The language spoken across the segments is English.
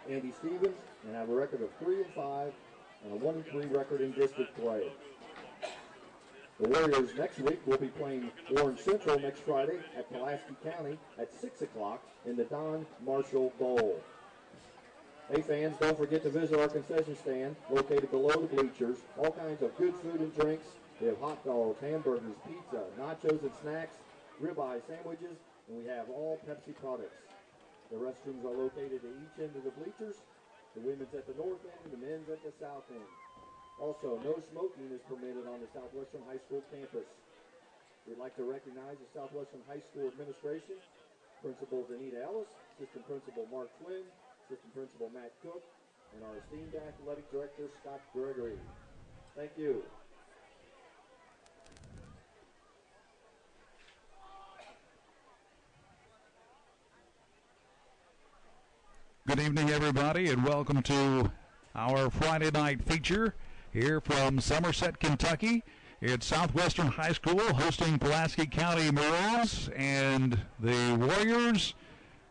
Andy Stevens, and have a record of 3-5 and a 1-3 record in district play. The Warriors next week will be playing Warren Central next Friday at Pulaski County at 6 o'clock in the Don Marshall Bowl. Hey fans, don't forget to visit our concession stand located below the bleachers. All kinds of good food and drinks. We have hot dogs, hamburgers, pizza, nachos and snacks, ribeye sandwiches, and we have all Pepsi products. The restrooms are located at each end of the bleachers. The women's at the north end, the men's at the south end. Also, no smoking is permitted on the Southwestern High School campus. We'd like to recognize the Southwestern High School administration, Principal Anita Ellis, Assistant Principal Mark Flynn, Assistant Principal Matt Cook, and our esteemed Athletic Director, Scott Gregory. Thank you. Good evening, everybody, and welcome to our Friday night feature here from Somerset, Kentucky. It's Southwestern High School hosting Pulaski County Maroons, and the Warriors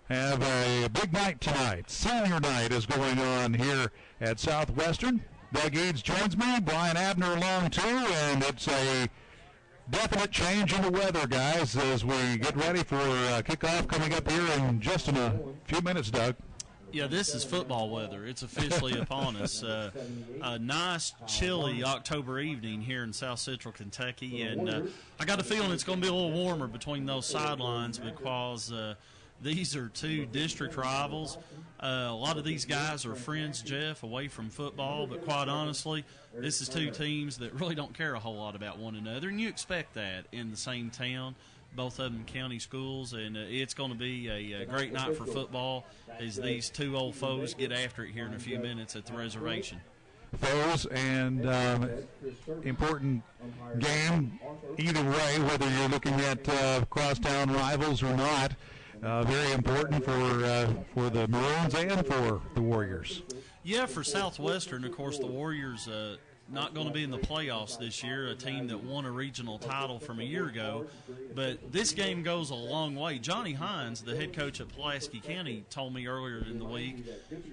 have a big night tonight. Senior night is going on here at Southwestern. Doug Eads joins me, Brian Abner along too, and it's a definite change in the weather, guys, as we get ready for kickoff coming up here in just a few minutes, Doug. Yeah, this is football weather. It's officially upon us. A nice, chilly October evening here in South Central Kentucky, and I got a feeling it's going to be a little warmer between those sidelines because these are two district rivals. A lot of these guys are friends, Jeff, away from football, but quite honestly, this is two teams that really don't care a whole lot about one another, and you expect that in the same town. Both of them county schools, and it's going to be a great night for football as these two old foes get after it here in a few minutes at the reservation. Foes and important game either way, whether you're looking at crosstown rivals or not. Very important for the Maroons and for the Warriors. Yeah, for Southwestern, of course, the Warriors not going to be in the playoffs this year, a team that won a regional title from a year ago. But this game goes a long way. Johnny Hines, the head coach at Pulaski County, told me earlier in the week,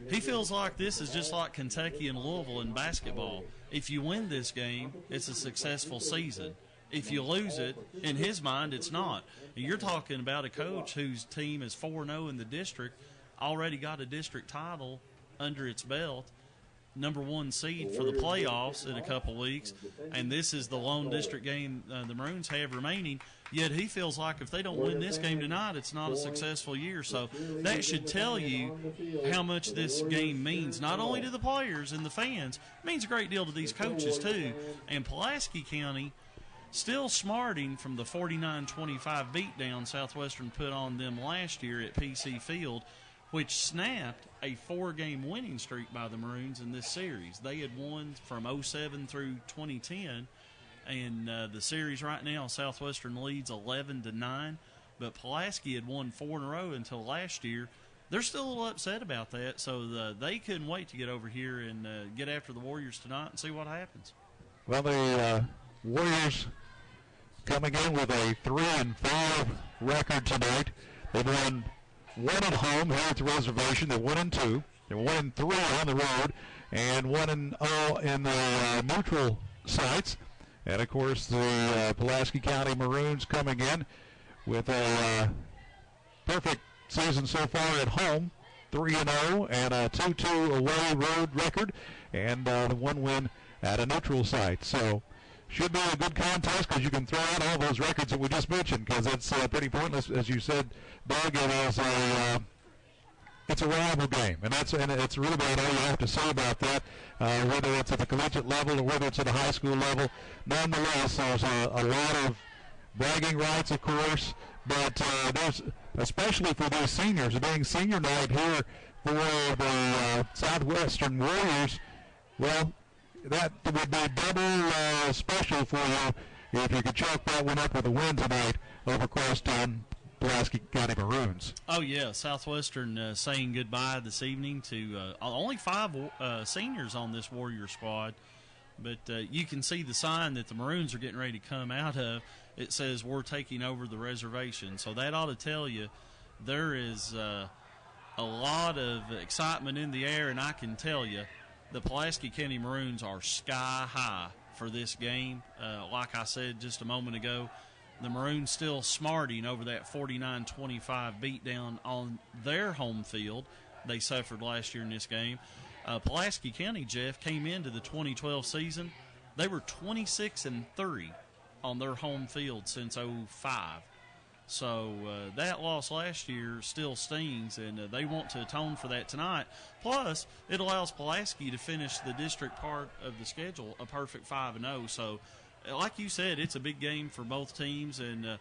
he feels like this is just like Kentucky and Louisville in basketball. If you win this game, it's a successful season. If you lose it, in his mind, it's not. You're talking about a coach whose team is 4-0 in the district, already got a district title under its belt, number one seed for the playoffs in a couple weeks, and this is the lone district game the Maroons have remaining, yet he feels like if they don't win this game tonight, it's not a successful year. So that should tell you how much this game means, not only to the players and the fans, it means a great deal to these coaches too. And Pulaski County still smarting from the 49-25 beatdown Southwestern put on them last year at PC Field, which snapped a 4-game winning streak by the Maroons in this series. They had won from 2007 through 2010, and the series right now, Southwestern leads 11-9, but Pulaski had won 4 in a row until last year. They're still a little upset about that, so they couldn't wait to get over here and get after the Warriors tonight and see what happens. Well, the Warriors coming in with a 3-5 record tonight. They've won 1 at home here at the reservation. They're 1-2. They're 1-3 on the road, and 1-0 in the neutral sites. And of course, the Pulaski County Maroons coming in with a perfect season so far at home, 3-0 and a 2-2 away road record, and the 1 win at a neutral site. So should be a good contest because you can throw out all those records that we just mentioned because it's pretty pointless, as you said, Doug. It's a rival game, and it's really about all you have to say about that, whether it's at the collegiate level or whether it's at the high school level. Nonetheless, there's a lot of bragging rights, of course, but there's, especially for these seniors, being senior night here for the Southwestern Warriors, well, that would be double special for you if you could chalk that one up with a win tonight over crosstown Pulaski County Maroons. Oh, yeah, Southwestern saying goodbye this evening to only 5 seniors on this Warrior squad. But you can see the sign that the Maroons are getting ready to come out of. It says, "We're taking over the reservation." So that ought to tell you there is a lot of excitement in the air, and I can tell you the Pulaski County Maroons are sky high for this game. Like I said just a moment ago, the Maroons still smarting over that 49-25 beatdown on their home field they suffered last year in this game. Pulaski County, Jeff, came into the 2012 season. They were 26-3 on their home field since 05. So that loss last year still stings, and they want to atone for that tonight. Plus, it allows Pulaski to finish the district part of the schedule a perfect 5-0. So, like you said, it's a big game for both teams, and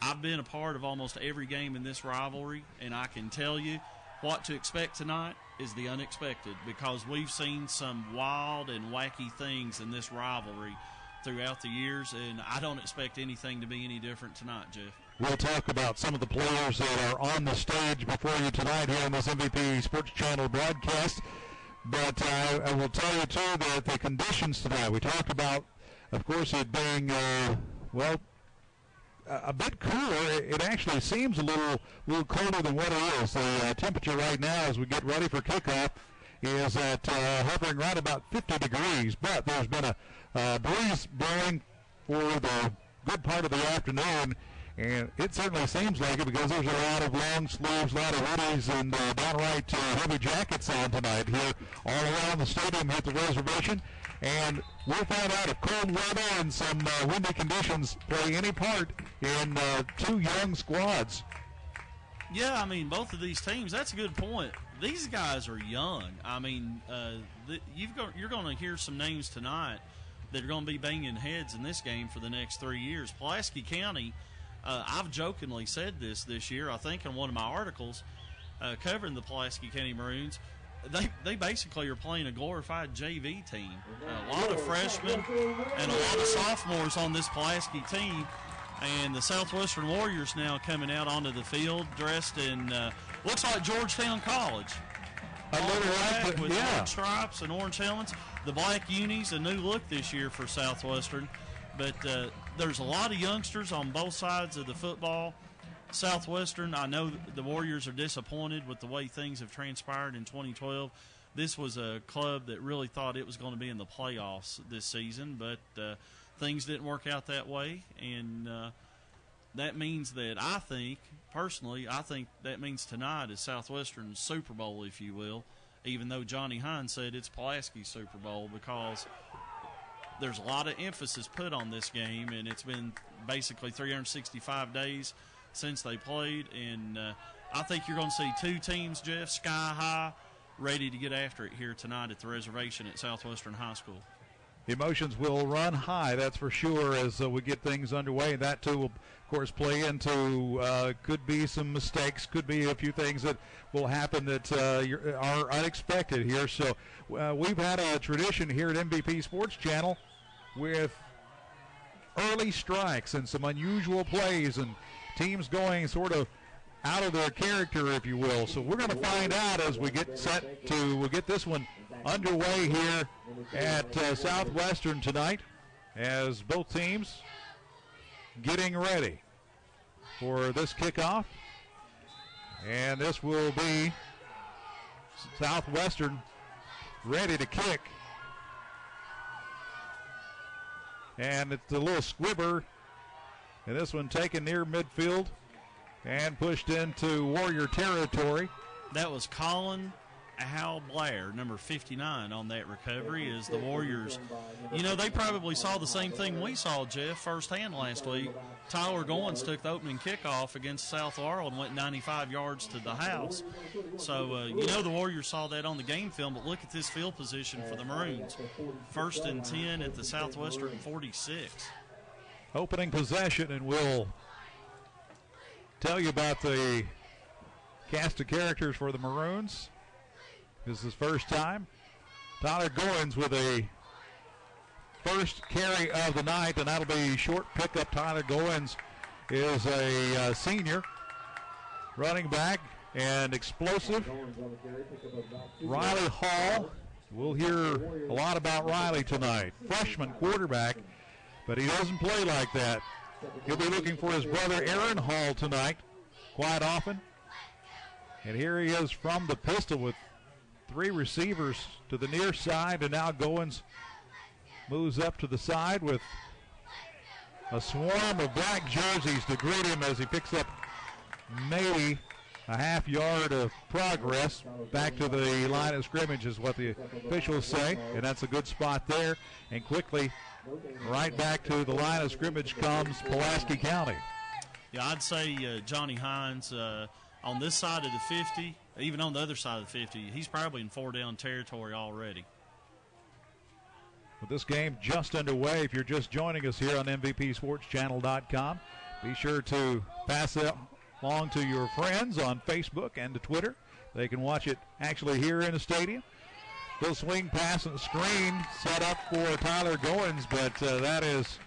I've been a part of almost every game in this rivalry, and I can tell you what to expect tonight is the unexpected, because we've seen some wild and wacky things in this rivalry throughout the years, and I don't expect anything to be any different tonight, Jeff. We'll talk about some of the players that are on the stage before you tonight here on this MVP Sports Channel broadcast. But I will tell you, too, that the conditions tonight, we talked about, of course, it being, a bit cooler. It actually seems a little colder than what it is. The temperature right now as we get ready for kickoff is at hovering right about 50 degrees. But there's been a breeze blowing for the good part of the afternoon. And it certainly seems like it, because there's a lot of long sleeves, a lot of hoodies, and downright heavy jackets on tonight here all around the stadium here at the reservation. And we'll find out if cold weather and some windy conditions play any part in two young squads. Yeah, I mean, both of these teams, that's a good point. These guys are young. I mean, you're going to hear some names tonight that are going to be banging heads in this game for the next 3 years. Pulaski County, I've jokingly said this year, I think, in one of my articles covering the Pulaski County Maroons. They basically are playing a glorified JV team. A lot of freshmen and a lot of sophomores on this Pulaski team. And the Southwestern Warriors now coming out onto the field dressed in, looks like Georgetown College. A little like, with orange stripes and orange helmets. The black unis, a new look this year for Southwestern. But there's a lot of youngsters on both sides of the football. Southwestern, I know the Warriors are disappointed with the way things have transpired in 2012. This was a club that really thought it was going to be in the playoffs this season, but things didn't work out that way. And that means that I think that means tonight is Southwestern's Super Bowl, if you will, even though Johnny Hines said it's Pulaski's Super Bowl, because there's a lot of emphasis put on this game, and it's been basically 365 days since they played, and I think you're going to see two teams, Jeff, sky high, ready to get after it here tonight at the reservation at Southwestern High School. Emotions will run high, that's for sure, as we get things underway. That, too, will, of course, play into could be some mistakes, could be a few things that will happen that are unexpected here. So we've had a tradition here at MVP Sports Channel with early strikes and some unusual plays and teams going sort of out of their character, if you will. So we're going to find out as we get set to we'll get this one underway here at Southwestern tonight, as both teams getting ready for this kickoff. And this will be Southwestern ready to kick. And it's a little squibber. And this one taken near midfield and pushed into Warrior territory. That was Colin Hal Blair, number 59, on that recovery. As the Warriors, they probably saw the same thing we saw, Jeff, firsthand last week. Tyler Goins took the opening kickoff against South Laurel and went 95 yards to the house. So, the Warriors saw that on the game film, but look at this field position for the Maroons. 1st and 10 at the Southwestern 46. Opening possession, and we'll tell you about the cast of characters for the Maroons. This is his first time. Tyler Goins with a first carry of the night, and that'll be short pickup. Tyler Goins is a senior running back and explosive. Riley Hall. We'll hear a lot about Riley tonight. Freshman quarterback, but he doesn't play like that. He'll be looking for his brother Aaron Hall tonight quite often. And here he is from the pistol with 3 receivers to the near side, and now Goins moves up to the side with a swarm of black jerseys to greet him as he picks up maybe a half yard of progress. Back to the line of scrimmage is what the officials say, and that's a good spot there. And quickly, right back to the line of scrimmage comes Pulaski County. Yeah, I'd say Johnny Hines on this side of the 50, even on the other side of the 50, he's probably in 4-down territory already. With this game just underway, if you're just joining us here on MVPSportsChannel.com, be sure to pass it along to your friends on Facebook and to Twitter. They can watch it actually here in the stadium. Little swing pass and screen set up for Tyler Goins, but that is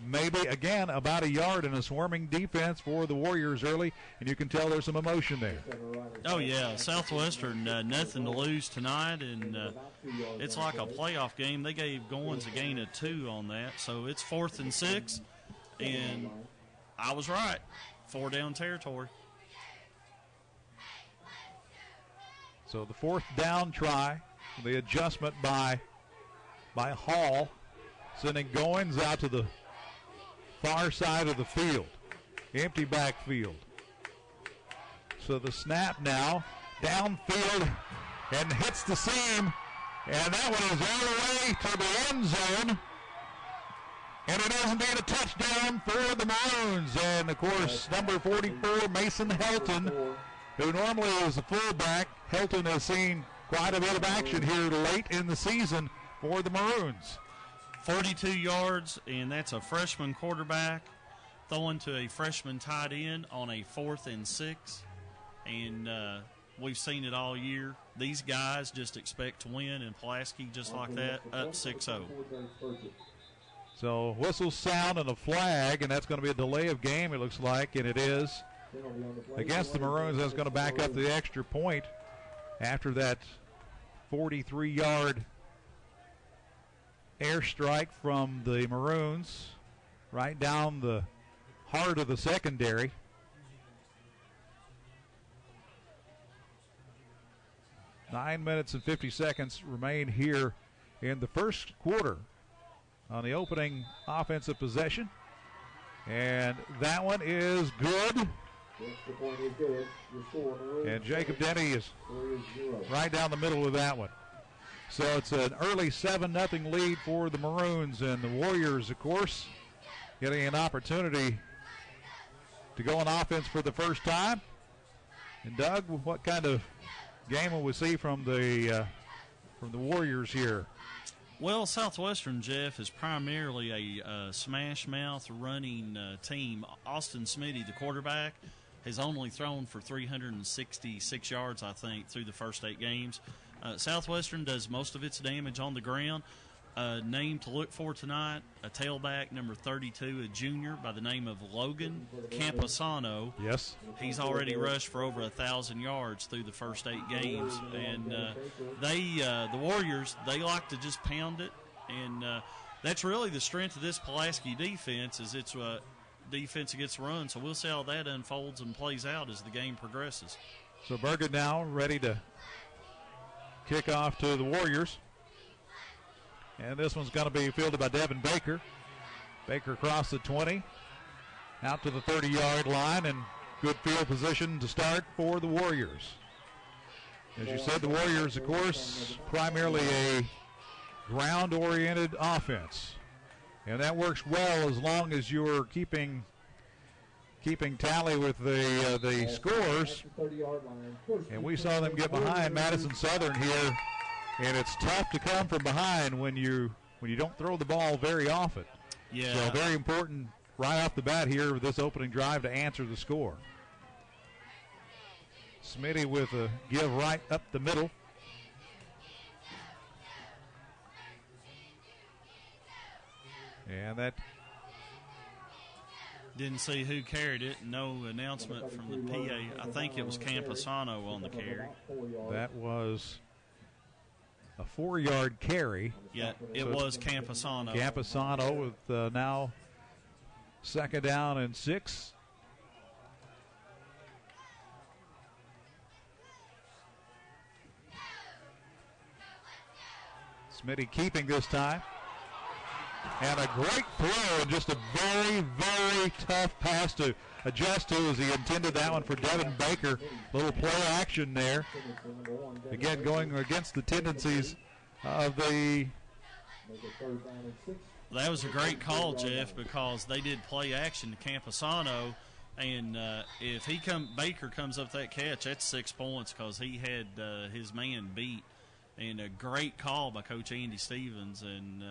maybe, again, about a yard in a swarming defense for the Warriors early, and you can tell there's some emotion there. Oh, yeah. Southwestern, nothing to lose tonight, and it's like a playoff game. They gave Goins a gain of 2 on that, so it's 4th and 6, and I was right. 4-down territory. So the 4th down try, the adjustment by Hall, sending Goins out to the far side of the field, empty backfield. So the snap now, downfield, and hits the seam, and that one is all the way to the end zone, and it ends being a touchdown for the Maroons. And, of course, number 44, Mason Helton, who normally is a fullback. Helton has seen quite a bit of action here late in the season for the Maroons. 42 yards, and that's a freshman quarterback throwing to a freshman tight end on a 4th and 6. And we've seen it all year. These guys just expect to win, and Pulaski just like that, up 6-0. So whistles sound and a flag, and that's going to be a delay of game, it looks like, and it is. Against the Maroons, that's going to back up the extra point after that 43-yard airstrike from the Maroons right down the heart of the secondary. Nine minutes and 50 seconds remain here in the first quarter on the opening offensive possession. And that one is good. And Jacob Denny is right down the middle of that one. So it's an early 7-0 lead for the Maroons, and the Warriors, of course, getting an opportunity to go on offense for the first time. And Doug, what kind of game will we see from the Warriors here? Well, Southwestern, Jeff, is primarily a smash mouth running team. Austin Smitty, the quarterback, has only thrown for 366 yards, I think, through the first 8 games. Southwestern does most of its damage on the ground. Name to look for tonight, a tailback, number 32, a junior by the name of Logan Camposano. Yes. He's already rushed for over 1,000 yards through the first 8 games. And the Warriors, they like to just pound it. And that's really the strength of this Pulaski defense, is its defense against the run. So we'll see how that unfolds and plays out as the game progresses. So Berger now ready to kick off to the Warriors. And this one's going to be fielded by Devin Baker. Baker across the 20, out to the 30-yard line, and good field position to start for the Warriors. As you said, the Warriors, of course, primarily a ground-oriented offense. And that works well as long as you're keeping tally with the scores. And we saw them get behind Madison Southern here, and it's tough to come from behind when you don't throw the ball very often. Yeah. So very important right off the bat here with this opening drive to answer the score. Smitty with a give right up the middle. And that didn't see who carried it. No announcement from the PA. I think it was Camposano on the carry. That was a 4-yard carry. Yeah, it was Camposano. Camposano with now 2nd down and 6. Smitty keeping this time. And a great throw, and just a very, very tough pass to adjust to as he intended that one for Devin Baker. Little play action there. Again, going against the tendencies of the... That was a great call, Jeff, because they did play action to Camposano, and if Baker comes up that catch, that's 6 points because he had his man beat. And a great call by Coach Andy Stevens and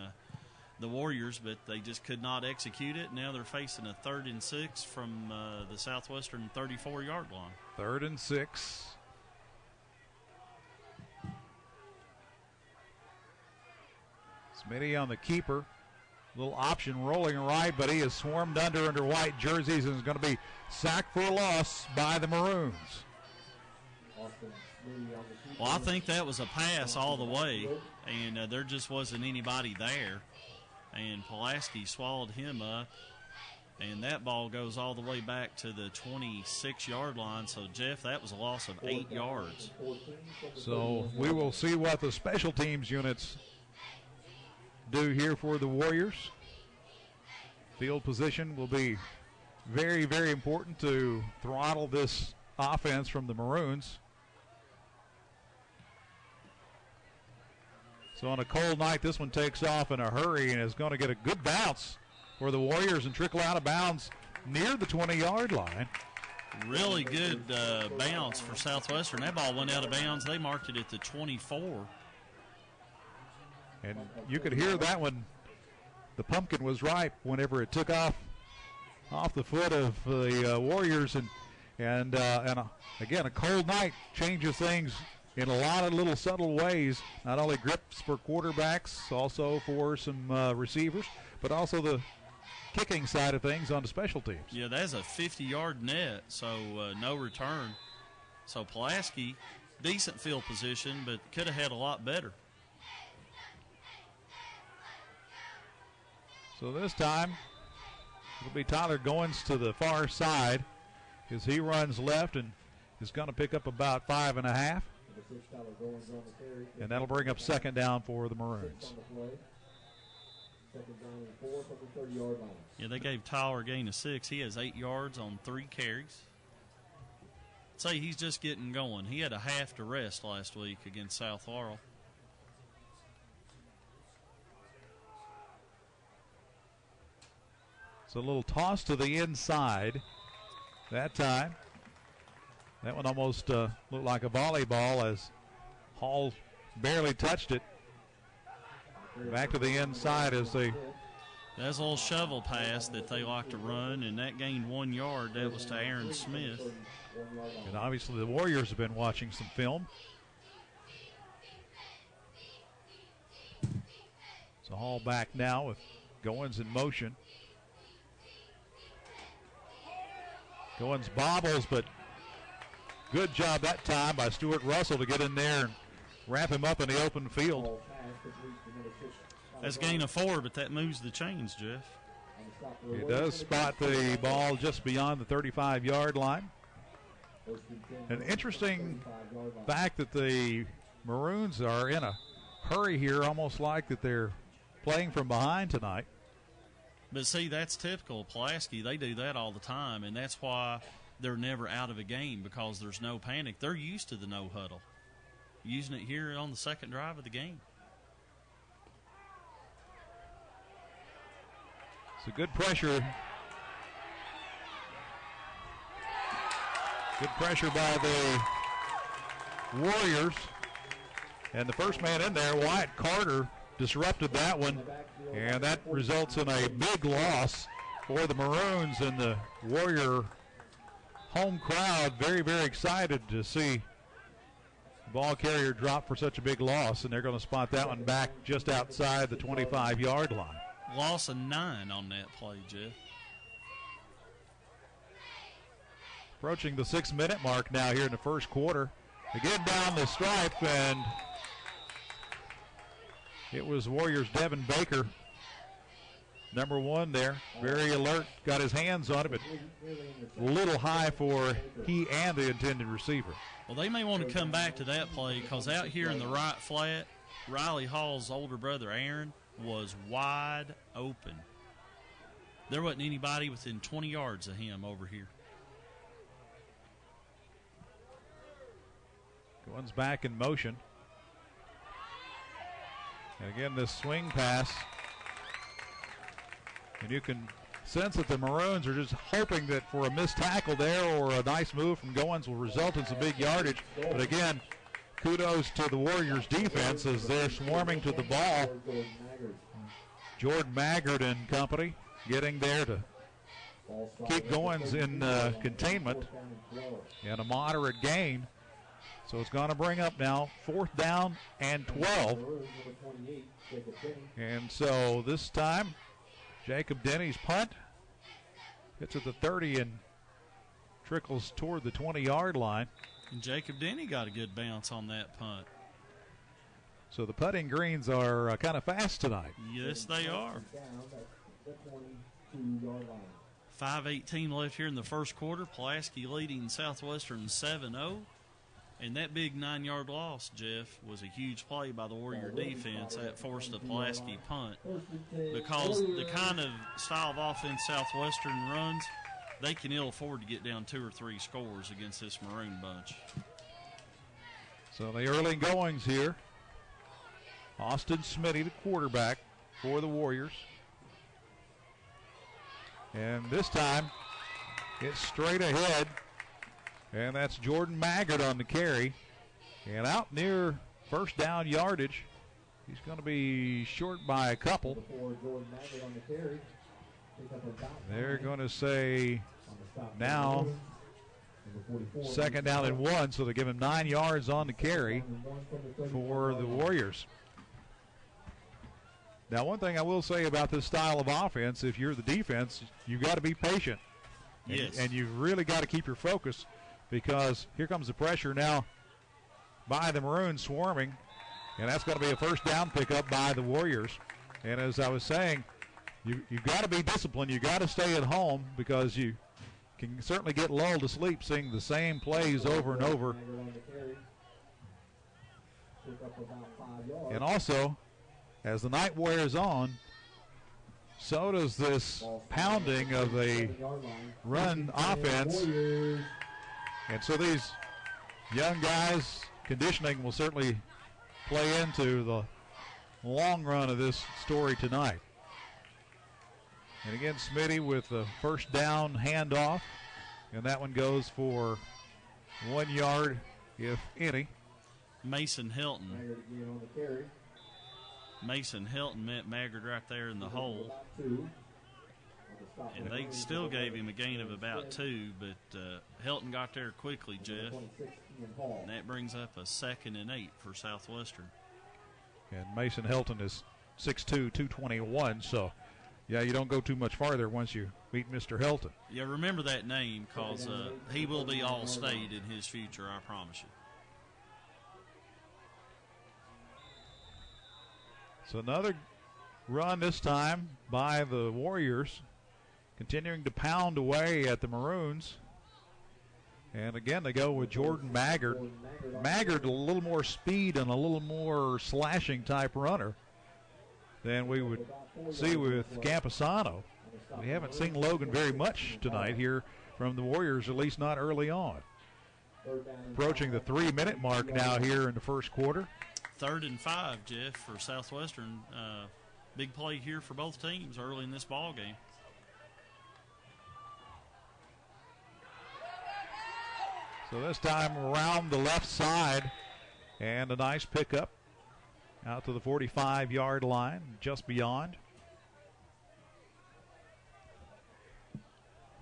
the Warriors, but they just could not execute it. Now they're facing a 3rd and 6 from the Southwestern 34-yard line. 3rd and 6. Smitty on the keeper. Little option rolling right, but he is swarmed under white jerseys and is going to be sacked for a loss by the Maroons. Well, I think that was a pass all the way, and there just wasn't anybody there. And Pulaski swallowed him up, and that ball goes all the way back to the 26-yard line. So, Jeff, that was a loss of 8 yards. So we will see what the special teams units do here for the Warriors. Field position will be very, very important to throttle this offense from the Maroons. So on a cold night, this one takes off in a hurry and is going to get a good bounce for the Warriors and trickle out of bounds near the 20-yard line. Really good bounce for Southwestern. That ball went out of bounds. They marked it at the 24. And you could hear that one. The pumpkin was ripe whenever it took off the foot of the Warriors. And again, a cold night changes things in a lot of little subtle ways. Not only grips for quarterbacks, also for some receivers, but also the kicking side of things on the special teams. Yeah, that's a 50-yard net, so no return. So Pulaski, decent field position, but could have had a lot better. So this time, it'll be Tyler Goins to the far side as he runs left and is going to pick up about 5.5. And that'll bring up 2nd down for the Maroons. Yeah, they gave Tyler a gain of 6. He has 8 yards on 3 carries. I'd say he's just getting going. He had a half to rest last week against South Laurel. So a little toss to the inside that time. That one almost looked like a volleyball as Hall barely touched it. Back to the inside as they... That's a little shovel pass that they like to run, and that gained 1 yard. That was to Aaron Smith. And obviously the Warriors have been watching some film. So Hall back now with Goins in motion. Goins bobbles, but good job that time by Stuart Russell to get in there and wrap him up in the open field. That's a gain of 4, but that moves the chains, Jeff. It does spot the ball just beyond the 35-yard line. An interesting fact that the Maroons are in a hurry here, almost like that they're playing from behind tonight. But see, that's typical of Pulaski. They do that all the time, and that's why they're never out of a game, because there's no panic. They're used to the no huddle, using it here on the 2nd drive of the game. So good pressure. Good pressure by the Warriors. And the first man in there, Wyatt Carter, disrupted that one. And that results in a big loss for the Maroons, and the Warrior home crowd very, very excited to see the ball carrier drop for such a big loss. And they're going to spot that one back just outside the 25-yard line. Loss of 9 on that play, Jeff. Approaching the 6-minute mark now here in the first quarter. Again down the stripe, and it was Warriors' Devin Baker, number 1 there. Very alert, got his hands on it, but a little high for he and the intended receiver. Well, they may want to come back to that play, because out here in the right flat, Riley Hall's older brother, Aaron, was wide open. There wasn't anybody within 20 yards of him over here. Goins back in motion. And again, this swing pass. And you can sense that the Maroons are just hoping that for a missed tackle there or a nice move from Goins will result in some big yardage. But again, kudos to the Warriors defense as they're swarming to the ball. Jordan Maggard and company getting there to keep Goins in containment and a moderate gain. So it's going to bring up now 4th down and 12. And so this time, Jacob Denny's punt gets at the 30 and trickles toward the 20-yard line. And Jacob Denny got a good bounce on that punt. So the putting greens are kind of fast tonight. Yes, they are. 5:18 left here in the first quarter. Pulaski leading Southwestern 7-0. And that big 9-yard loss, Jeff, was a huge play by the Warrior defense that forced a Pulaski punt. Because the kind of style of offense Southwestern runs, they can ill afford to get down 2 or 3 scores against this Maroon bunch. So the early goings here. Austin Smitty, the quarterback for the Warriors. And this time, it's straight ahead. And that's Jordan Maggard on the carry. And out near first down yardage. He's going to be short by a couple. They're going to say now 2nd down and 1. So they give him 9 yards on the carry for the Warriors. Now, one thing I will say about this style of offense, if you're the defense, you've got to be patient. Yes. And you've really got to keep your focus, because here comes the pressure now by the Maroons swarming, and that's going to be a first down pickup by the Warriors. And as I was saying, you've got to be disciplined. You've got to stay at home, because you can certainly get lulled to sleep seeing the same plays over and over. And also, as the night wears on, so does this pounding of a run offense. And so these young guys' conditioning will certainly play into the long run of this story tonight. And again, Smitty with the first down handoff. And that one goes for 1 yard, if any. Mason Hilton met Maggard right there in the hole. And they still gave him a gain of about 2, but Hilton got there quickly, Jeff. And that brings up a 2nd and 8 for Southwestern. And Mason Hilton is 6'2", 221, so, yeah, you don't go too much farther once you meet Mr. Hilton. Yeah, remember that name, because he will be all-state in his future, I promise you. So another run this time by the Warriors, continuing to pound away at the Maroons. And again, they go with Jordan Maggard. Maggard, a little more speed and a little more slashing type runner than we would see with Camposano. We haven't seen Logan very much tonight here from the Warriors, at least not early on. Approaching the 3-minute mark now here in the first quarter. 3rd and 5, Jeff, for Southwestern. Big play here for both teams early in this ball game. So this time around the left side, and a nice pickup out to the 45-yard line, just beyond.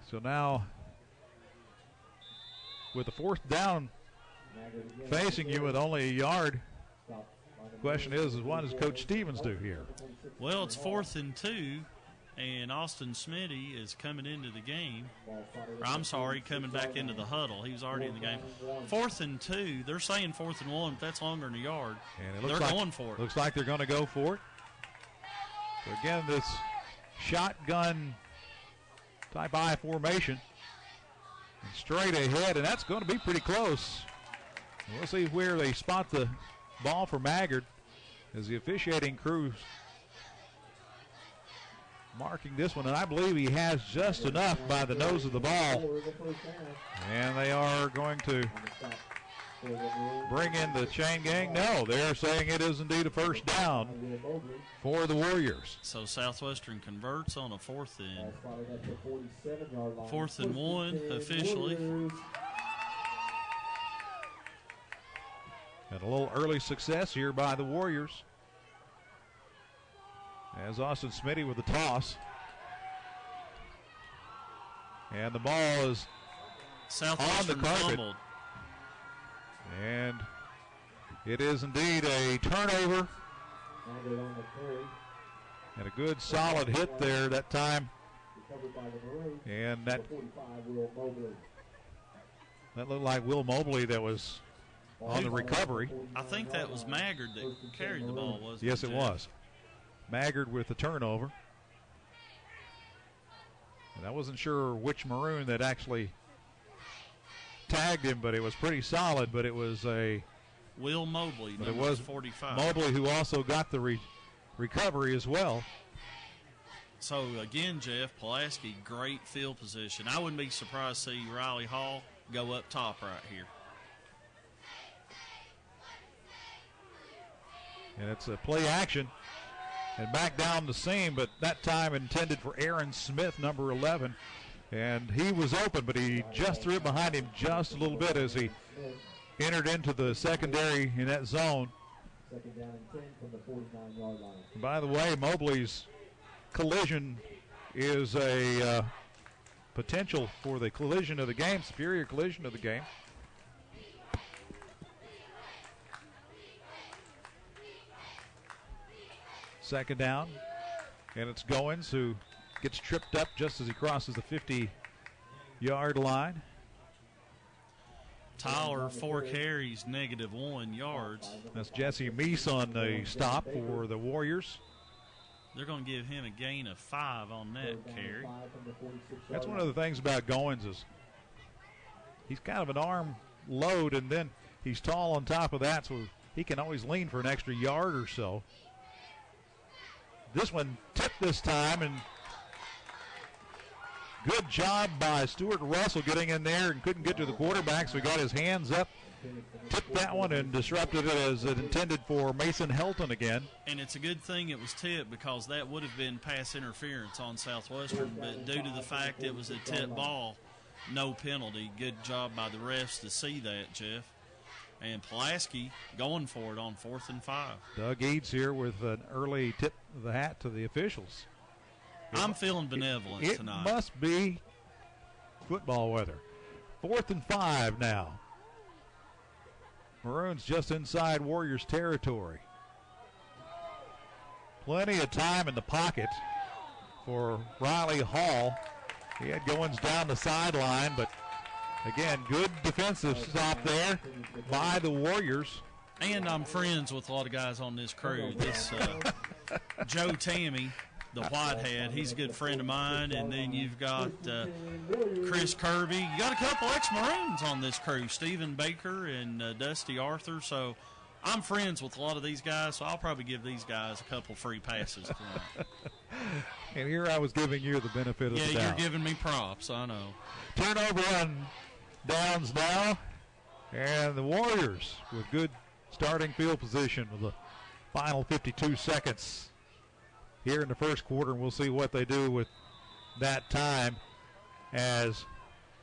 So now, with the 4th down facing you with only a yard, the question is what does Coach Stevens do here? Well, it's 4th and 2, and Austin Smitty is coming into the game. Coming back into the huddle. He was already in the game. 4th and 2. They're saying 4th and 1, but that's longer than a yard. And they're going for it. Looks like they're going to go for it. So again, this shotgun type I formation. And straight ahead, and that's going to be pretty close. We'll see where they spot the ball for Maggard. as the officiating crew marking this one, and I believe he has just enough by the nose of the ball. And they are going to bring in the chain gang. No, they're saying it is indeed a first down for the Warriors. So Southwestern converts on a 4th and 1 officially. And a little early success here by the Warriors. As Austin Smitty with the toss. And the ball is on the carpet. Fumbled. And it is indeed a turnover. And a good solid hit there that time. And that looked like Will Mobley that was on the recovery. I think that was Maggard that carried the ball, wasn't it? Yes, it was. Maggard with the turnover. And I wasn't sure which Maroon that actually tagged him, but it was pretty solid. But it was a Will Mobley, but it was 45. Mobley who also got the recovery as well. So again, Jeff, Pulaski, great field position. I wouldn't be surprised to see Riley Hall go up top right here. And it's a play action. And back down the seam, but that time intended for Aaron Smith, number 11. And he was open, but he just threw it behind him just a little bit as he entered into the secondary in that zone. Second down and 10 from the 49-yard line. By the way, Mobley's collision is a potential for the collision of the game, superior collision of the game. Second down, and it's Goins who gets tripped up just as he crosses the 50-yard line. Tyler, 4 carries, -1 yards. That's Jesse Meese on the stop for the Warriors. They're going to give him a gain of 5 on that carry. That's one of the things about Goins is he's kind of an arm load, and then he's tall on top of that, so he can always lean for an extra yard or so. This one tipped this time, and good job by Stuart Russell getting in there and couldn't get to the quarterback, so he got his hands up, tipped that one, and disrupted it as it intended for Mason Helton again. And it's a good thing it was tipped because that would have been pass interference on Southwestern, but due to the fact it was a tip ball, no penalty. Good job by the refs to see that, Jeff. And Pulaski going for it on 4th and 5. Doug Eads here with an early tip of the hat to the officials. I'm feeling benevolent tonight. It must be football weather. 4th and 5 now. Maroons just inside Warriors territory. Plenty of time in the pocket for Riley Hall. He had Goins down the sideline, but again, good defensive stop there by the Warriors. And I'm friends with a lot of guys on this crew. This Joe Tammy, the Whitehead, he's a good friend of mine. And then you've got Chris Kirby. You got a couple ex-Maroons on this crew, Stephen Baker and Dusty Arthur. So I'm friends with a lot of these guys, so I'll probably give these guys a couple free passes tonight. And here I was giving you the benefit of the doubt. Yeah, you're giving me props, I know. Turnover on downs now, and the Warriors with good starting field position with the final 52 seconds here in the first quarter, and we'll see what they do with that time as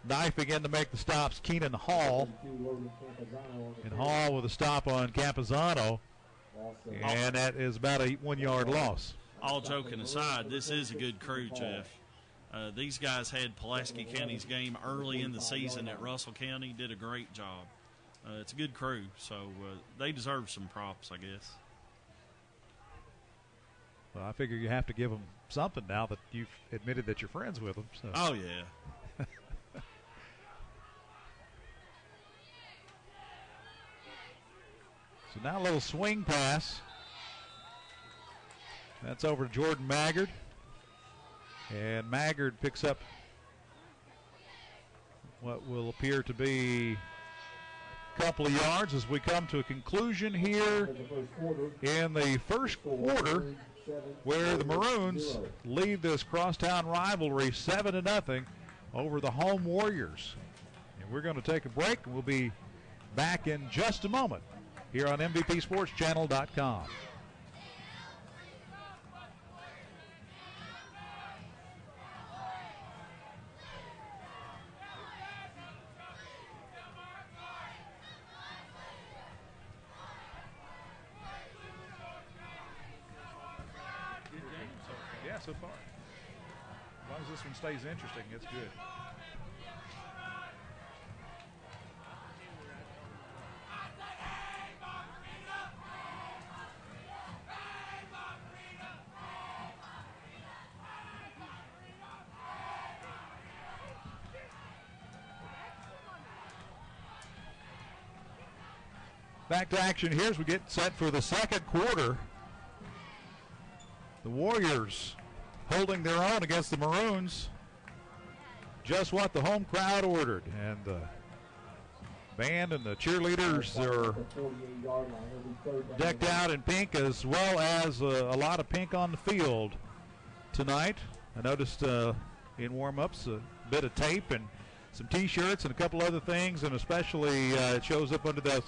knifing in to make the stops, Keenan Hall, and Hall with a stop on Campazano, and that is about a 1-yard loss. All joking aside, this is a good crew, Jeff. These guys had Pulaski County's game early in the season at Russell County, did a great job. It's a good crew, so they deserve some props, I guess. Well, I figure you have to give them something now that you've admitted that you're friends with them. So. Oh, yeah. So now a little swing pass. That's over to Jordan Maggard. And Maggard picks up what will appear to be couple of yards as we come to a conclusion here in the first quarter, where the Maroons lead this crosstown rivalry 7-0 over the home Warriors. And we're going to take a break, and we'll be back in just a moment here on MVPSportsChannel.com. Yeah, so far. As long as this one stays interesting, it's good. Back to action here as we get set for the second quarter. The Warriors holding their own against the Maroons. Just what the home crowd ordered. And the band and the cheerleaders are decked out in pink, as well as a lot of pink on the field tonight. I noticed in warm-ups a bit of tape and some T-shirts and a couple other things, and especially it shows up under those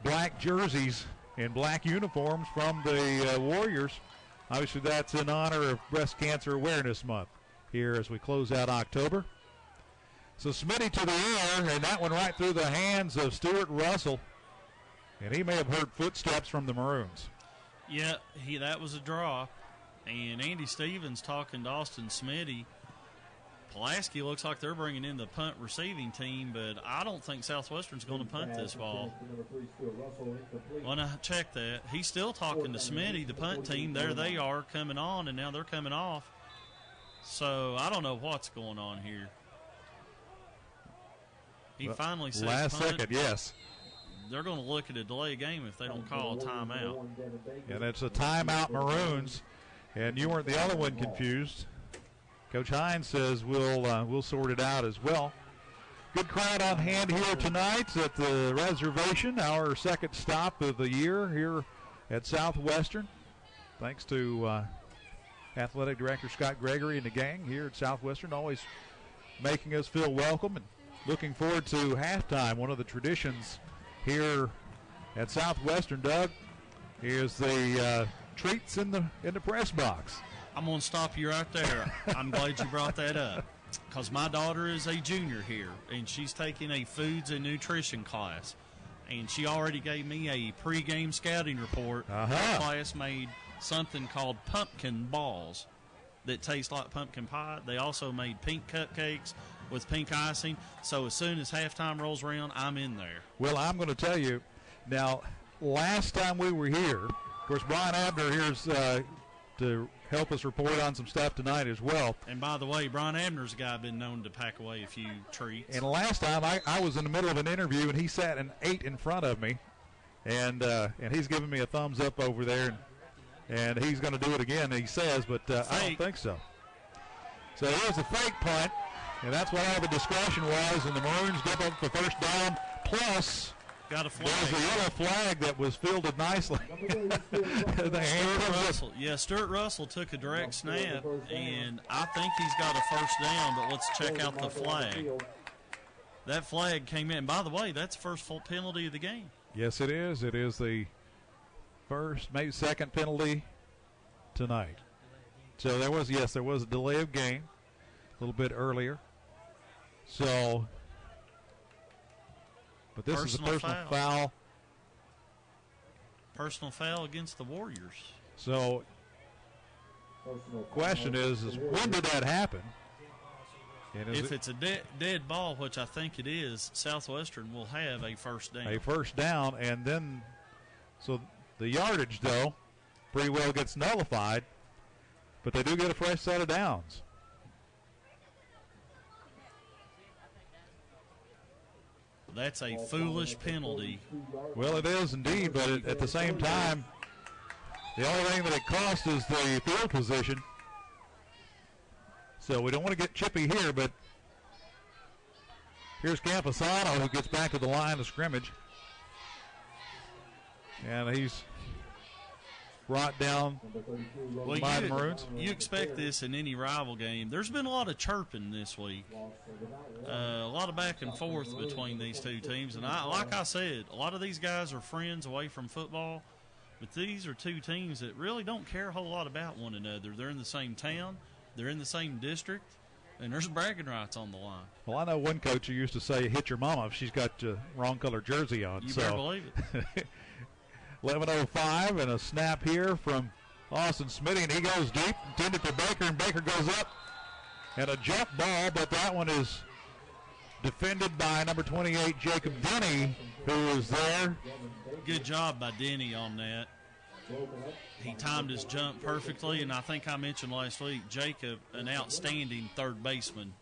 black jerseys and black uniforms from the Warriors. Obviously, that's in honor of Breast Cancer Awareness Month here as we close out October. So Smitty to the air, and that one right through the hands of Stuart Russell. And he may have heard footsteps from the Maroons. Yeah, that was a draw. And Andy Stevens talking to Austin Smitty. Pulaski looks like they're bringing in the punt receiving team, but I don't think Southwestern's going to punt this ball. When I check that, he's still talking to Smitty, the punt team. There they are coming on, and now they're coming off. So I don't know what's going on here. He finally said last punt. second, yes. They're going to look at a delay game if they don't call a timeout. And it's a timeout, Maroons. And you weren't the only one confused. Coach Hines says we'll sort it out as well. Good crowd on hand here tonight at the reservation, our second stop of the year here at Southwestern. Thanks to Athletic Director Scott Gregory and the gang here at Southwestern, always making us feel welcome, and looking forward to halftime. One of the traditions here at Southwestern, Doug, is the treats in the press box. I'm going to stop you right there. I'm glad you brought that up, because my daughter is a junior here, and she's taking a foods and nutrition class. And she already gave me a pregame scouting report. Her class made something called pumpkin balls that taste like pumpkin pie. They also made pink cupcakes with pink icing. So as soon as halftime rolls around, I'm in there. Well, I'm going to tell you, now, last time we were here, of course, Brian Abner here's to help us report on some stuff tonight as well. And by the way, Brian Abner's a guy been known to pack away a few treats. And last time I was in the middle of an interview, and he sat and ate in front of me, and he's giving me a thumbs up over there, and he's going to do it again, he says, but I don't think so. So here's a fake punt, and that's what all the discussion was, and the Maroons give up the first down, plus got a flag. There's a yellow flag that was fielded nicely. Stuart Russell took a direct snap, and I think he's got a first down, but let's check out the flag. That flag came in. By the way, that's the first full penalty of the game. Yes, it is. It is the first, maybe second penalty tonight. So there was a delay of game a little bit earlier. So, but this is a personal foul. Personal foul against the Warriors. So, question is when did that happen? And if it's a dead ball, which I think it is, Southwestern will have a first down. A first down, and then, so the yardage, though, pretty well gets nullified, but they do get a fresh set of downs. That's a foolish penalty. Well, it is indeed, but at the same time, the only thing that it costs is the field position. So we don't want to get chippy here, but here's Camposano who gets back to the line of scrimmage. And he's brought down by the Maroons. You expect this in any rival game. There's been a lot of chirping this week. A lot of back and forth between these two teams. And like I said, a lot of these guys are friends away from football. But these are two teams that really don't care a whole lot about one another. They're in the same town. They're in the same district. And there's bragging rights on the line. Well, I know one coach who used to say, hit your mama if she's got the wrong color jersey on. You better believe it. 11:05 and a snap here from Austin Smitty, and he goes deep, intended for Baker, and Baker goes up. And a jump ball, but that one is defended by number 28, Jacob Denny, who is there. Good job by Denny on that. He timed his jump perfectly, and I think I mentioned last week, Jacob, an outstanding third baseman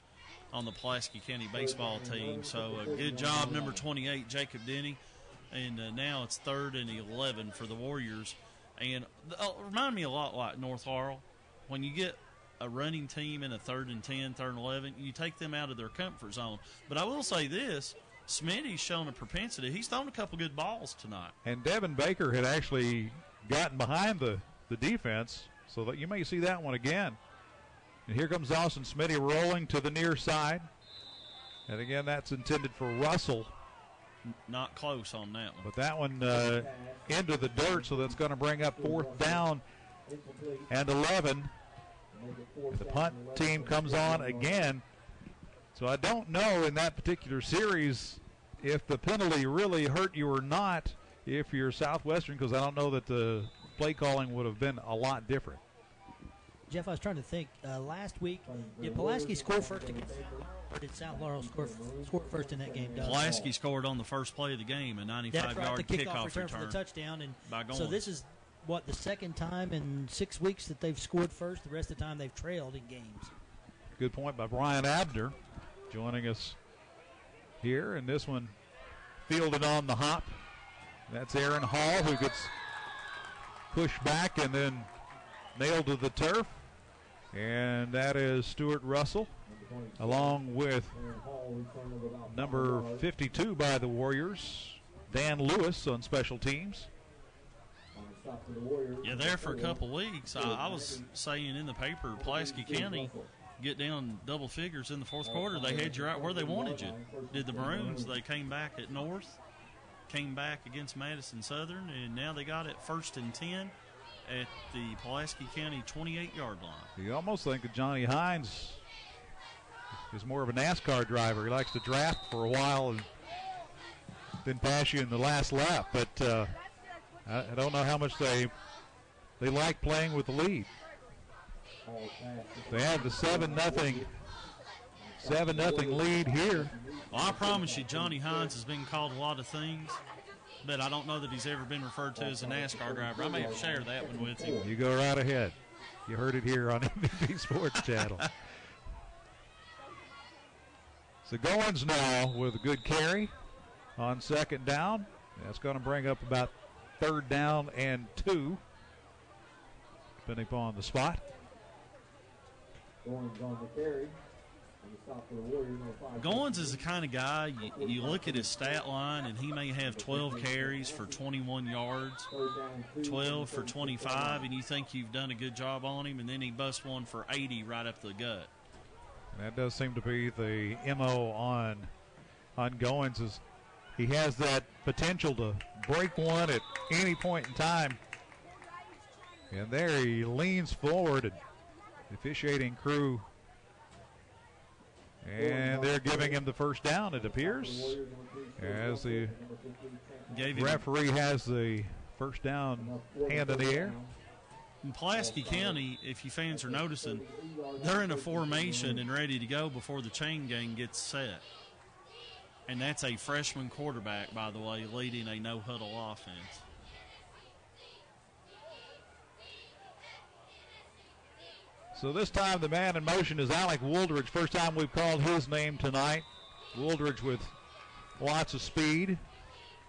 on the Pulaski County baseball team. So a good job, number 28, Jacob Denny. And now it's 3rd and 11 for the Warriors. And remind me a lot like North Laurel. When you get a running team in a 3rd and 10, 3rd and 11, you take them out of their comfort zone. But I will say this, Smitty's shown a propensity. He's thrown a couple good balls tonight. And Devin Baker had actually gotten behind the defense, so that you may see that one again. And here comes Austin Smitty rolling to the near side. And again, that's intended for Russell. Not close on that one. But that one into the dirt, so that's going to bring up 4th down and 11. The punt team comes on again. So I don't know in that particular series if the penalty really hurt you or not if you're Southwestern, because I don't know that the play calling would have been a lot different. Jeff, I was trying to think. Last week, did Pulaski score first against, or did South Laurel score first in that game? Pulaski scored on the first play of the game, a 95-yard kickoff return for the touchdown. And by Goins. So this is, the second time in 6 weeks that they've scored first. The rest of the time they've trailed in games. Good point by Brian Abner joining us here. And this one fielded on the hop. That's Aaron Hall, who gets pushed back and then nailed to the turf. And that is Stuart Russell, along with number 52 by the Warriors, Dan Lewis on special teams. Yeah, there for a couple weeks. I was saying in the paper, Pulaski County get down double figures in the fourth quarter. They had you right where they wanted you. Did the Maroons. They came back at North, came back against Madison Southern, and now they got it 1st and 10 at the Pulaski County 28-yard line. You almost think that Johnny Hines is more of a NASCAR driver. He likes to draft for a while and then pass you in the last lap. But I don't know how much they like playing with the lead. They have the 7-0 lead here. Well, I promise you, Johnny Hines has been called a lot of things, but I don't know that he's ever been referred to as a NASCAR driver. I may have shared that one with him. You go right ahead. You heard it here on MVP Sports Channel. So Goins now with a good carry on 2nd down. That's going to bring up about 3rd down and 2, depending upon the spot. Goins is the kind of guy, you look at his stat line, and he may have 12 carries for 21 yards, 12 for 25, and you think you've done a good job on him, and then he busts one for 80 right up the gut. And that does seem to be the MO on Goins, is he has that potential to break one at any point in time. And there he leans forward, and the officiating crew, and they're giving him the 1st down, it appears, as the referee has the 1st down hand in the air. In Pulaski County, if you fans are noticing, they're in a formation and ready to go before the chain gang gets set. And that's a freshman quarterback, by the way, leading a no-huddle offense. So this time the man in motion is Alec Wooldridge. First time we've called his name tonight. Wooldridge with lots of speed.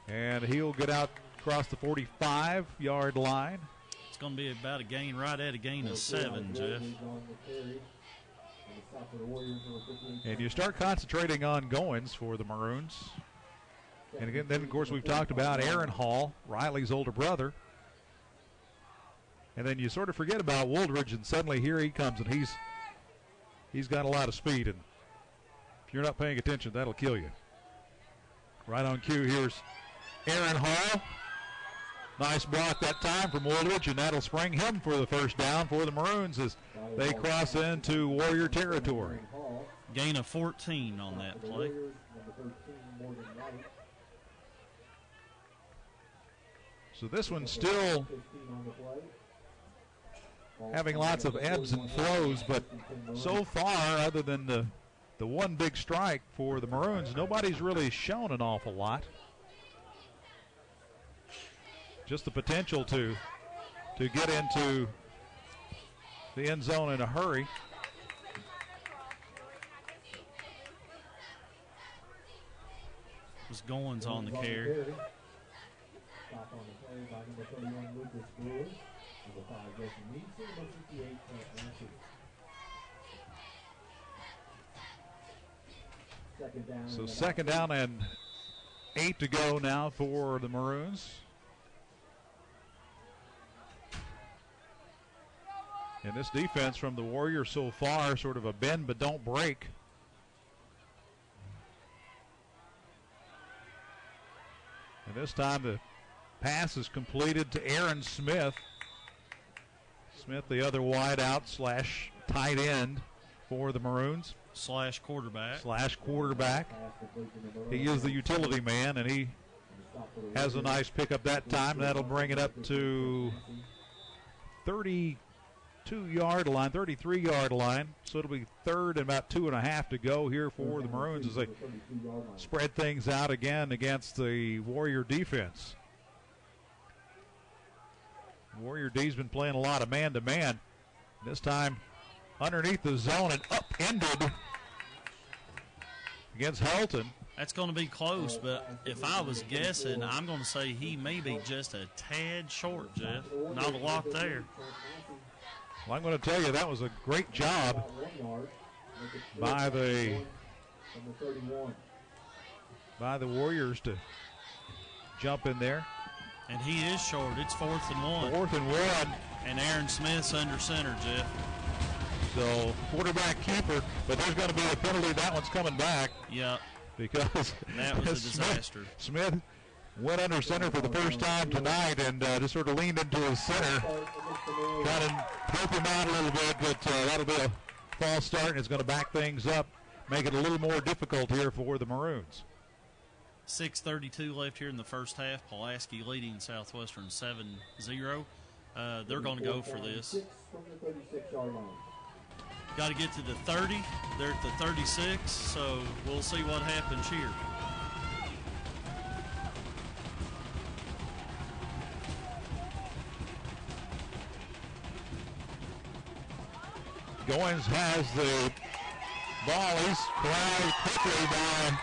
And he'll get out across the 45-yard line. It's going to be about a gain, right at a gain of 7, Jeff. And you start concentrating on Goins for the Maroons. And again, then, of course, we've talked about Aaron Hall, Riley's older brother. And then you sort of forget about Woldridge, and suddenly here he comes, and he's got a lot of speed. And if you're not paying attention, that'll kill you. Right on cue, here's Aaron Hall. Nice block that time from Woldridge, and that'll spring him for the first down for the Maroons as they cross into Warrior territory. Gain of 14 on that play. So this one's still having lots of ebbs and flows, but so far, other than the one big strike for the Maroons, nobody's really shown an awful lot. Just the potential to get into the end zone in a hurry. Was Goins on the carry. So second down and 8 to go now for the Maroons. And this defense from the Warriors so far, sort of a bend but don't break. And this time the pass is completed to Aaron Smith. Smith, the other wideout slash tight end for the Maroons. Slash quarterback. He is the utility man, and he has a nice pickup that time. That'll bring it up to 32-yard line, 33-yard line. So it'll be third and about 2.5 to go here for the Maroons as they spread things out again against the Warrior defense. Warrior D's been playing a lot of man-to-man. This time underneath the zone and upended against Helton. That's going to be close, but if I was guessing, I'm going to say he may be just a tad short, Jeff. Not a lot there. Well, I'm going to tell you that was a great job by the Warriors to jump in there. And he is short. It's 4th and 1. 4th and 1. And Aaron Smith's under center, Jeff. So quarterback keeper, but there's going to be a penalty. That one's coming back. Yeah. Because that was a disaster. Smith went under center for the first time tonight and just sort of leaned into his center. Trying to help him out a little bit, but that'll be a false start, and it's going to back things up, make it a little more difficult here for the Maroons. 6:32 left here in the first half. Pulaski leading Southwestern 7-0. They're going to go for this. Got to get to the 30. They're at the 36, so we'll see what happens here. Goins has the ball. He's corralled quickly by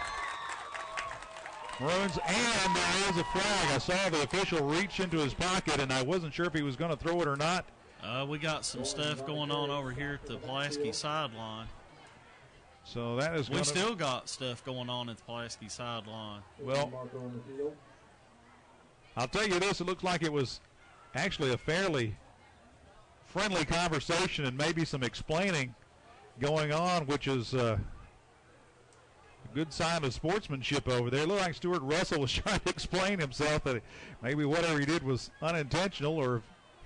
Maroons, and there is a flag. I saw the official reach into his pocket, and I wasn't sure if he was going to throw it or not. We got some stuff going on over here at the Pulaski sideline. So that is. We still got stuff going on at the Pulaski sideline. Well, I'll tell you this: it looks like it was actually a fairly friendly conversation and maybe some explaining going on, which is a good sign of sportsmanship over there. It looked like Stuart Russell was trying to explain himself that maybe whatever he did was unintentional or if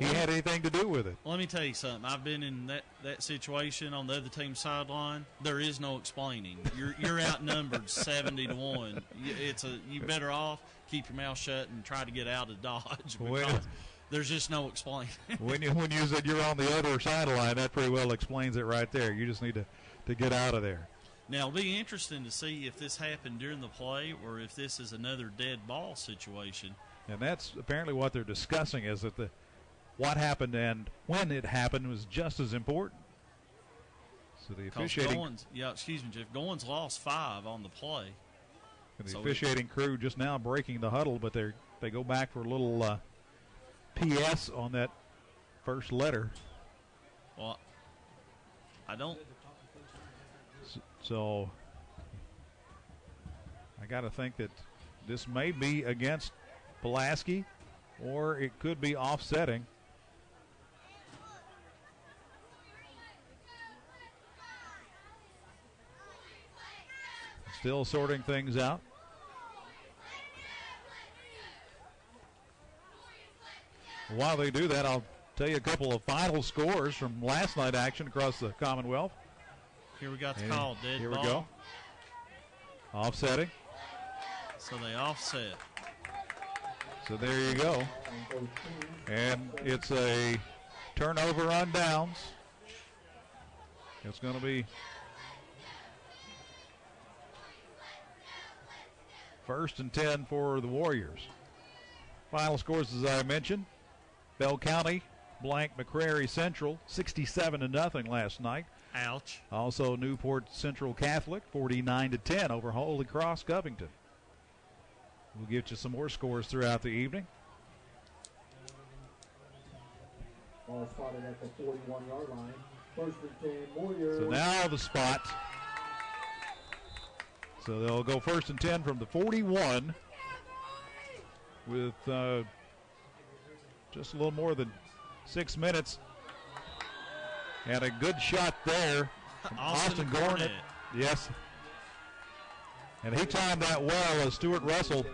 he had anything to do with it. Let me tell you something. I've been in that situation on the other team's sideline. There is no explaining. You're outnumbered 70-1. You better off keep your mouth shut and try to get out of Dodge because there's just no explaining. when you said you're on the other sideline, that pretty well explains it right there. You just need to get out of there. Now, it'll be interesting to see if this happened during the play or if this is another dead ball situation. And that's apparently what they're discussing, is that what happened and when it happened was just as important. So the officiating... Jeff. Goins lost 5 on the play. And the officiating crew just now breaking the huddle, but they go back for a little PS on that first letter. Well, I don't... So I got to think that This may be against Pulaski, or it could be offsetting. Still sorting things out. While they do that, I'll tell you a couple of final scores from last night action across the Commonwealth. Here we got the call, dead here ball. We go. Offsetting. So they offset. So there you go. And it's a turnover on downs. It's going to be first and 10 for the Warriors. Final scores, as I mentioned. Bell County blank McCrary Central 67-0 last night. Ouch. Also Newport Central Catholic 49-10 over Holy Cross Covington. We'll get you some more scores throughout the evening. All spotted at the 41-yard line. First and 10 Warriors. So now the spot. So they'll go first and 10 from the 41 with just a little more than 6 minutes. And a good shot there from Austin Gornet. Yes. And he timed that well as Stuart Russell,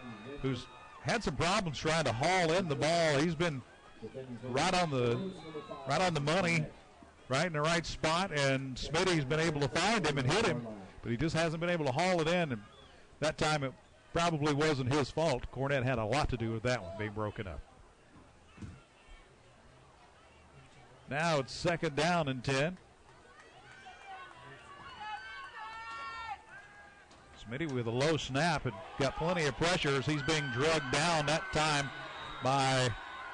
who's had some problems trying to haul in the ball. He's been right on the money, right in the right spot, and Smitty's been able to find him and hit him, but he just hasn't been able to haul it in. And that time it probably wasn't his fault. Cornette had a lot to do with that one being broken up. Now it's second down and 10. Smitty with a low snap and got plenty of pressure as he's being drugged down that time by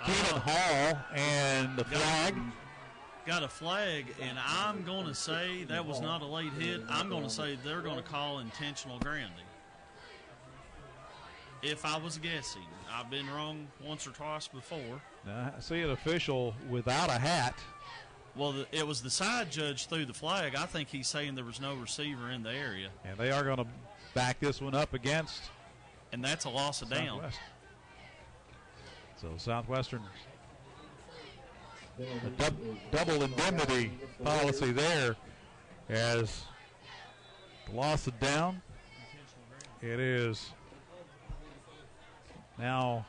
Keenan Hall, and the flag. Got a flag, and I'm going to say that was not a late hit. I'm going to say they're going to call intentional grounding. If I was guessing. I've been wrong once or twice before. Now, I see an official without a hat. Well, it was the side judge threw the flag. I think he's saying there was no receiver in the area. And they are going to back this one up against. And that's a loss of down. So Southwestern, a double indemnity policy there as the loss of down. It is now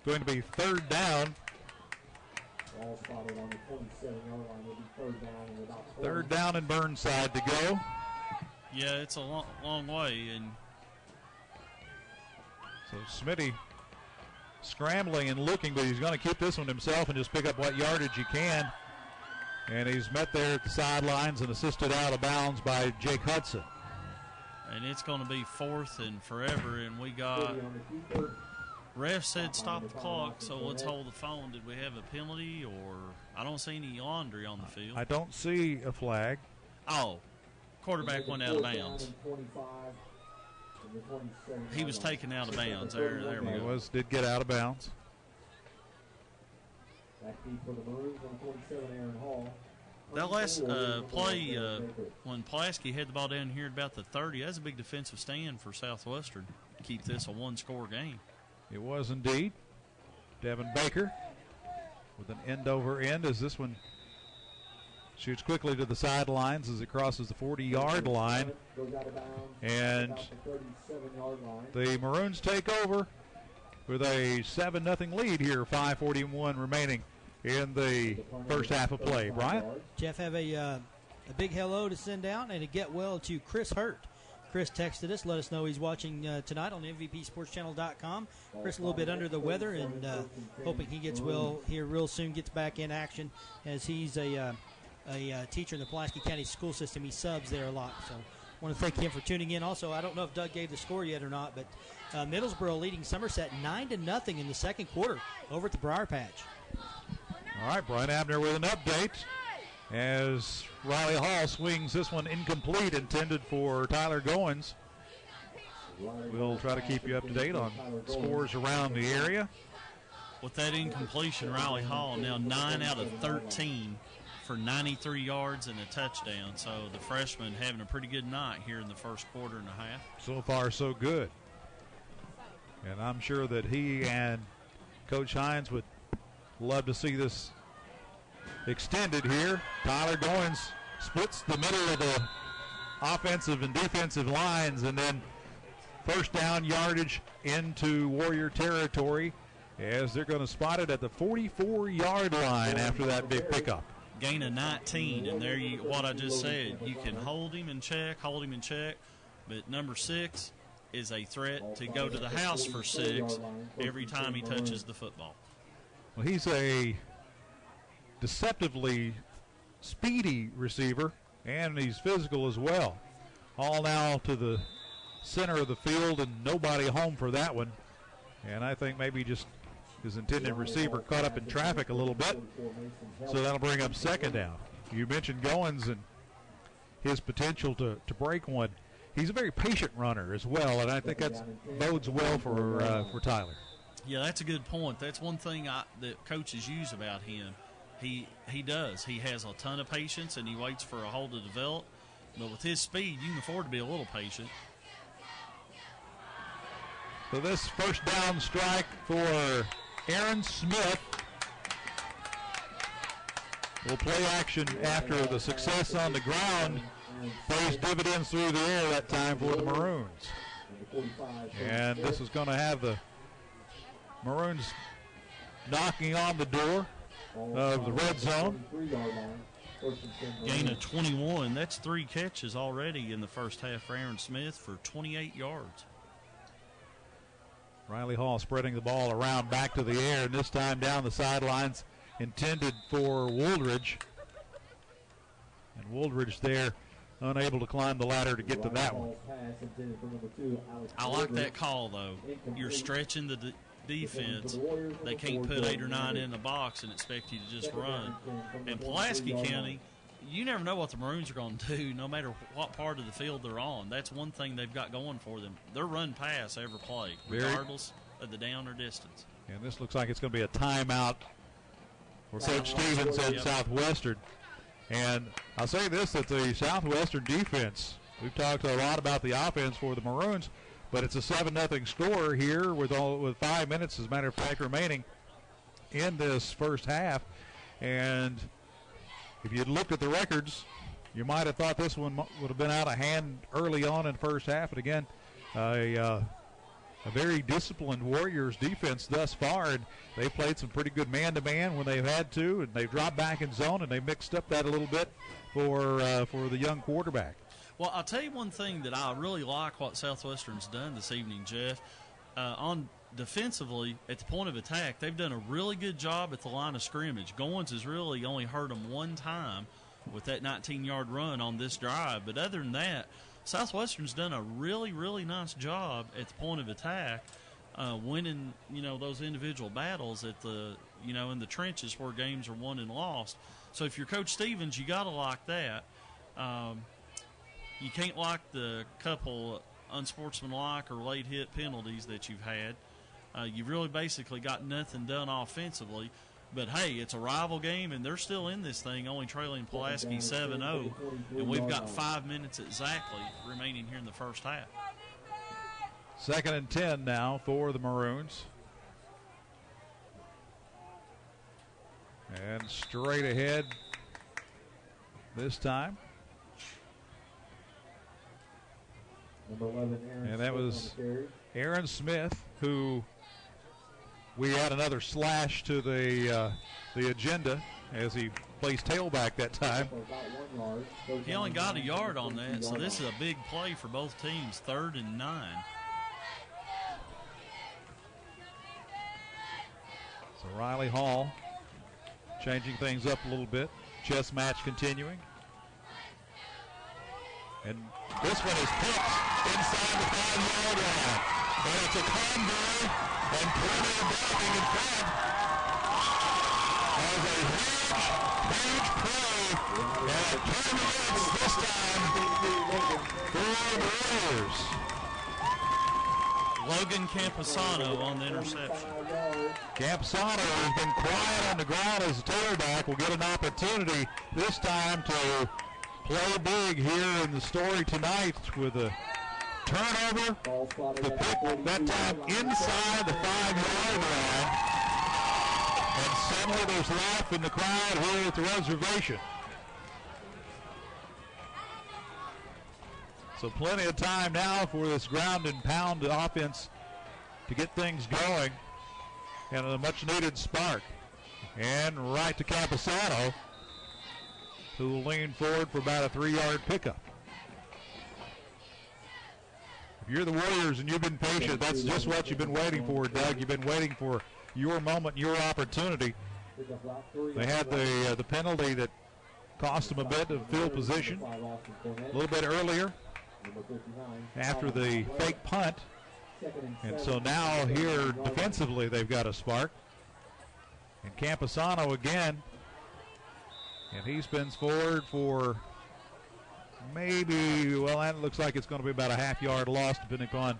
going to be third down. All spotted on the 27-yard line. Will be third down and about 40. Third down and Burnside to go. Yeah, it's a long way. And so Smitty scrambling and looking, but he's going to keep this one himself and just pick up what yardage he can. And he's met there at the sidelines and assisted out of bounds by Jake Hudson. And it's going to be fourth and forever, and we got ref said stop the clock, so let's hold the phone. Did we have a penalty, or I don't see any laundry on the field? I don't see a flag. Oh, quarterback went out of bounds. He was taken out of bounds. There we go. He did get out of bounds. That last play, when Pulaski had the ball down here at about the 30, that's a big defensive stand for Southwestern to keep this a one-score game. It was indeed. Devin Baker with an end-over-end as this one shoots quickly to the sidelines as it crosses the 40-yard line. And the Maroons take over with a 7-0 lead here, 5:41 remaining in the first half of play. Brian? Jeff, have a big hello to send out and a get well to Chris Hurt. Chris texted us, let us know he's watching tonight on MVPSportsChannel.com. Chris a little bit under the weather and hoping he gets well here real soon, gets back in action as he's a teacher in the Pulaski County school system. He subs there a lot, so I want to thank him for tuning in. Also, I don't know if Doug gave the score yet or not, but Middlesboro leading Somerset 9-0 in the second quarter over at the Briar Patch. All right, Brian Abner with an update as Riley Hall swings this one incomplete, intended for Tyler Goins. We'll try to keep you up to date on scores around the area. With that incompletion, Riley Hall now 9 out of 13 for 93 yards and a touchdown. So the freshman having a pretty good night here in the first quarter and a half. So far, so good. And I'm sure that he and Coach Hines would love to see this extended here. Tyler Goins splits the middle of the offensive and defensive lines, and then first down yardage into Warrior territory as they're going to spot it at the 44-yard line after that big pickup. Gain of 19, and there you, what I just said, you can hold him and check, but number 6 is a threat to go to the house for 6 every time he touches the football. Well, he's a deceptively speedy receiver, and he's physical as well. All now to the center of the field, and nobody home for that one. And I think maybe just his intended receiver caught up in traffic a little bit, so that'll bring up second down. You mentioned Goins and his potential to break one. He's a very patient runner as well, and I think that bodes well for Tyler. Yeah, that's a good point. That's one thing that coaches use about him. He does. He has a ton of patience, and he waits for a hole to develop. But with his speed, you can afford to be a little patient. So this first down strike for Aaron Smith will play action after the success on the ground pays dividends through the air that time for the Maroons. And this is going to have the Maroons knocking on the door of the red zone. Gain of 21. That's 3 catches already in the first half for Aaron Smith for 28 yards. Riley Hall spreading the ball around back to the air, and this time down the sidelines intended for Wooldridge. And Wooldridge there unable to climb the ladder to get to that one. I like that call, though. You're stretching the defense. They can't put 8 or 9 in the box and expect you to just run. And Pulaski County, you never know what the Maroons are going to do, no matter what part of the field they're on. That's one thing they've got going for them. They're run pass every play, regardless of the down or distance. And this looks like it's going to be a timeout for Coach Stevens at Southwestern. And I'll say this, that the Southwestern defense, we've talked a lot about the offense for the Maroons, but it's a 7-0 score here with 5 minutes, as a matter of fact, remaining in this first half. And if you'd looked at the records, you might have thought this one would have been out of hand early on in the first half. But again, a very disciplined Warriors defense thus far, and they played some pretty good man-to-man when they've had to, and they've dropped back in zone, and they mixed up that a little bit for the young quarterback. Well, I'll tell you one thing that I really like what Southwestern's done this evening, Jeff. On defensively, at the point of attack, they've done a really good job at the line of scrimmage. Goins has really only hurt them one time with that 19-yard run on this drive. But other than that, Southwestern's done a really, really nice job at the point of attack, winning, those individual battles at the, in the trenches where games are won and lost. So if you're Coach Stevens, you got to like that. You can't like the couple unsportsmanlike or late hit penalties that you've had. You've really basically got nothing done offensively. But, hey, it's a rival game, and they're still in this thing, only trailing Pulaski 7-0. And we've got 5 minutes exactly remaining here in the first half. 2nd and 10 now for the Maroons. And straight ahead this time. And that was Aaron Smith, who we had another slash to the agenda as he plays tailback that time. He only got a yard on that, so this is a big play for both teams, 3rd and 9. So Riley Hall changing things up a little bit. Chess match continuing. And this one is picked inside the 5-yard line. And it's a convoy and plenty of blocking in front. As a huge play. And 10 minutes this time for the Warriors. Logan Camposano on the interception. Camposano has been quiet on the ground as a tailback. Will get an opportunity this time to play big here in the story tonight with a turnover. The pick that time inside the 5-yard line. And suddenly there's life in the crowd here at the reservation. So plenty of time now for this ground and pound offense to get things going. And a much needed spark. And right to Camposano, who will lean forward for about a 3-yard pickup. If you're the Warriors and you've been patient, that's just what you've been waiting for, Doug. You've been waiting for your moment, your opportunity. They had the penalty that cost them a bit of field position a little bit earlier after the fake punt. And so now here defensively they've got a spark. And Camposano again. And he spins forward for maybe, well, that looks like it's going to be about a half-yard loss depending upon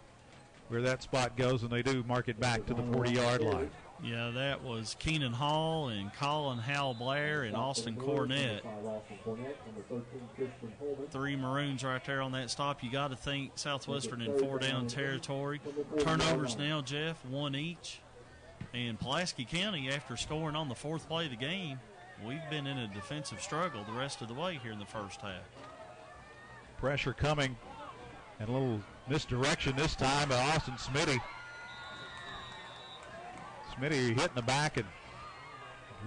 where that spot goes, and they do mark it back to the 40-yard line. Yeah, that was Keenan Hall and Colin Hal Blair and Austin Cornett. 3 Maroons right there on that stop. You got to think Southwestern in 4-down territory. Turnovers now, Jeff, 1 each. And Pulaski County, after scoring on the 4th play of the game, we've been in a defensive struggle the rest of the way here in the first half. Pressure coming and a little misdirection this time by Austin Smitty. Smitty hit in the back and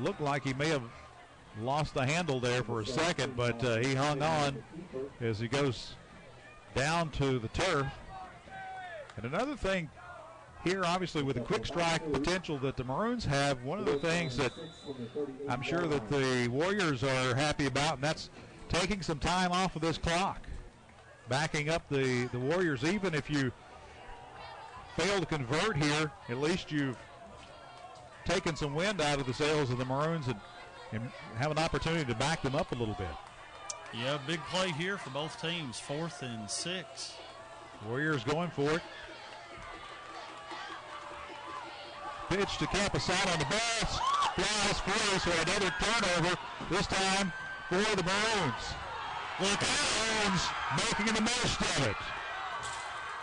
looked like he may have lost the handle there for a second, but he hung on as he goes down to the turf. And another thing here, obviously, with the quick strike potential that the Maroons have, one of the things that I'm sure that the Warriors are happy about, and that's taking some time off of this clock. Backing up the Warriors, even if you fail to convert here, at least you've taken some wind out of the sails of the Maroons and have an opportunity to back them up a little bit. Yeah, big play here for both teams, 4th and 6. Warriors going for it. Pitch to Camposano on the ball, flies free, so another turnover, this time for the Maroons. Look out, Maroons making the most of it.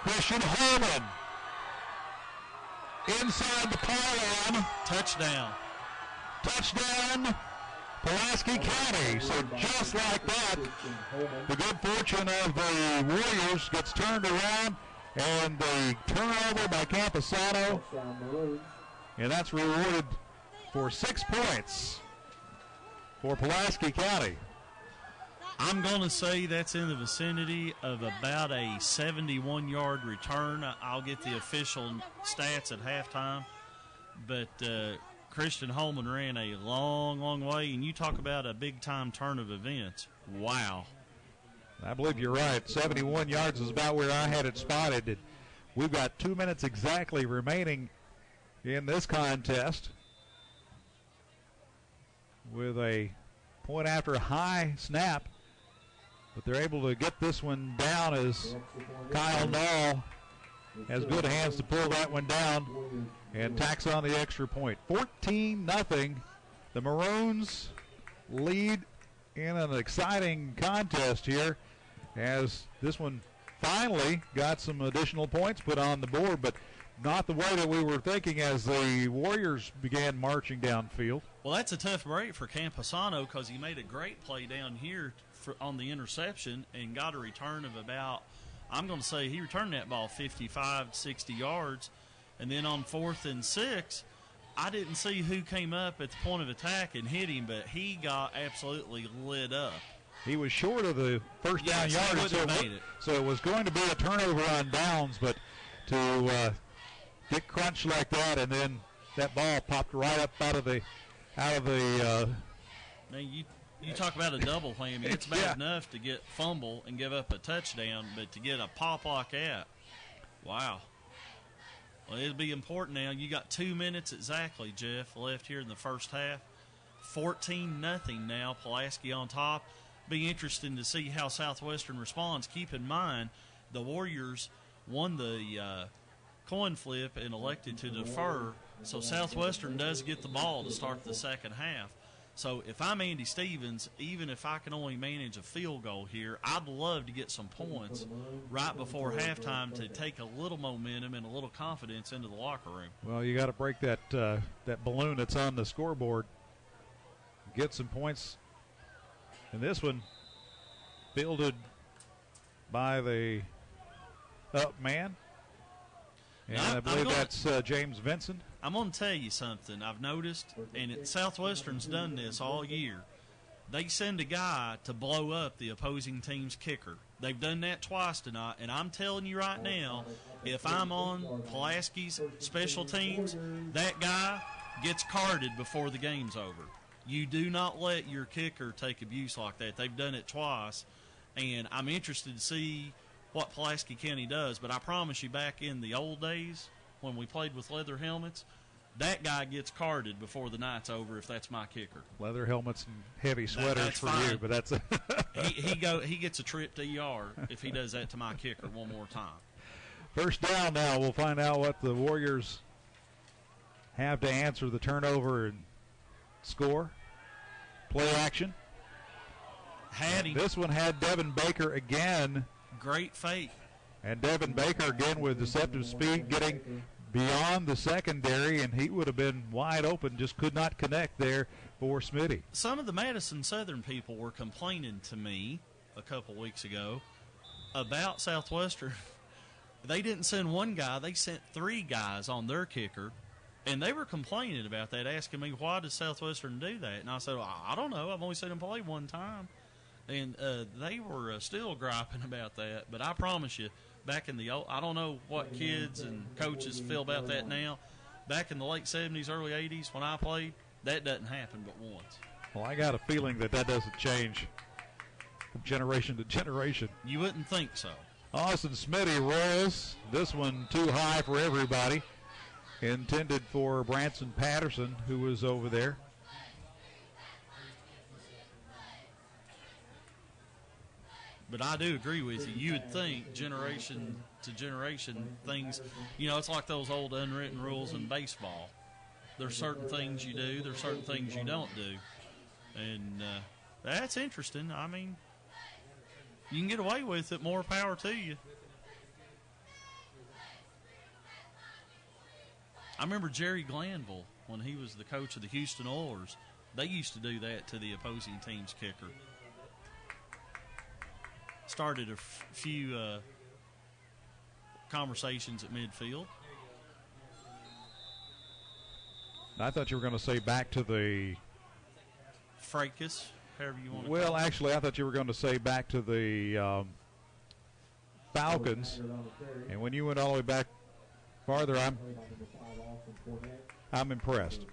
Christian Holman inside the pylon. Touchdown. Touchdown, Pulaski County. So just like that, the good fortune of the Warriors gets turned around, and the turnover by Camposano, and that's rewarded for 6 points for Pulaski County. I'm going to say that's in the vicinity of about a 71-yard return. I'll get the official stats at halftime. But Christian Holman ran a long, long way. And you talk about a big-time turn of events. Wow. I believe you're right. 71 yards is about where I had it spotted. We've got 2 minutes exactly remaining in this contest with a point after high snap. But they're able to get this one down as Kyle Nall has good hands to pull that one down and tacks on the extra point. 14-0. The Maroons lead in an exciting contest here as this one finally got some additional points put on the board, but not the way that we were thinking as the Warriors began marching downfield. Well, that's a tough break for Camposano because he made a great play down here on the interception and got a return of about, I'm going to say he returned that ball 55, 60 yards. And then on 4th and 6, I didn't see who came up at the point of attack and hit him, but he got absolutely lit up. He was short of the first down yardage, so it was going to be a turnover on downs, but to get crunched like that, and then that ball popped right up out of the. Man, you talk about a double whammy. It's bad enough to get fumble and give up a touchdown, but to get a pop like that, wow. Well, it'll be important now. You got 2 minutes exactly, Jeff, left here in the first half. 14-0 now. Pulaski on top. Be interesting to see how Southwestern responds. Keep in mind, the Warriors won the coin flip and elected to defer, so Southwestern does get the ball to start the second half. So if I'm Andy Stevens, even if I can only manage a field goal here, I'd love to get some points right before halftime to take a little momentum and a little confidence into the locker room. Well, you got to break that balloon that's on the scoreboard. Get some points. And this one fielded by the up man. And I believe that's James Vinson. I'm going to tell you something I've noticed, and Southwestern's done this all year. They send a guy to blow up the opposing team's kicker. They've done that twice tonight, and I'm telling you right now, if I'm on Pulaski's special teams, that guy gets carded before the game's over. You do not let your kicker take abuse like that. They've done it twice, and I'm interested to see what Pulaski County does, but I promise you back in the old days when we played with leather helmets, that guy gets carded before the night's over if that's my kicker. Leather helmets and heavy sweaters that's for fine. you, but that's he gets a trip to ER if he does that to my kicker one more time. First down now. We'll find out what the Warriors have to answer the turnover and score. Play action. This one had Devin Baker again. Great fake. And Devin Baker again with deceptive speed getting beyond the secondary, and he would have been wide open, just could not connect there for Smitty. Some of the Madison Southern people were complaining to me a couple weeks ago about Southwestern. They didn't send one guy, they sent 3 guys on their kicker, and they were complaining about that, asking me, why does Southwestern do that? And I said, well, I don't know. I've only seen them play one time. And they were still griping about that. But I promise you, back in the old, I don't know what kids and coaches feel about that now. Back in the late 70s, early 80s when I played, that doesn't happen but once. Well, I got a feeling that doesn't change from generation to generation. You wouldn't think so. Austin Smitty rolls. This one too high for everybody. Intended for Branson Patterson, who was over there. But I do agree with you. You would think generation to generation things, it's like those old unwritten rules in baseball. There's certain things you do, there's certain things you don't do. And that's interesting. I mean, you can get away with it, more power to you. I remember Jerry Glanville, when he was the coach of the Houston Oilers, they used to do that to the opposing team's kicker. Started a few conversations at midfield. I thought you were going to say back to the fracas, however you want to well, call it. actually, I thought you were going to say back to the Falcons. And when you went all the way back farther, I'm impressed.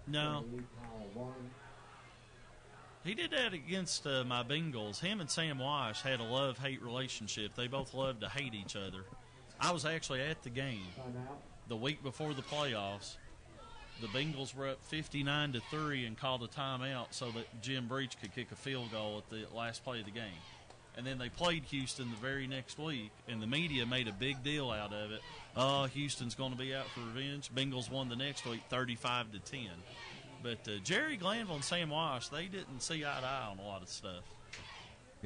No. He did that against my Bengals. Him and Sam Wash had a love-hate relationship. They both loved to hate each other. I was actually at the game the week before the playoffs. The Bengals were up 59-3 and called a timeout so that Jim Breach could kick a field goal at the last play of the game. And then they played Houston the very next week, and the media made a big deal out of it. Oh, Houston's going to be out for revenge. Bengals won the next week 35-10. But Jerry Glanville and Sam Wash, they didn't see eye to eye on a lot of stuff.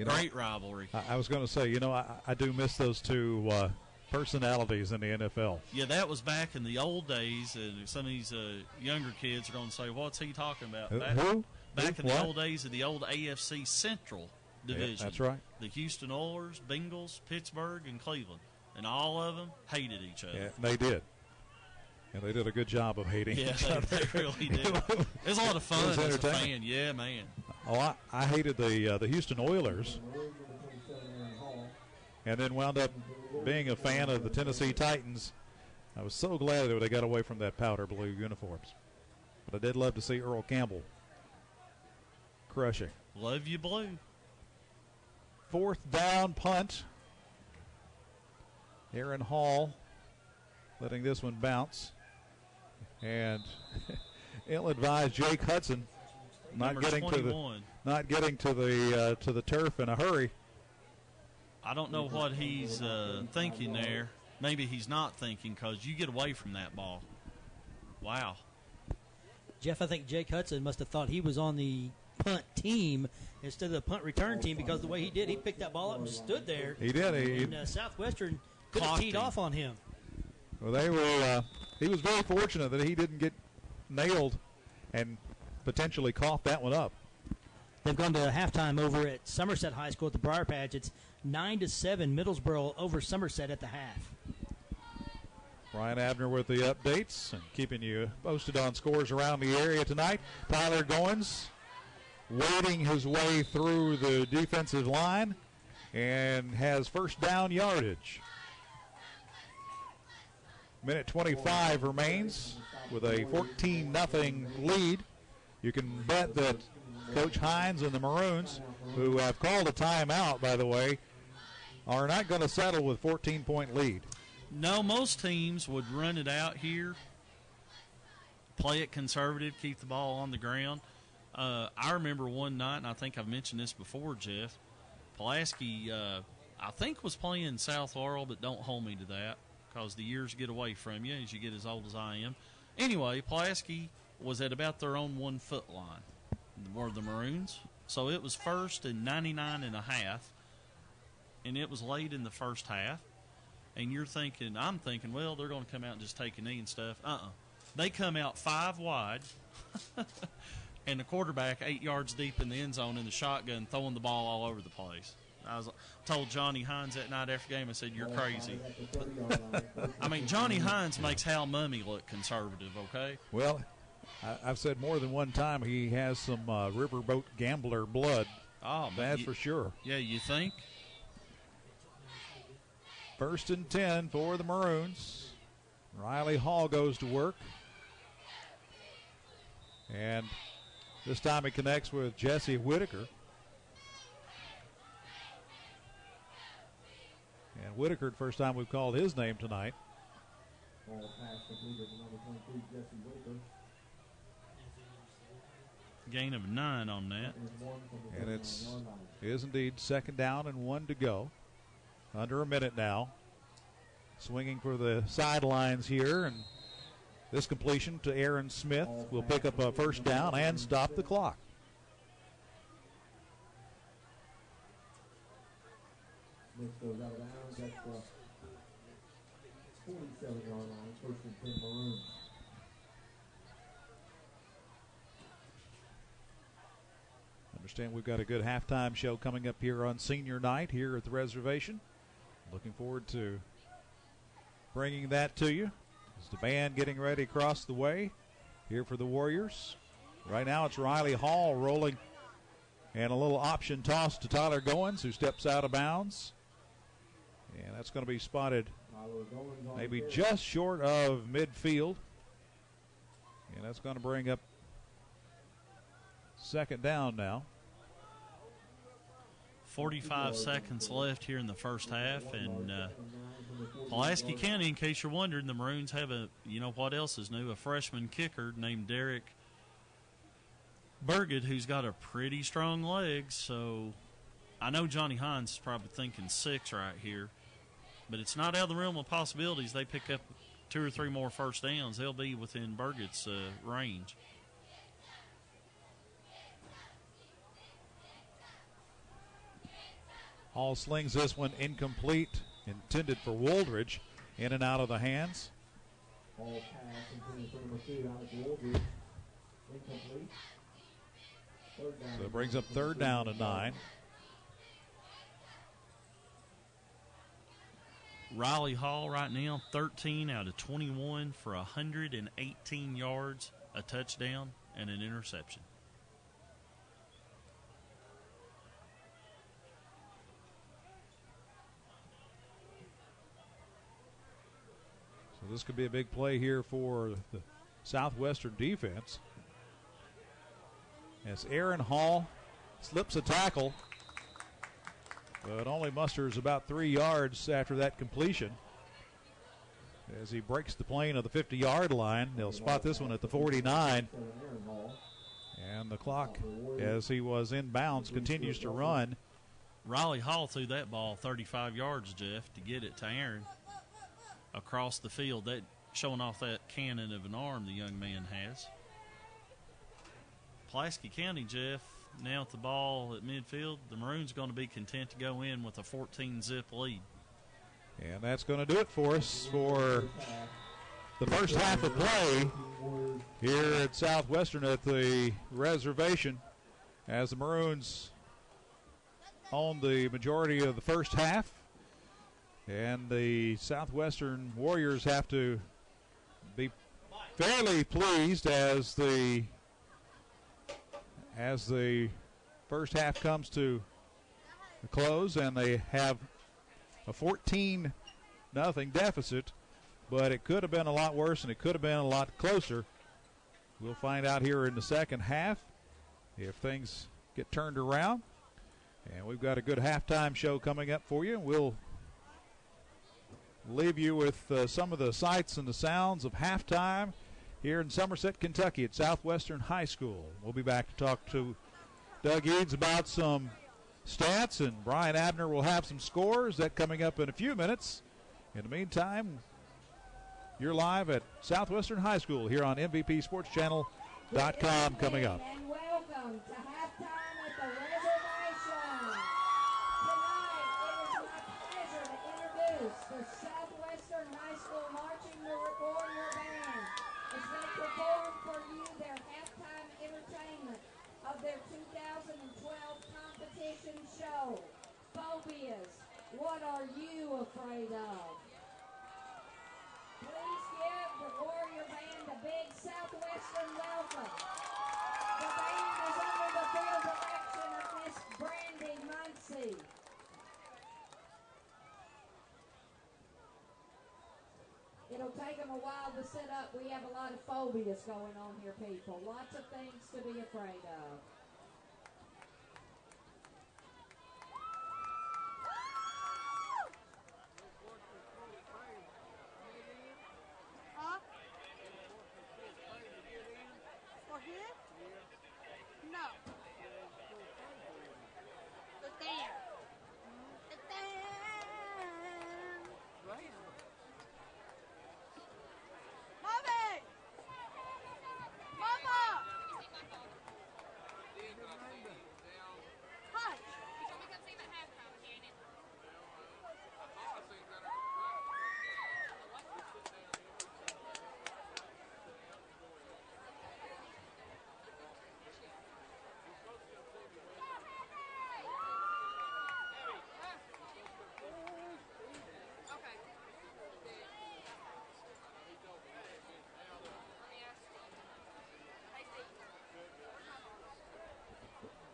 Great rivalry. I was going to say, I do miss those two personalities in the NFL. Yeah, that was back in the old days, and some of these younger kids are going to say, what's he talking about? Who? Back in the old days of the old AFC Central division. Yeah, that's right. The Houston Oilers, Bengals, Pittsburgh, and Cleveland. And all of them hated each other. Yeah, they did. And they did a good job of hating each other. They really did. It was a lot of fun as a fan. Yeah, man. Oh, I hated the Houston Oilers, and then wound up being a fan of the Tennessee Titans. I was so glad that they got away from that powder blue uniforms. But I did love to see Earl Campbell crushing. Love you, blue. 4th down punt. Aaron Hall letting this one bounce. And ill-advised Jake Hudson not getting to the turf in a hurry. I don't know what he's thinking there. Maybe he's not thinking, because you get away from that ball. Wow. Jeff, I think Jake Hudson must have thought he was on the punt team instead of the punt return team, because the way he did, he picked that ball up and stood there. He did. And Southwestern could have teed off on him. Well, they were. He was very fortunate that he didn't get nailed and potentially cough that one up. They've gone to halftime over at Somerset High School at the Briar Patch. It's 9-7 Middlesboro over Somerset at the half. Brian Abner with the updates and keeping you posted on scores around the area tonight. Tyler Goins wading his way through the defensive line and has first down yardage. Minute 25 remains with a 14-0 lead. You can bet that Coach Hines and the Maroons, who have called a timeout, by the way, are not going to settle with 14-point lead. No, most teams would run it out here, play it conservative, keep the ball on the ground. I remember one night, and I think I've mentioned this before, Jeff, Pulaski, I think, was playing South Laurel, but don't hold me to that because the years get away from you as you get as old as I am. Anyway, Pulaski was at about their own 1 foot line, were the Maroons. So it was first and 99 and a half, and it was late in the first half. And I'm thinking, well, they're going to come out and just take a knee and stuff. They come out 5 wide, and the quarterback 8 yards deep in the end zone in the shotgun, throwing the ball all over the place. I told Johnny Hines that night after the game, I said, you're crazy. I mean, Johnny Hines makes Hal Mummy look conservative, okay? Well, I've said more than one time he has some riverboat gambler blood. Oh, that's for sure. Yeah, you think? First and 10 for the Maroons. Riley Hall goes to work. And this time he connects with Jesse Whitaker. And Whitaker, the first time we've called his name tonight. Gain of 9 on that. And it is indeed second down and 1 to go. Under a minute now. Swinging for the sidelines here, and this completion to Aaron Smith will pick up a first down and stop the clock. Smith goes out of bounds at the 47-yard line, first and 10 Maroons. Understand we've got a good halftime show coming up here on senior night here at the reservation. Looking forward to bringing that to you. As the band getting ready across the way here for the Warriors. Right now it's Riley Hall rolling, and a little option toss to Tyler Goins, who steps out of bounds. And that's going to be spotted maybe just short of midfield. And that's going to bring up second down now. 45 seconds left here in the first half, and Pulaski County, in case you're wondering, the Maroons have what else is new? A freshman kicker named Derek Burgett, who's got a pretty strong leg. So I know Johnny Hines is probably thinking 6 right here, but it's not out of the realm of possibilities. They pick up 2 or 3 more first downs, they'll be within Burgett's range. Hall slings this one incomplete, intended for Woldridge, in and out of the hands. Ball pass intended for number 2 out of Woldridge, incomplete. So it brings up third down and 9. Riley Hall right now 13 out of 21 for 118 yards, a touchdown, and an interception. So this could be a big play here for the Southwestern defense. As Aaron Hall slips a tackle, but only musters about 3 yards after that completion. As he breaks the plane of the 50-yard line, they'll spot this one at the 49. And the clock, as he was in bounds, continues to run. Riley Hall threw that ball 35 yards, Jeff, to get it to Aaron across the field. That showing off that cannon of an arm the young man has. Pulaski County, Jeff, now at the ball at midfield, the Maroons going to be content to go in with a 14-zip lead. And that's going to do it for us for the first half of play here at Southwestern at the reservation, as the Maroons own the majority of the first half, and the Southwestern Warriors have to be fairly pleased as the first half comes to a close, and they have a 14-0 deficit, but it could have been a lot worse and it could have been a lot closer. We'll find out here in the second half if things get turned around. And we've got a good halftime show coming up for you. We'll leave you with some of the sights and the sounds of halftime here in Somerset, Kentucky at Southwestern High School. We'll be back to talk to Doug Eads about some stats, and Brian Abner will have some scores. That coming up in a few minutes. In the meantime, you're live at Southwestern High School here on MVPSportsChannel.com coming up. And welcome to halftime at the reservation. Tonight, it is my pleasure to introduce the Southwestern High School Marching Warrior Band as they perform for you their halftime entertainment of their 2012 competition show, Phobias. What are you afraid of? Please give the Warrior Band a big Southwestern welcome. The band is under the field direction of Miss Brandy Muncie. It'll take them a while to set up. We have a lot of phobias going on here, people. Lots of things to be afraid of.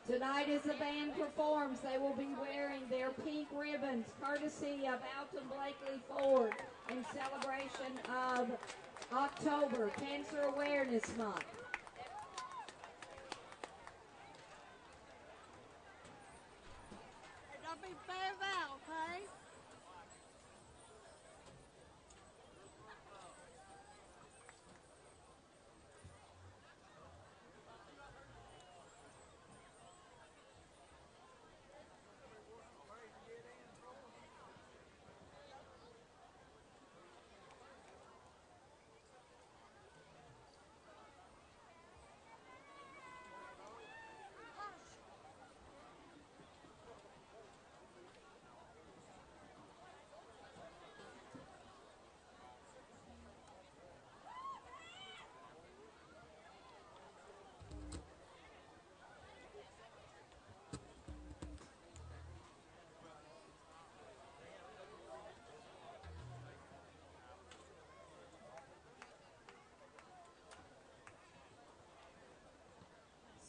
Tonight as the band performs, they will be wearing their pink ribbons, courtesy of Alton Blakely Ford, in celebration of October, Cancer Awareness Month. Don't be very well, okay?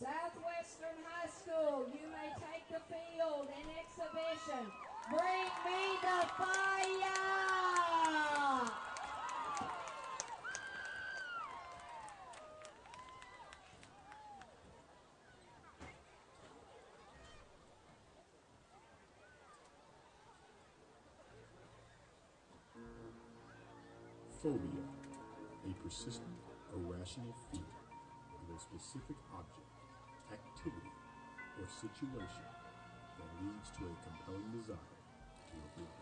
Southwestern High School, you may take the field in exhibition. Bring me the fire! Phobia, a persistent, irrational fear of a specific object, activity, or situation that leads to a compelling desire to avoid it.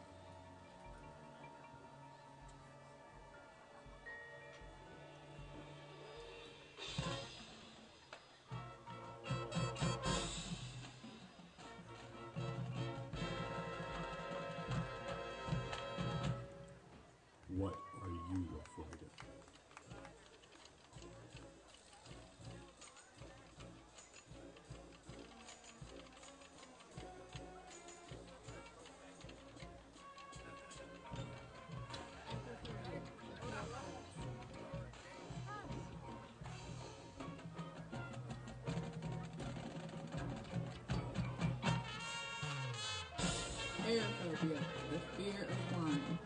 Aerophobia, the fear of flying.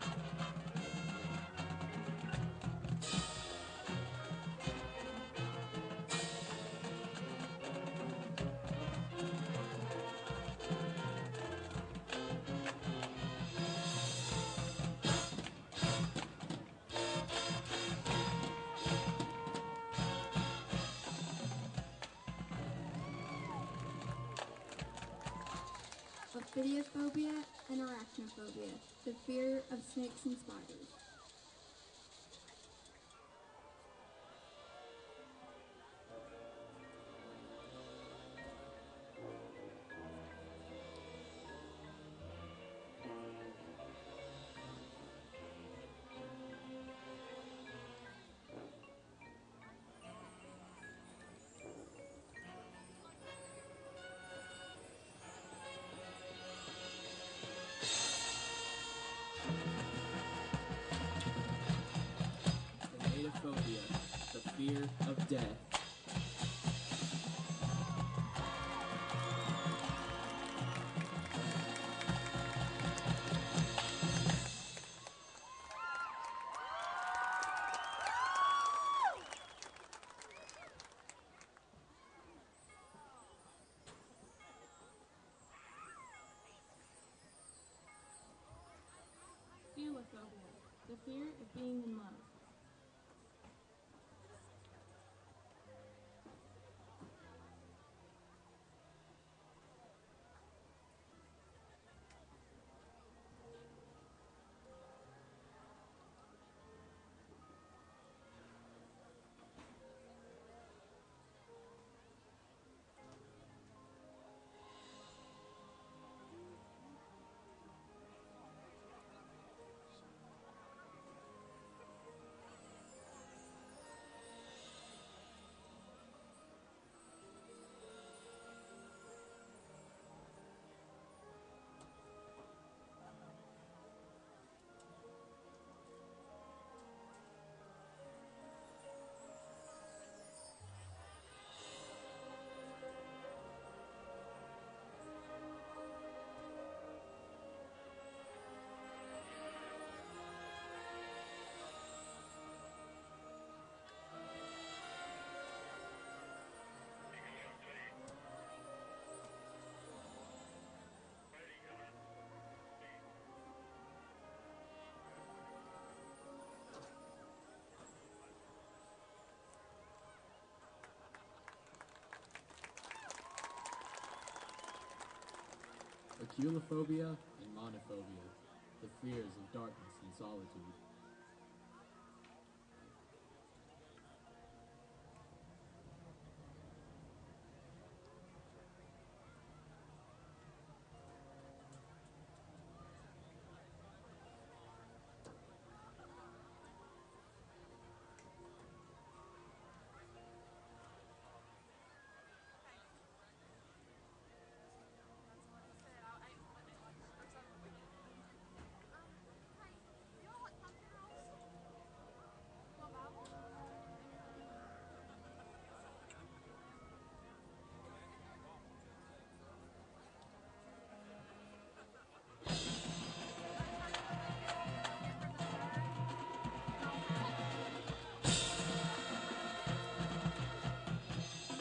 Ophidiophobia and arachnophobia, the fear of snakes and spiders. Phobia, the fear of death. Philophobia, the fear of being in love. Aculophobia and monophobia, the fears of darkness and solitude.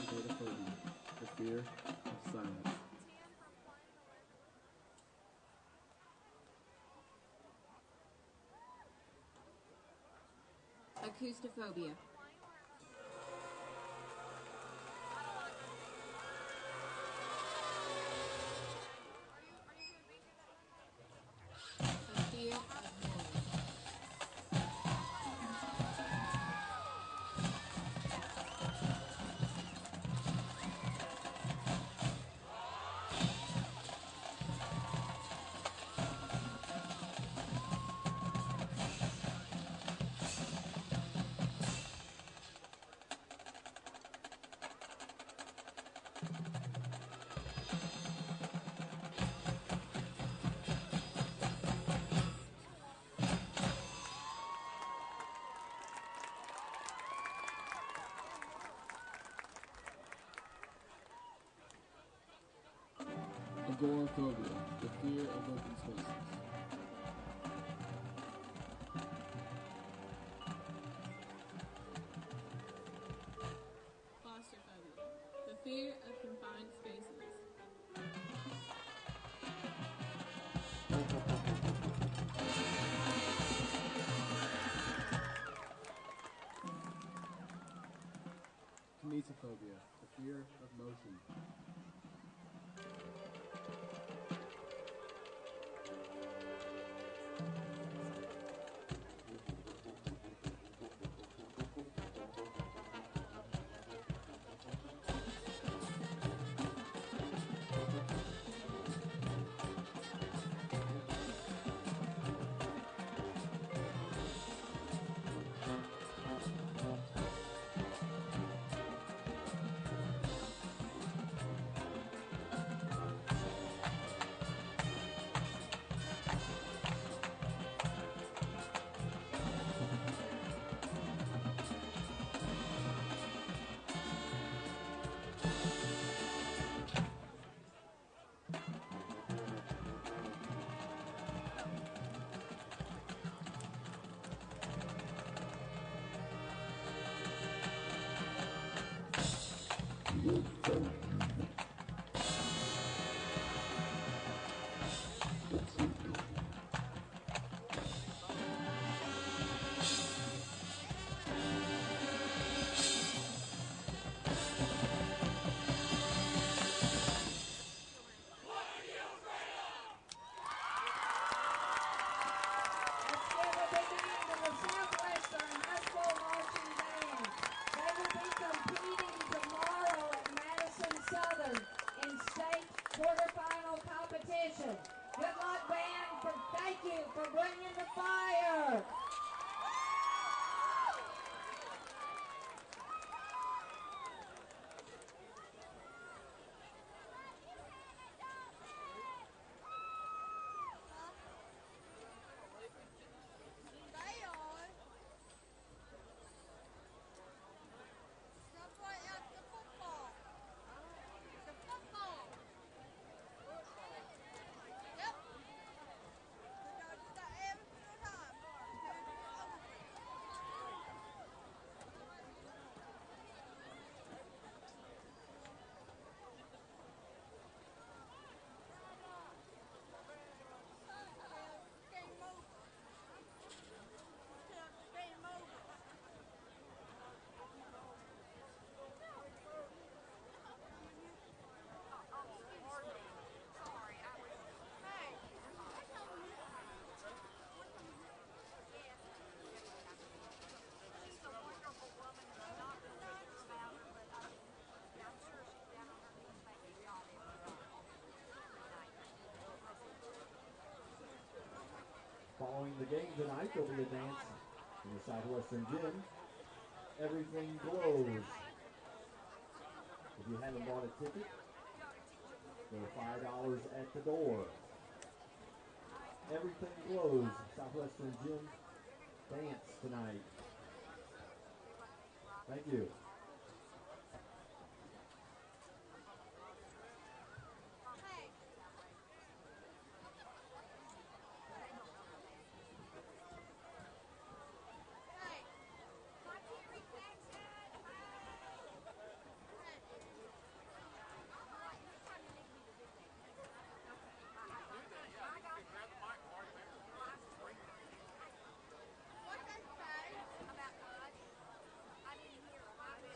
Agoraphobia, the fear of silence. Acoustophobia. A fear of noise. Agoraphobia, the fear of open spaces. Claustrophobia, the fear of confined spaces. Kinetophobia, the fear of motion. Let's give a big hand to the Southwestern High School Marching Band. They will be competing tomorrow at Madison Southern in state quarterfinal competition. Good luck, band. Thank you for bringing the fire. They are. That's right at the football. The football. Yep. We're going to do that every single time. Game over. Game over. Following the game tonight, there'll be a dance in the Southwestern Gym. Everything glows. If you haven't bought a ticket, they're $5 at the door. Everything glows. Southwestern Gym dance tonight. Thank you. What they say about God? I didn't hear them.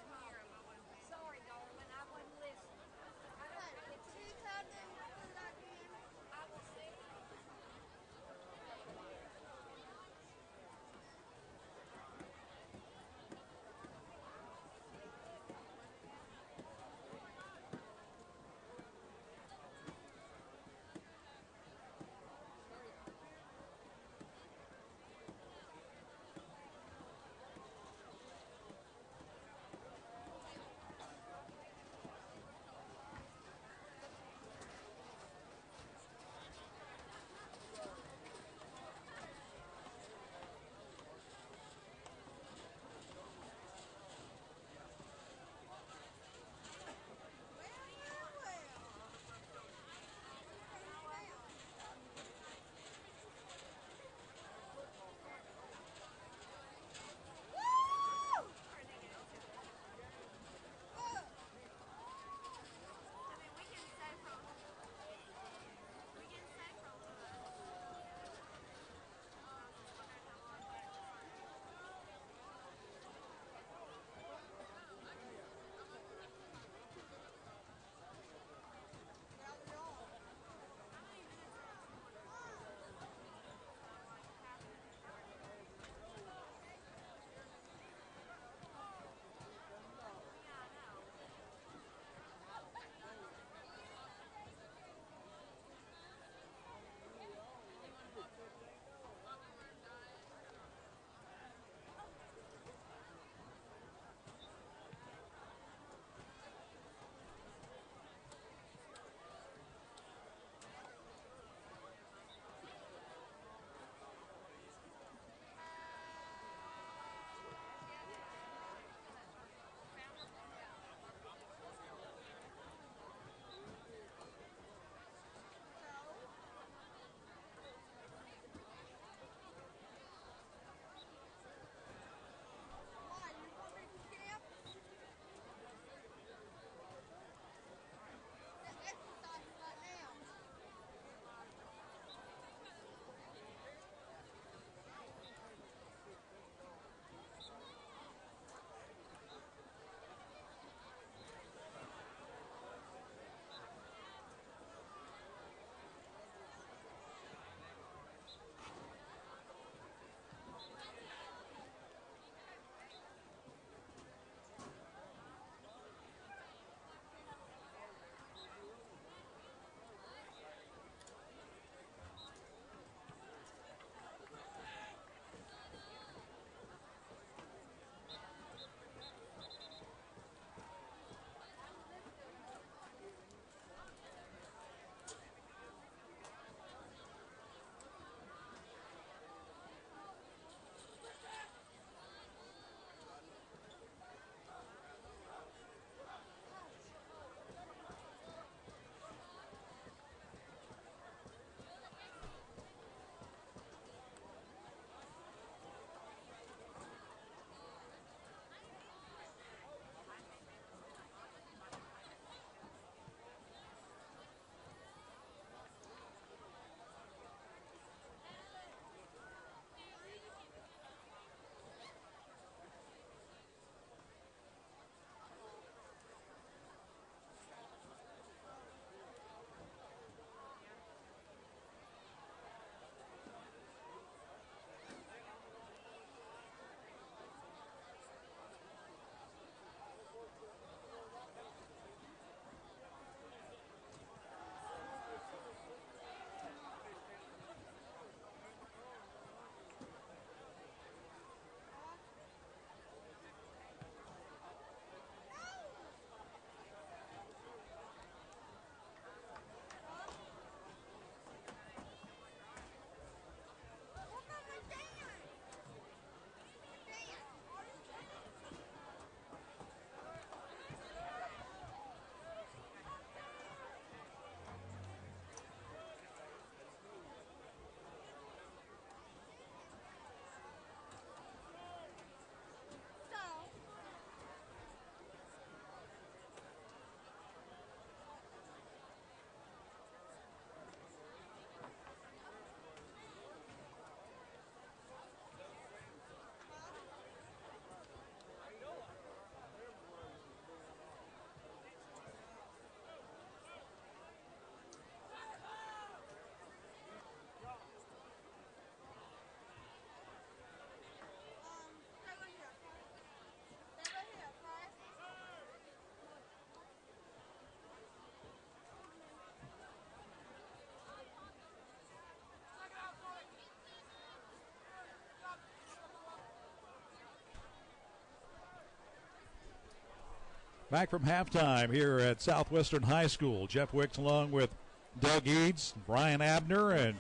Back from halftime here at Southwestern High School. Jeff Wicks along with Doug Eads, Brian Abner, and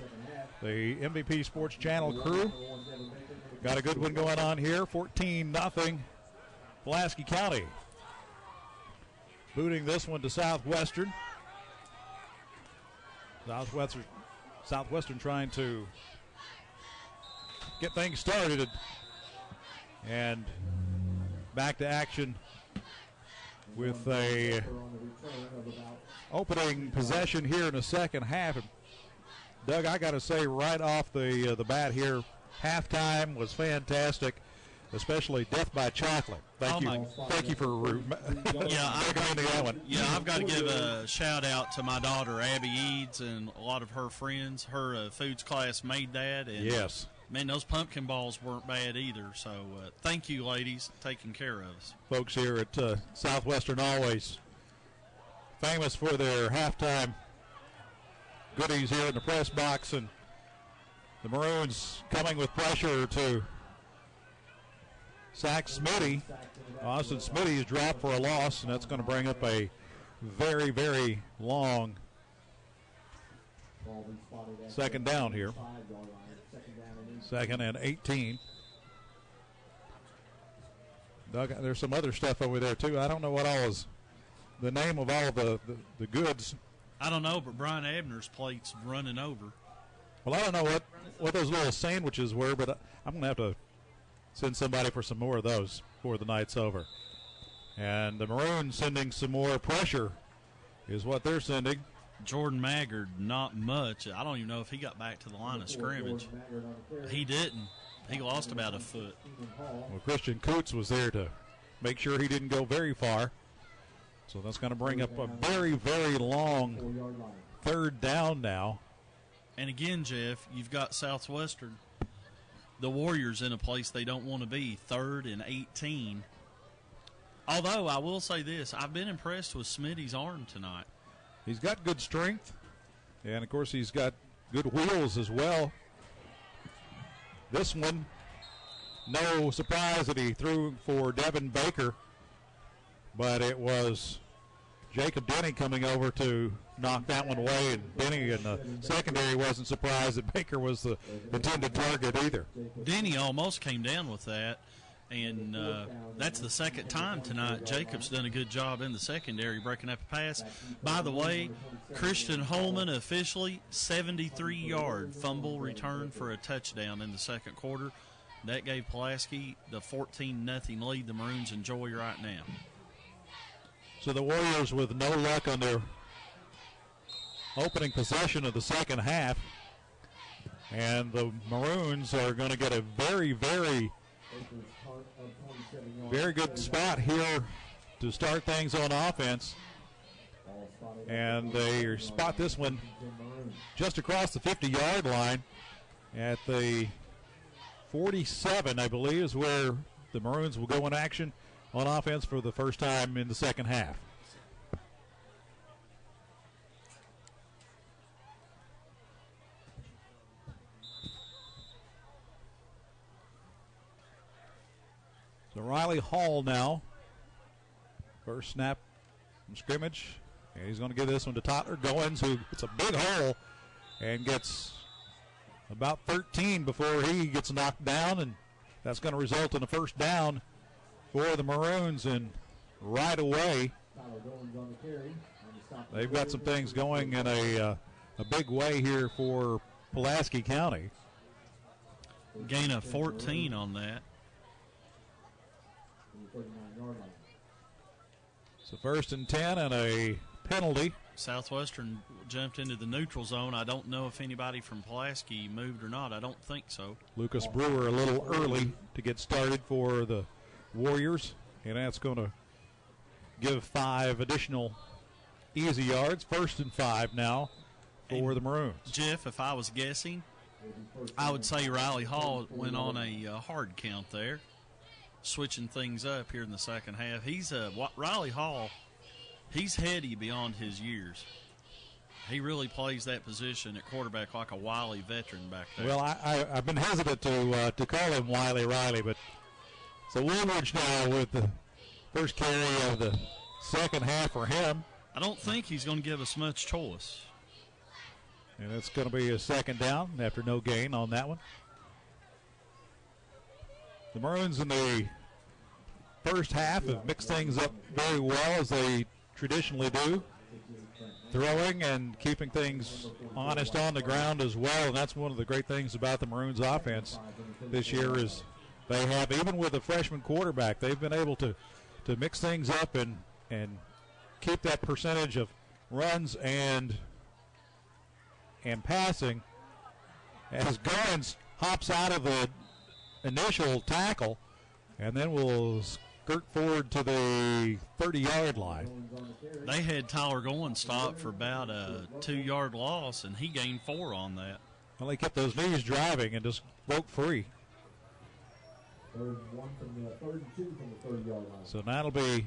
the MVP Sports Channel crew. Got a good one going on here. 14-0 Pulaski County. Booting this one to Southwestern. Southwestern trying to get things started. And back to action with a opening possession here in the second half. And Doug, I got to say right off the bat here, halftime was fantastic, especially Death by Chocolate. Thank you for that one. Yeah, I've got to give a shout out to my daughter Abby Eads and a lot of her friends. Her foods class made that. And yes. Man, those pumpkin balls weren't bad either. So thank you, ladies, taking care of us. Folks here at Southwestern always famous for their halftime goodies here in the press box, and the Maroons coming with pressure to sack Smitty. Austin Smitty is dropped for a loss, and that's going to bring up a very, very long second down here. Second and 18. Doug, there's some other stuff over there, too. I don't know what all is the name of all the goods. I don't know, but Brian Abner's plate's running over. Well, I don't know what those little sandwiches were, but I'm going to have to send somebody for some more of those before the night's over. And the Maroons sending some more pressure is what they're sending. Jordan Maggard, not much. I don't even know if he got back to the line of scrimmage. He didn't. He lost about a foot. Well, Christian Coots was there to make sure he didn't go very far. So that's going to bring up a very, very long third down now. And again, Jeff, you've got Southwestern, the Warriors, in a place they don't want to be, 3rd and 18. Although I will say this, I've been impressed with Smitty's arm tonight. He's got good strength, and, of course, he's got good wheels as well. This one, no surprise that he threw for Devin Baker, but it was Jacob Denny coming over to knock that one away, and Denny in the secondary wasn't surprised that Baker was the intended target either. Denny almost came down with that. And that's the second time tonight. Jacob's done a good job in the secondary breaking up a pass. By the way, Christian Holman officially 73-yard fumble return for a touchdown in the second quarter. That gave Pulaski the 14-0 lead the Maroons enjoy right now. So the Warriors with no luck on their opening possession of the second half. And the Maroons are going to get a very, very good spot here to start things on offense. And they spot this one just across the 50-yard line at the 47, I believe, is where the Maroons will go in action on offense for the first time in the second half. So Riley Hall now. First snap from scrimmage. And he's going to give this one to Tyler Goins, who gets a big hole and gets about 13 before he gets knocked down. And that's going to result in a first down for the Maroons. And right away, they've got some things going in a big way here for Pulaski County. Gain of 14 on that. So first and 10 and a penalty. Southwestern jumped into the neutral zone. I don't know if anybody from Pulaski moved or not. I don't think so. Lucas Brewer a little early to get started for the Warriors, and that's going to give 5 additional easy yards. First and 5 now for the Maroons. Jeff, if I was guessing, I would say Riley Hall went on a hard count there, switching things up here in the second half. Riley Hall, he's heady beyond his years. He really plays that position at quarterback like a wily veteran back there. Well, I've been hesitant to call him Wiley Riley, but so Woolridge now with the first carry of the second half for him. I don't think he's going to give us much choice. And it's going to be a second down after no gain on that one. The Maroons in the first half have mixed things up very well, as they traditionally do, throwing and keeping things honest on the ground as well. And that's one of the great things about the Maroons offense this year, is they have, even with a freshman quarterback, they've been able to mix things up and keep that percentage of runs and passing. As Goins hops out of the initial tackle and then will skirt forward to the 30-yard line. They had Tyler Goins stopped for about a 2-yard loss, and he gained 4 on that. Well, he kept those knees driving and just broke free. Third and 2 from the 30-yard line. So now it'll be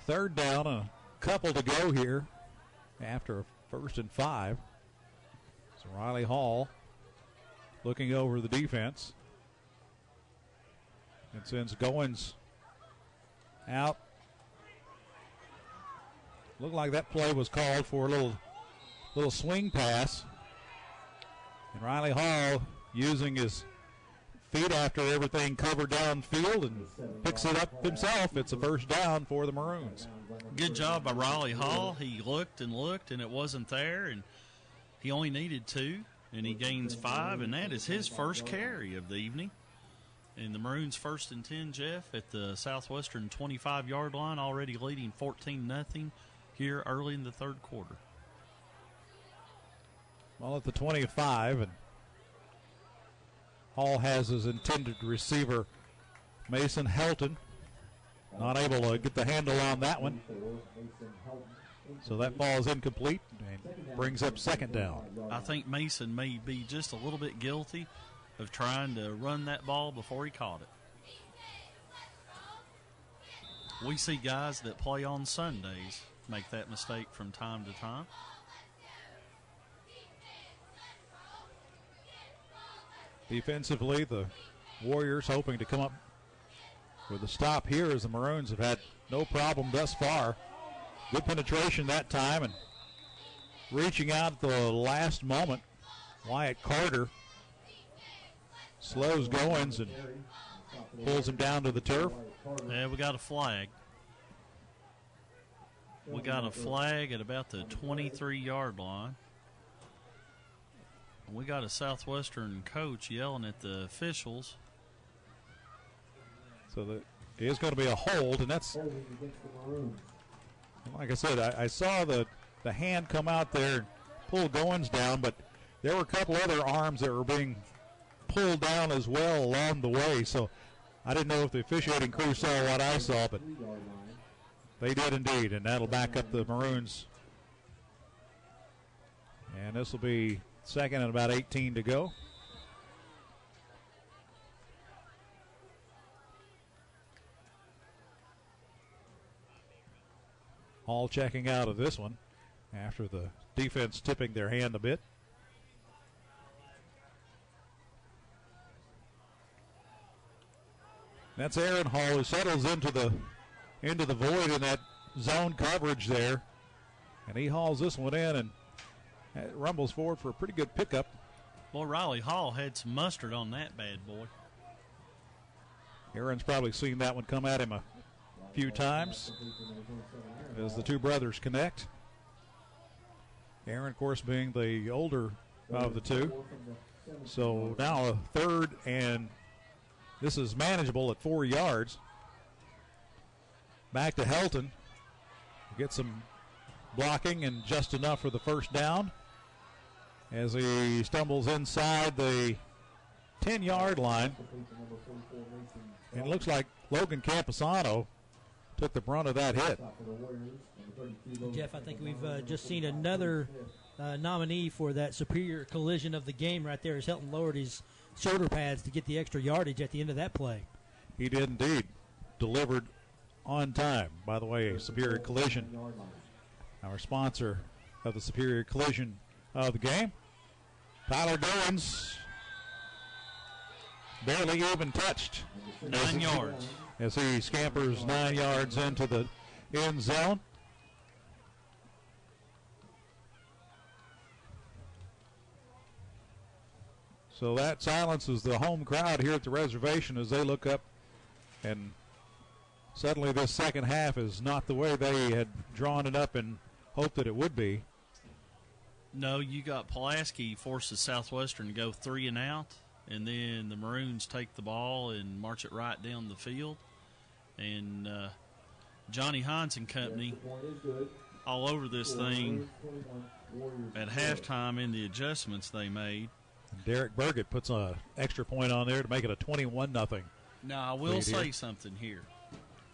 third down, a couple to go here after a 1st and 5. So Riley Hall looking over the defense and sends Goins out. Looked like that play was called for a little swing pass. And Riley Hall using his feet after everything covered downfield and picks it up himself. It's a first down for the Maroons. Good job by Riley Hall. He looked and it wasn't there, and he only needed 2, and he gains 5, and that is his first carry of the evening. And the Maroons 1st and 10, Jeff, at the Southwestern 25-yard line, already leading 14-0 here early in the third quarter. Well, at the 25, and Hall has his intended receiver, Mason Helton. Not able to get the handle on that one. So that ball is incomplete and brings up second down. I think Mason may be just a little bit guilty of trying to run that ball before he caught it. We see guys that play on Sundays make that mistake from time to time. Defensively, the Warriors hoping to come up with a stop here, as the Maroons have had no problem thus far. Good penetration that time, and reaching out at the last moment, Wyatt Carter slows Goins and pulls him down to the turf. Yeah, we got a flag. We got a flag at about the 23-yard line. We got a Southwestern coach yelling at the officials. So it is going to be a hold, and that's, like I said, I saw the hand come out there and pull Goins down, but there were a couple other arms that were being pulled down as well along the way. So I didn't know if the officiating crew saw what I saw, but they did indeed, and that'll back up the Maroons. And this will be second and about 18 to go. Hall checking out of this one after the defense tipping their hand a bit. That's Aaron Hall, who settles into the void in that zone coverage there. And he hauls this one in and rumbles forward for a pretty good pickup. Boy, Riley Hall had some mustard on that bad boy. Aaron's probably seen that one come at him a few times as the two brothers connect. Aaron, of course, being the older of the two. So now a third, and this is manageable at 4 yards. Back to Helton. Get some blocking and just enough for the first down as he stumbles inside the 10-yard line. And it looks like Logan Camposano took the brunt of that hit. Jeff, I think we've just seen another nominee for that superior collision of the game right there, as Helton lowered his shoulder pads to get the extra yardage at the end of that play. He did indeed. Delivered on time. By the way, a superior collision, our sponsor of the superior collision of the game. Tyler Goins barely even touched. 9 yards. As he scampers 9 yards into end zone. So that silences the home crowd here at the reservation as they look up, and suddenly this second half is not the way they had drawn it up and hoped that it would be. No, you got Pulaski forces Southwestern to go 3 and out, and then the Maroons take the ball and march it right down the field. And Johnny Hines and company all over this thing at halftime in the adjustments they made. Derek Burgett puts an extra point on there to make it a 21-0. Now, I will say something here.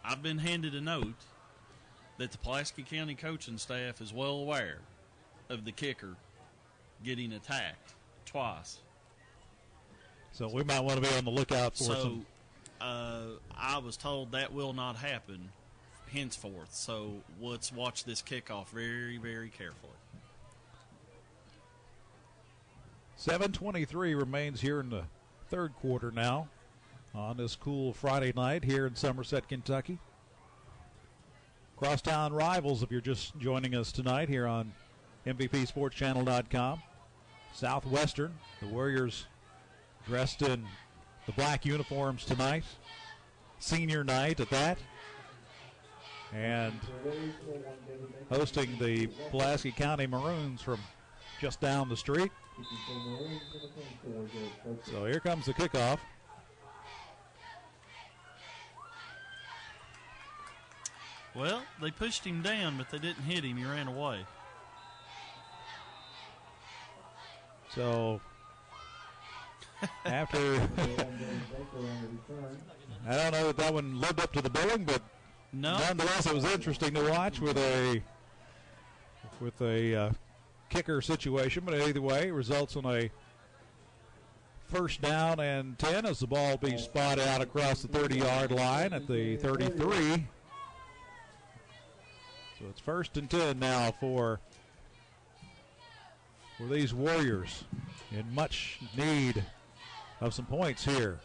I've been handed a note that the Pulaski County coaching staff is well aware of the kicker getting attacked twice. So we might want to be on the lookout for some. I was told that will not happen henceforth. So let's watch this kickoff very, very carefully. 7:23 remains here in the third quarter now on this cool Friday night here in Somerset, Kentucky. Crosstown rivals, if you're just joining us tonight here on MVPSportsChannel.com. Southwestern, the Warriors dressed in the black uniforms tonight. Senior night at that. And hosting the Pulaski County Maroons from just down the street. So here comes the kickoff. Well, they pushed him down, but they didn't hit him. He ran away. So after, I don't know that one lived up to the billing, but nonetheless, it was interesting to watch with a kicker situation. But either way, it results in a first down and 10 as the ball be spotted out across the 30-yard line at the 33. So it's first and 10 now for these Warriors in much need of some points here.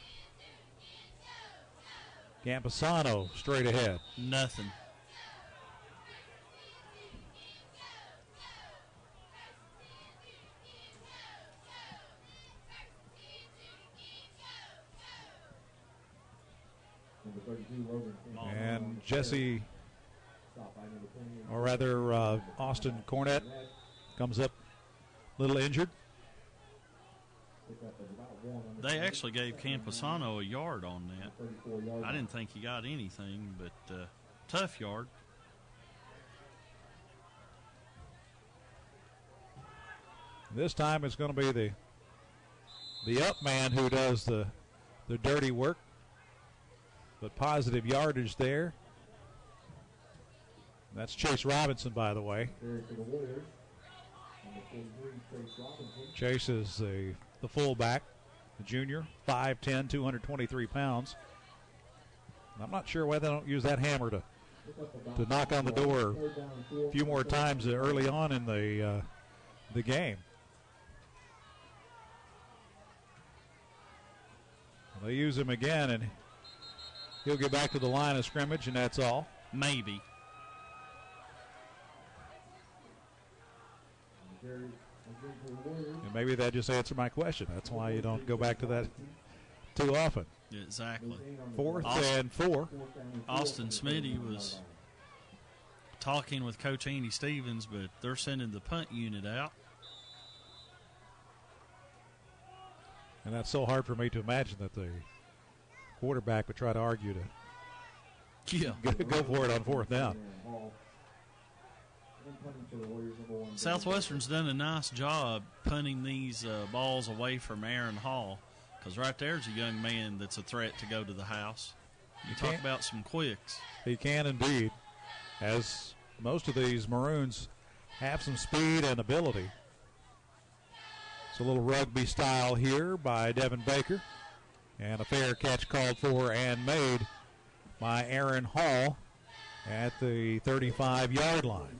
Camposano straight ahead. Nothing. And Jesse, or rather Austin Cornett, comes up a little injured. They actually gave Camposano a yard on that. I didn't think he got anything, but tough yard. This time it's going to be the up man who does the dirty work, but positive yardage there. That's Chase Robinson, by the way. Chase is the fullback, the junior, 5'10", 223 pounds. I'm not sure why they don't use that hammer to knock on the door a few more times early on in the game. They use him again, and he'll get back to the line of scrimmage, and that's all. Maybe. And maybe that just answered my question. That's why you don't go back to that too often. Exactly. Fourth and 4. Austin Smitty was talking with Coach Andy Stevens, but they're sending the punt unit out. And that's so hard for me to imagine that the quarterback would try to argue to go for it on fourth down. Southwestern's done a nice job punting these balls away from Aaron Hall, because right there's a young man that's a threat to go to the house. You talk about some quicks. He can indeed, as most of these Maroons have some speed and ability. It's a little rugby style here by Devin Baker, and a fair catch called for and made by Aaron Hall at the 35-yard line.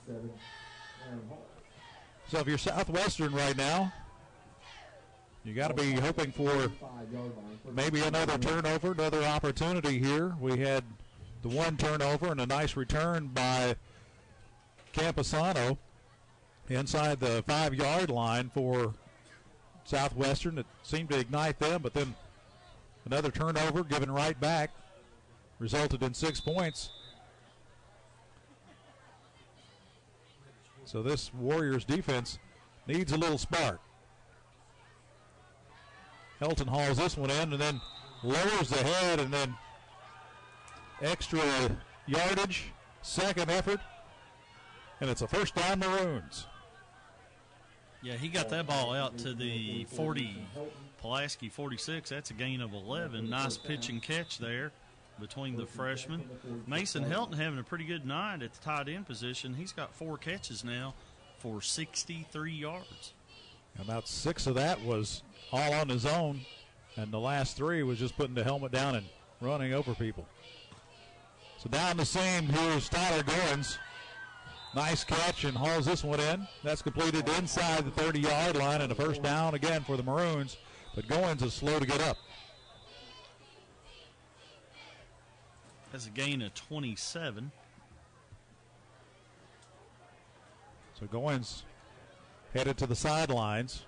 So if you're Southwestern right now, you got to be hoping for maybe another turnover, another opportunity here. We had the one turnover and a nice return by Camposano inside the 5-yard line for Southwestern. It seemed to ignite them, but then another turnover given right back resulted in 6 points. So this Warriors defense needs a little spark. Helton hauls this one in and then lowers the head, and then extra yardage, second effort, and it's a first down Maroons. Yeah, he got that ball out to the 40, Pulaski 46. That's a gain of 11. Nice pitch and catch there between the freshmen. Mason Helton having a pretty good night at the tight end position. He's got 4 catches now for 63 yards. About 6 of that was all on his own, and the last 3 was just putting the helmet down and running over people. So down the seam, here's Tyler Goins. Nice catch and hauls this one in. That's completed inside the 30-yard line and a first down again for the Maroons, but Goins is slow to get up. That's a gain of 27. So Goins headed to the sidelines.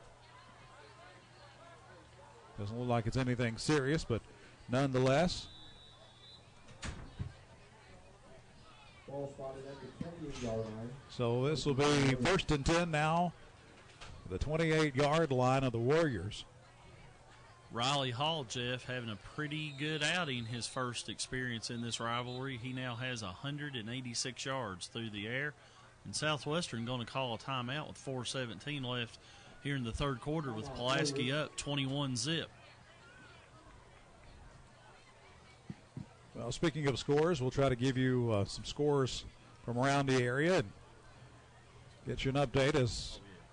Doesn't look like it's anything serious, but nonetheless. Ball spotted at the 28-yard line. So this will be first and 10 now, the 28-yard line of the Warriors. Riley Hall, Jeff, having a pretty good outing, his first experience in this rivalry. He now has 186 yards through the air. And Southwestern going to call a timeout with 4:17 left here in the third quarter with Pulaski up 21-zip. Well, speaking of scores, we'll try to give you some scores from around the area and get you an update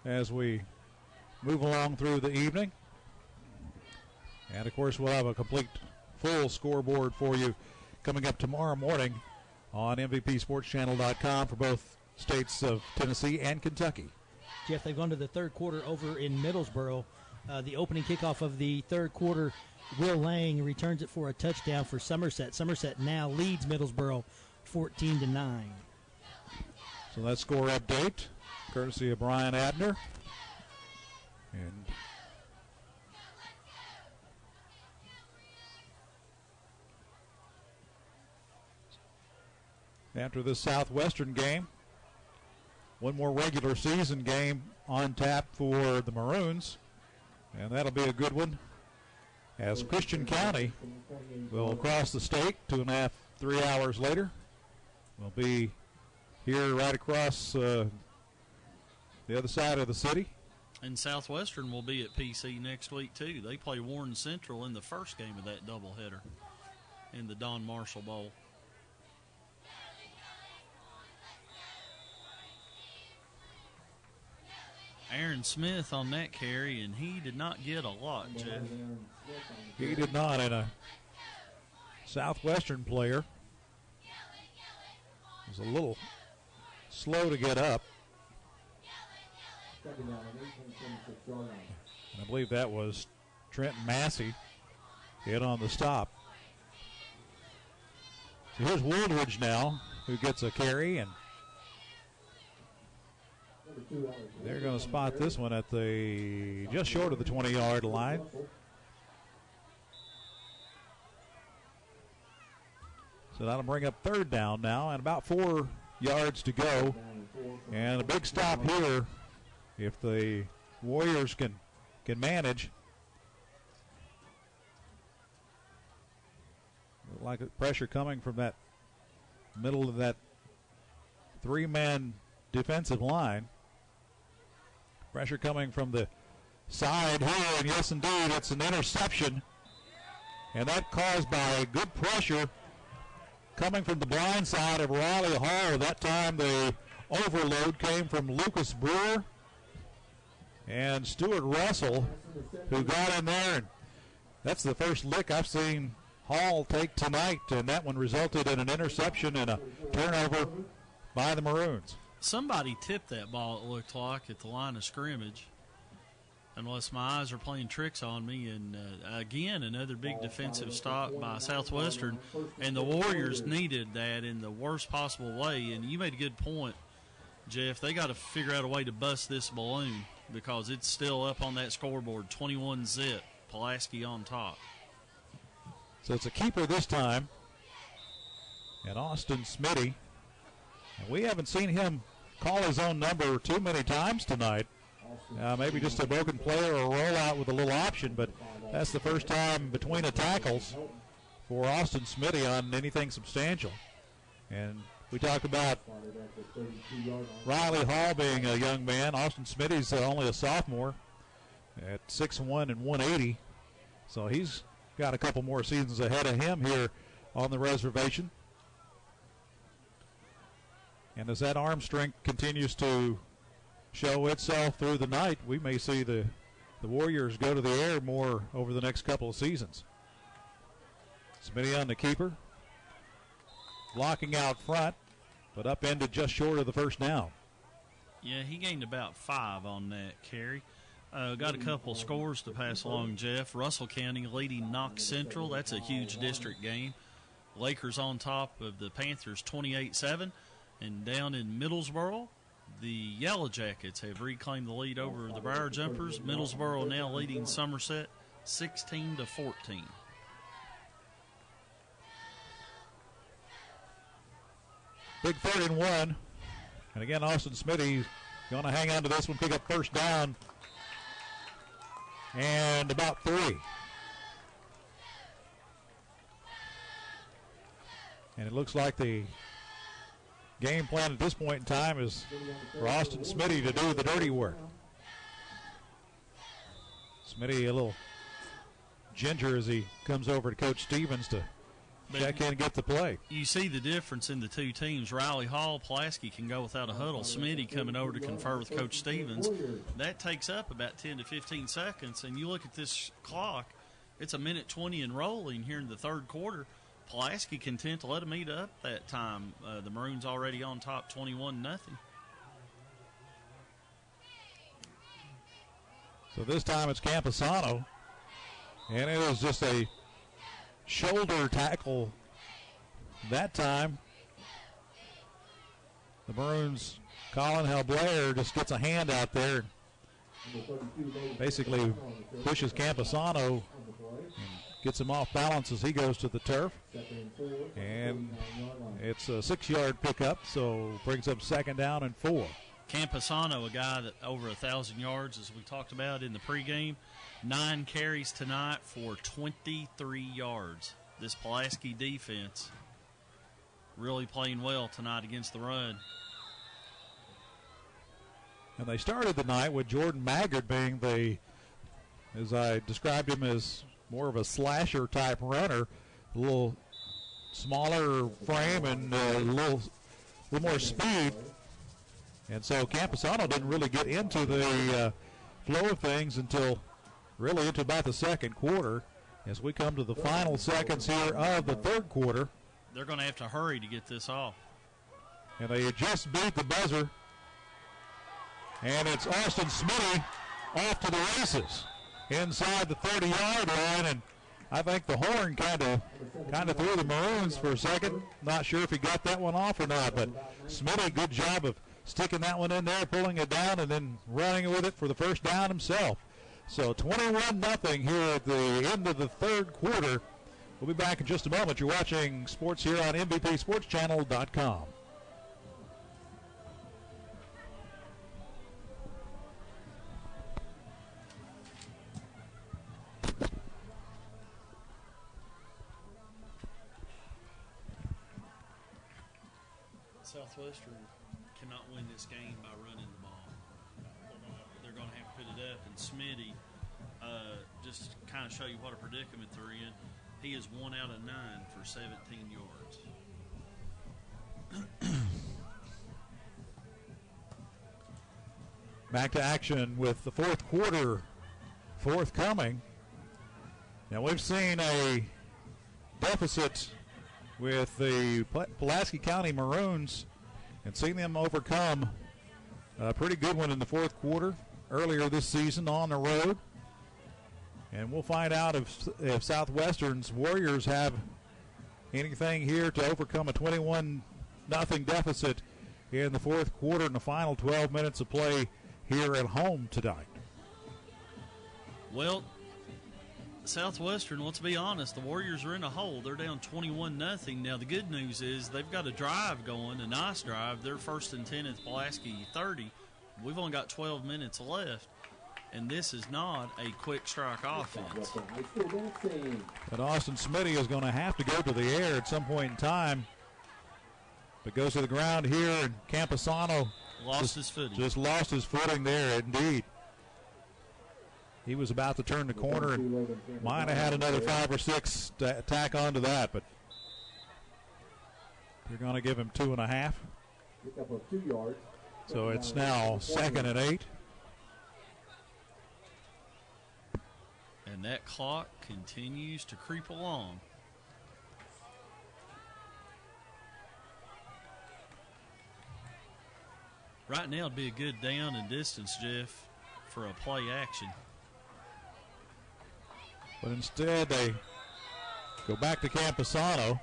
as we move along through the evening. And, of course, we'll have a complete full scoreboard for you coming up tomorrow morning on MVPSportsChannel.com for both states of Tennessee and Kentucky. Jeff, they've gone to the third quarter over in Middlesboro. The opening kickoff of the third quarter, Will Lang returns it for a touchdown for Somerset. Somerset now leads Middlesboro 14-9. So that score update, courtesy of Brian Abner. And after this Southwestern game, one more regular season game on tap for the Maroons, and that'll be a good one as Christian County will cross the state 2.5, 3 hours later. We'll be here right across the other side of the city. And Southwestern will be at PC next week, too. They play Warren Central in the first game of that doubleheader in the Don Marshall Bowl. Aaron Smith on that carry, and he did not get a lot, Jeff. He did not, and a Southwestern player was a little slow to get up. And I believe that was Trent Massey hit on the stop. So here's Woodridge now, who gets a carry, and they're going to spot this one at the just short of the 20-yard line. So that'll bring up third down now, and about 4 yards to go. And a big stop here if the Warriors can manage. Look like a pressure coming from that middle of that 3-man defensive line. Pressure coming from the side here, and yes, indeed, it's an interception. And that caused by good pressure coming from the blind side of Riley Hall. That time the overload came from Lucas Brewer and Stuart Russell, who got in there. And that's the first lick I've seen Hall take tonight, and that one resulted in an interception and a turnover by the Maroons. Somebody tipped that ball, it looked like, at the line of scrimmage. unless my eyes are playing tricks on me. And again, another big defensive stop by Southwestern, and the Warriors needed that in the worst possible way. And you made a good point, Jeff. They got to figure out a way to bust this balloon because it's still up on that scoreboard, 21-zip, Pulaski on top. So it's a keeper this time, and Austin Smitty. And we haven't seen him call his own number too many times tonight. Maybe just a broken play or a rollout with a little option, but that's the first time between the tackles for Austin Smitty on anything substantial. And we talked about Riley Hall being a young man. Austin Smitty's only a sophomore at 6'1" and 180. So he's got a couple more seasons ahead of him here on the reservation. And as that arm strength continues to show itself through the night, we may see the Warriors go to the air more over the next couple of seasons. Smitty on the keeper. Blocking out front, but upended just short of the first down. Yeah, he gained about 5 on that carry. Got a couple scores to pass along, Jeff. Russell County leading Knox Central. That's a huge district game. Lakers on top of the Panthers 28-7. And down in Middlesboro, the Yellow Jackets have reclaimed the lead over the Briar Jumpers. Middlesboro now leading Somerset 16-14. Big 3rd and 1. And again, Austin Smitty going to hang on to this one, pick up first down. And about 3. And it looks like the game plan at this point in time is for Austin Smitty to do the dirty work. Smitty a little ginger as he comes over to Coach Stevens to check in and get the play. You see the difference in the two teams. Riley Hall, Pulaski can go without a huddle. Smitty coming over to confer with Coach Stevens. That takes up about 10 to 15 seconds. And you look at this clock, it's a minute 20 and rolling here in the third quarter. Pulaski content to let them eat up that time. The Maroons already on top 21-0. So this time it's Camposano. And it is just a shoulder tackle that time. The Maroons, Colin Halblair just gets a hand out there. Basically pushes Camposano and gets him off balance as he goes to the turf. And it's a 6-yard pickup, so brings up 2nd down and 4. Camposano, a guy that over 1,000 yards, as we talked about in the pregame. 9 carries tonight for 23 yards. This Pulaski defense really playing well tonight against the run. And they started the night with Jordan Maggard being as I described him, as more of a slasher type runner, a little smaller frame and a little more speed. And so Camposano didn't really get into the flow of things until really into about the second quarter as we come to the final seconds here of the third quarter. They're going to have to hurry to get this off. And they just beat the buzzer. And it's Austin Smitty off to the races inside the 30-yard line. And I think the horn kind of threw the Maroons for a second. Not sure if he got that one off or not, but Smitty, good job of sticking that one in there, pulling it down, and then running with it for the first down himself. So 21-0 here at the end of the third quarter. We'll be back in just a moment. You're watching sports here on MVPSportsChannel.com. Southwestern cannot win this game by running the ball. They're going to have to put it up. And Smitty, just to kind of show you what a predicament they're in, he is 1 out of 9 for 17 yards. Back to action with the fourth quarter forthcoming. Now we've seen a deficit with the Pulaski County Maroons and seen them overcome a pretty good one in the fourth quarter. earlier this season on the road. And we'll find out if Southwestern's Warriors have anything here to overcome a 21-0 deficit in the fourth quarter in the final 12 minutes of play here at home tonight. Well, Southwestern, let's be honest, the Warriors are in a hole. They're down 21-0. Now, the good news is they've got a drive going, a nice drive. They're first and 10 at Pulaski 30. We've only got 12 minutes left, and this is not a quick strike offense. But Austin Smitty is going to have to go to the air at some point in time. But goes to the ground here, and Camposano lost his footing. Just lost his footing there, indeed. He was about to turn the corner, and might have had another 5 or 6 to tack onto that, but you're going to give him 2.5. So it's now 2nd and 8. And that clock continues to creep along. Right now it'd be a good down and distance, Jeff, for a play action. But instead they go back to Camposano.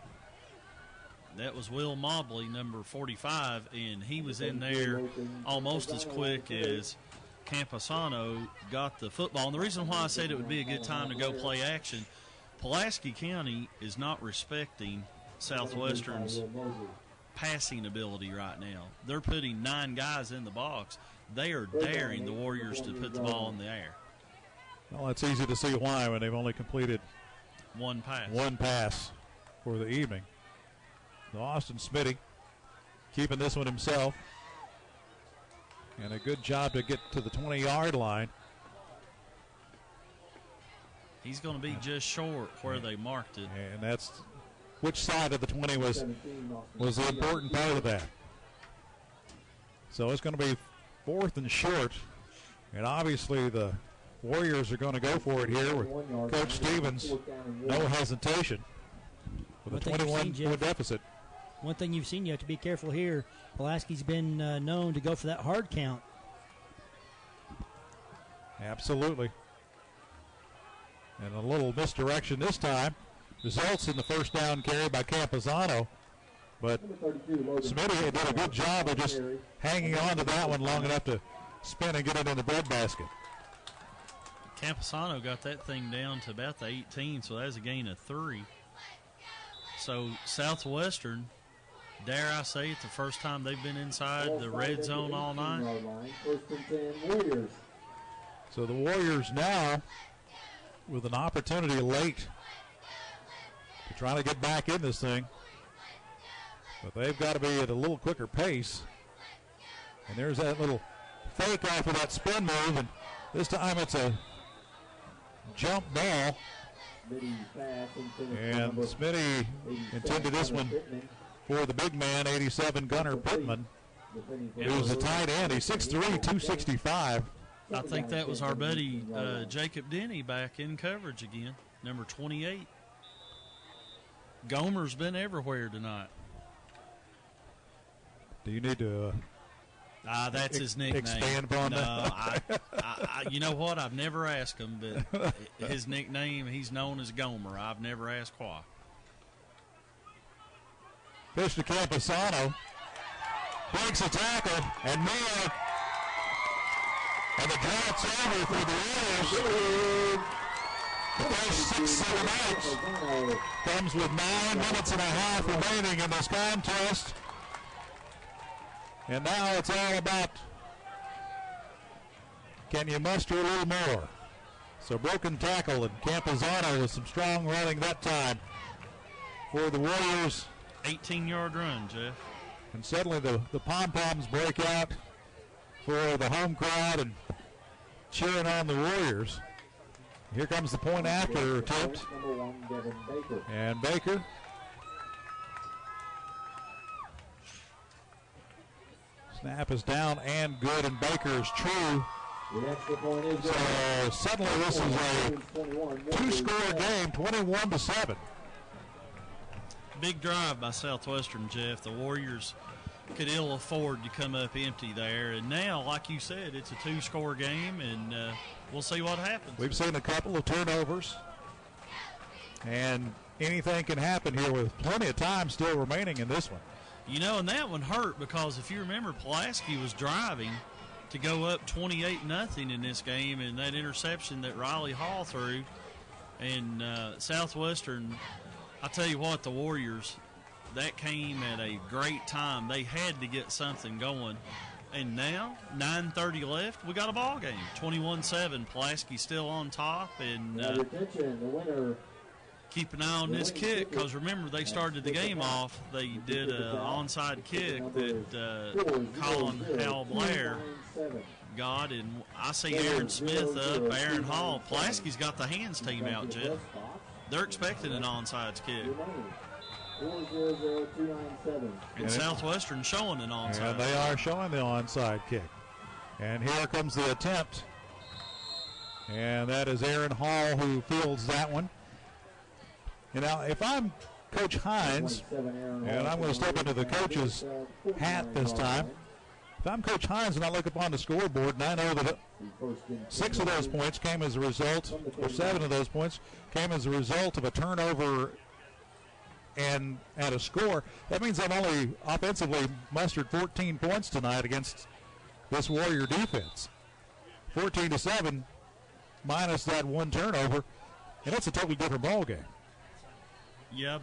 That was Will Mobley, number 45, and he was in there almost as quick as Camposano got the football. And the reason why I said it would be a good time to go play action, Pulaski County is not respecting Southwestern's passing ability right now. They're putting 9 guys in the box. They are daring the Warriors to put the ball in the air. Well, it's easy to see why when they've only completed one pass for the evening. So Austin Smitty keeping this one himself. And a good job to get to the 20-yard line. He's going to be just short where they marked it. And that's which side of the 20 was the important part of that. So it's going to be 4th and short. And obviously the Warriors are going to go for it here with Coach Stevens. No hesitation with a 21-point deficit. One thing you've seen, you have to be careful here. Pulaski's been known to go for that hard count. Absolutely. And a little misdirection this time results in the first down carry by Camposano. But Smitty did a good job of just hanging on to that one long enough to spin and get it in the breadbasket. Camposano got that thing down to about the 18, so that's a gain of 3. So Southwestern, dare I say it, the first time they've been inside the red zone all night. So the Warriors now with an opportunity late to try to get back in this thing. But they've got to be at a little quicker pace. And there's that little fake off of that spin move, and this time it's a jump ball. And Smitty intended this one for the big man, 87, Gunnar Pittman, who's a tight end. He's 6'3", 265. I think that was our buddy Jacob Denny back in coverage again, number 28. Gomer's been everywhere tonight. Do you need to that's his nickname. Expand upon that? I, you know what? I've never asked him, but his nickname, he's known as Gomer. I've never asked why. Pitch to Camposano. Breaks a tackle, and more. And the drought's over for the Warriors. First 6-7 outs. Comes with 9 minutes and a half remaining in this contest. And now it's all about, can you muster a little more? So broken tackle, and Camposano with some strong running that time for the Warriors. 18-yard run, Jeff. And suddenly the pom-poms break out for the home crowd and cheering on the Warriors. Here comes the point after attempt. And Baker. Snap is down and good, and Baker is true. So suddenly this is a 2-score game, 21-7. Big drive by Southwestern, Jeff. The Warriors could ill afford to come up empty there. And now, like you said, it's a 2-score game, and we'll see what happens. We've seen a couple of turnovers, and anything can happen here with plenty of time still remaining in this one. You know, and that one hurt because if you remember, Pulaski was driving to go up 28-0 in this game, and that interception that Riley Hall threw. And Southwestern, I tell you what, the Warriors, that came at a great time. They had to get something going. And now, 9:30 left, we got a ball game. 21-7, Pulaski still on top. And the winner. Keep an eye on this kick, because remember, they started the game off. They did an onside kick that Colin Hal Blair got, and I see Aaron Smith up, Aaron Hall. Pulaski's got the hands team out, Jeff. They're expecting an onside kick. And Southwestern showing an onside. And they are showing the onside kick. And here comes the attempt. And that is Aaron Hall who fields that one. You know, if I'm Coach Hines, and I'm going to step into the coach's hat this time, if I'm Coach Hines and I look up on the scoreboard and I know that 6 of those points came as a result, or 7 of those points came as a result of a turnover and a score, that means I've only offensively mustered 14 points tonight against this Warrior defense. 14-7 minus that one turnover, and it's a totally different ball game. Yeah,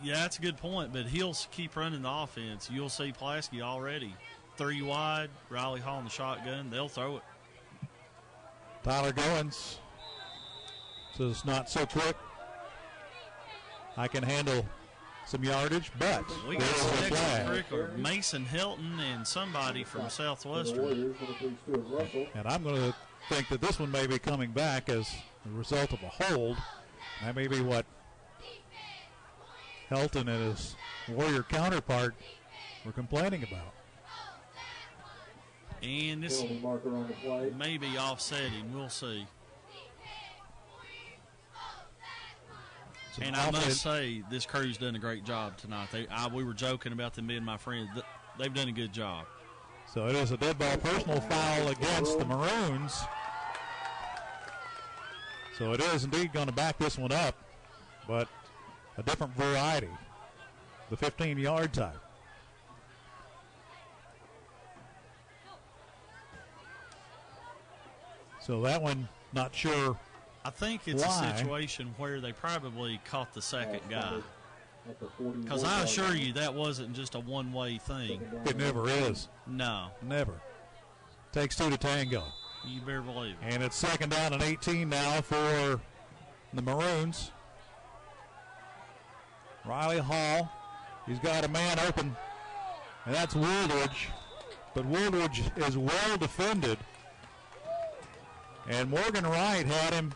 that's a good point, but he'll keep running the offense. You'll see Pulaski already. 3 wide, Riley Hall in the shotgun. They'll throw it. Tyler Goins says not so quick. I can handle some yardage, but we got some extracurricular. Mason Hilton and somebody from Southwestern. And I'm going to think that this one may be coming back as a result of a hold. That may be what Helton and his Warrior counterpart were complaining about. And this may be offsetting. We'll see. And I must say, this crew's done a great job tonight. We were joking about them being my friends. They've done a good job. So it is a dead ball personal foul against the Maroons. So it is indeed going to back this one up, but a different variety, the 15-yard type. So that one, not sure. I think it's a situation where they probably caught the second guy. Because I assure you that wasn't just a one-way thing. It never is. No. Never. Takes 2 to tango. You better believe it. And it's 2nd down and 18 now for the Maroons. Riley Hall, he's got a man open, and that's Woolridge. But Woolridge is well defended. And Morgan Wright had him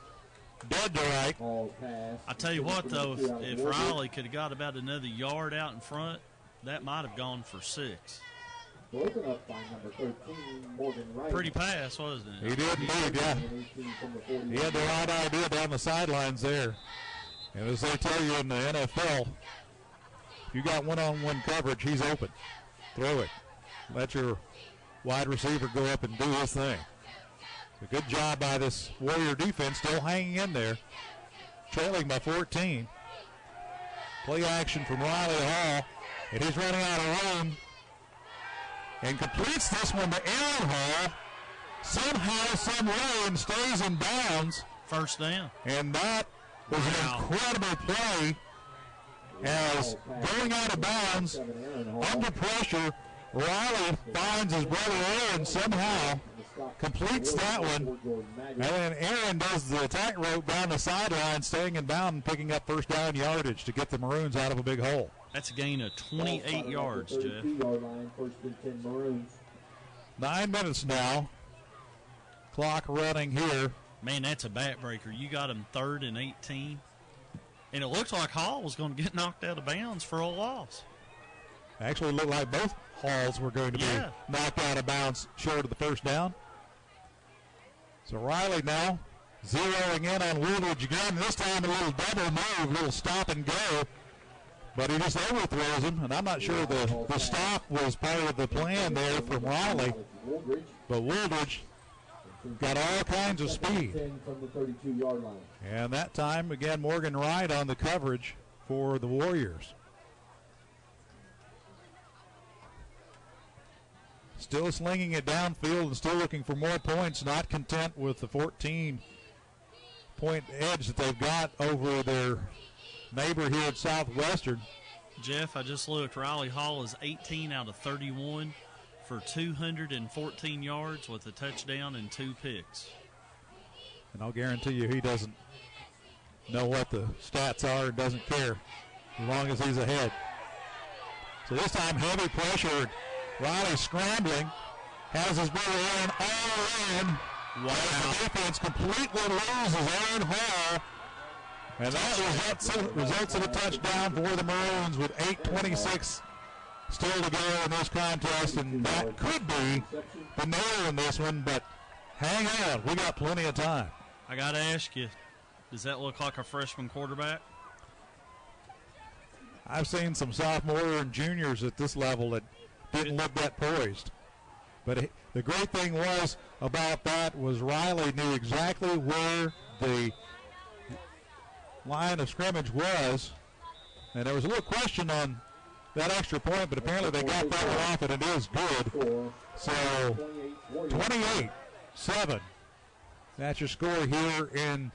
dead to right. I tell you what, though, if Riley could have got about another yard out in front, that might have gone for 6. Pretty pass, wasn't it? He did indeed, yeah. He had the right idea down the sidelines there. And as they tell you in the NFL, if you got one-on-one coverage, he's open. Throw it. Let your wide receiver go up and do his thing. A good job by this Warrior defense, still hanging in there, trailing by 14. Play action from Riley Hall, and he's running out of room and completes this one to Aaron Hall. Somehow, some way, and stays in bounds. First down. And that was an incredible play as going out of bounds, under pressure, Riley finds his brother Aaron somehow, completes that one, and then Aaron does the attack rope down the sideline, staying in bounds and picking up first down yardage to get the Maroons out of a big hole. That's a gain of 28 yards, Jeff. 9 minutes now. Clock running here. Man, that's a backbreaker. You got him 3rd and 18. And it looks like Hall was going to get knocked out of bounds for a loss. Actually, it looked like both Halls were going to be knocked out of bounds short of the first down. So Riley now zeroing in on Woolridge again. This time a little double move, a little stop and go. But he just overthrows him, and I'm not sure the stop was part of the plan there from Riley. But Woolridge got all kinds of speed. From the 32-yard line. And that time, again, Morgan Wright on the coverage for the Warriors. Still slinging it downfield and still looking for more points, not content with the 14-point edge that they've got over their neighbor here at Southwestern. Jeff, I just looked. Riley Hall is 18 out of 31 for 214 yards with a touchdown and 2 picks. And I'll guarantee you he doesn't know what the stats are and doesn't care as long as he's ahead. So this time, heavy pressure. Riley scrambling. Has his brother Aaron all around. Wow. The defense completely loses Aaron Hall. And that results in a touchdown for the Maroons with 8:26 still to go in this contest. And that could be the nail in this one, but hang on. We got plenty of time. I got to ask you, does that look like a freshman quarterback? I've seen some sophomore and juniors at this level that didn't look that poised. But the great thing was about that was Riley knew exactly where the line of scrimmage was, and there was a little question on that extra point, but apparently they got that one off, and it is good. So 28-7. That's your score here in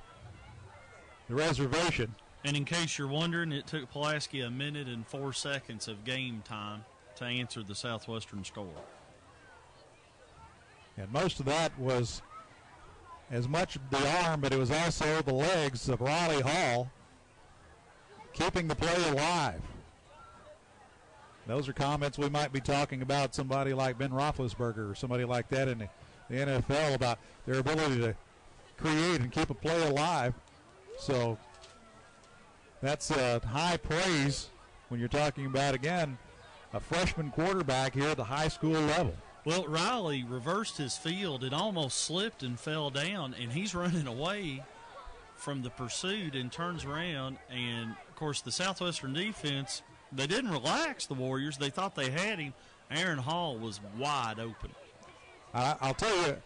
the reservation. And in case you're wondering, it took Pulaski a minute and 4 seconds of game time to answer the Southwestern score. And most of that was as much the arm, but it was also the legs of Riley Hall keeping the play alive. Those are comments we might be talking about somebody like Ben Roethlisberger or somebody like that in the NFL about their ability to create and keep a play alive. So that's high praise when you're talking about, again, a freshman quarterback here at the high school level. Well, Riley reversed his field. It almost slipped and fell down, and he's running away from the pursuit and turns around. And, of course, the Southwestern defense, they didn't relax the Warriors. They thought they had him. Aaron Hall was wide open. I'll tell you,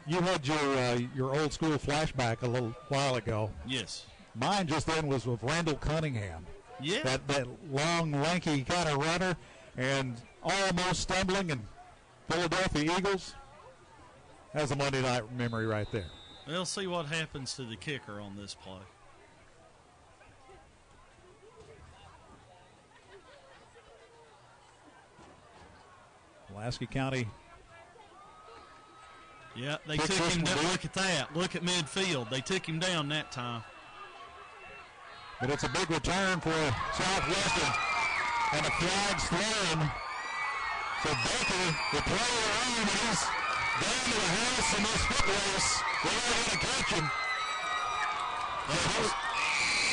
you had your old school flashback a little while ago. Yes. Mine just then was with Randall Cunningham. Yeah. That long, lanky kind of runner and almost stumbling, and Philadelphia Eagles has a Monday night memory right there. We'll see what happens to the kicker on this play. Pulaski County. Yeah, they took him down. Look at that. Look at midfield. They took him down that time. But it's a big return for Southwestern, and the flag's thrown. So Baker, the player on, he's down to the house in this foot race. They're not going to catch him.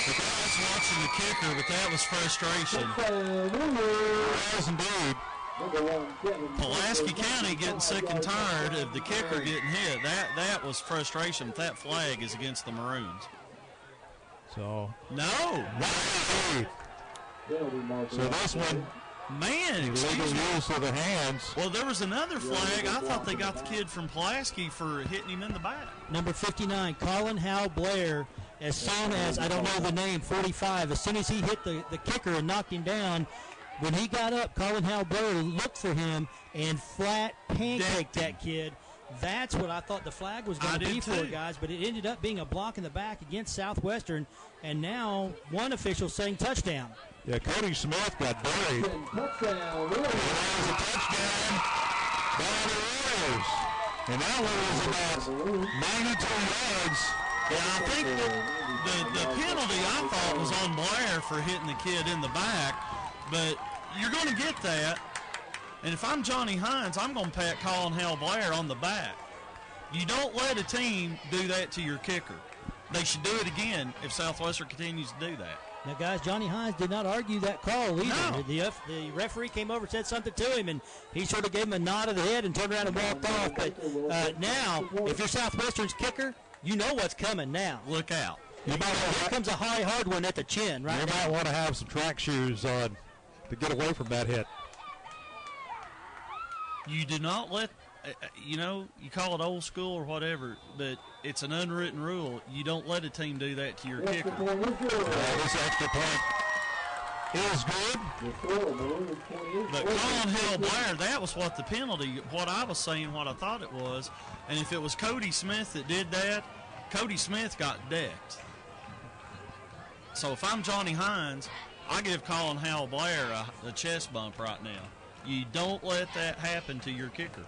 The guys watching the kicker, but that was frustration. Yes, indeed. Pulaski County getting sick and tired of the kicker getting hit. That was frustration. That flag is against the Maroons. So no. So this one, man, illegal use of the hands. Well, there was another flag. I thought they got the kid from Pulaski for hitting him in the back. Number 59, Colin Hal Blair. As soon as, I don't know the name, 45, as soon as he hit the kicker and knocked him down, when he got up, Colin Hal Blair looked for him and flat pancaked that kid. That's what I thought the flag was going to be for, guys, but it ended up being a block in the back against Southwestern, and now one official saying touchdown. Yeah, Cody Smith got buried. Touchdown. There was a touchdown by the Warriors. And that one was about 92 yards. Yeah, I think the penalty I thought was on Blair for hitting the kid in the back, but you're going to get that. And if I'm Johnny Hines, I'm going to pat Colin Hal Blair on the back. You don't let a team do that to your kicker. They should do it again if Southwestern continues to do that. Now, guys, Johnny Hines did not argue that call either. No. The referee came over and said something to him, and he sort of gave him a nod of the head and turned around and walked off. But now, if you're Southwestern's kicker, you know what's coming now. Look out. You Here comes a high, hard one at the chin, right? You might want to have some track shoes on to get away from that hit. You do not let, you call it old school or whatever, but it's an unwritten rule. You don't let a team do that to your kicker. This extra point is good. But Colin Hill Blair, that was what the penalty, what I was saying, what I thought it was. And if it was Cody Smith that did that, Cody Smith got decked. So if I'm Johnny Hines, I give Colin Howell Blair a chest bump right now. You don't let that happen to your kicker.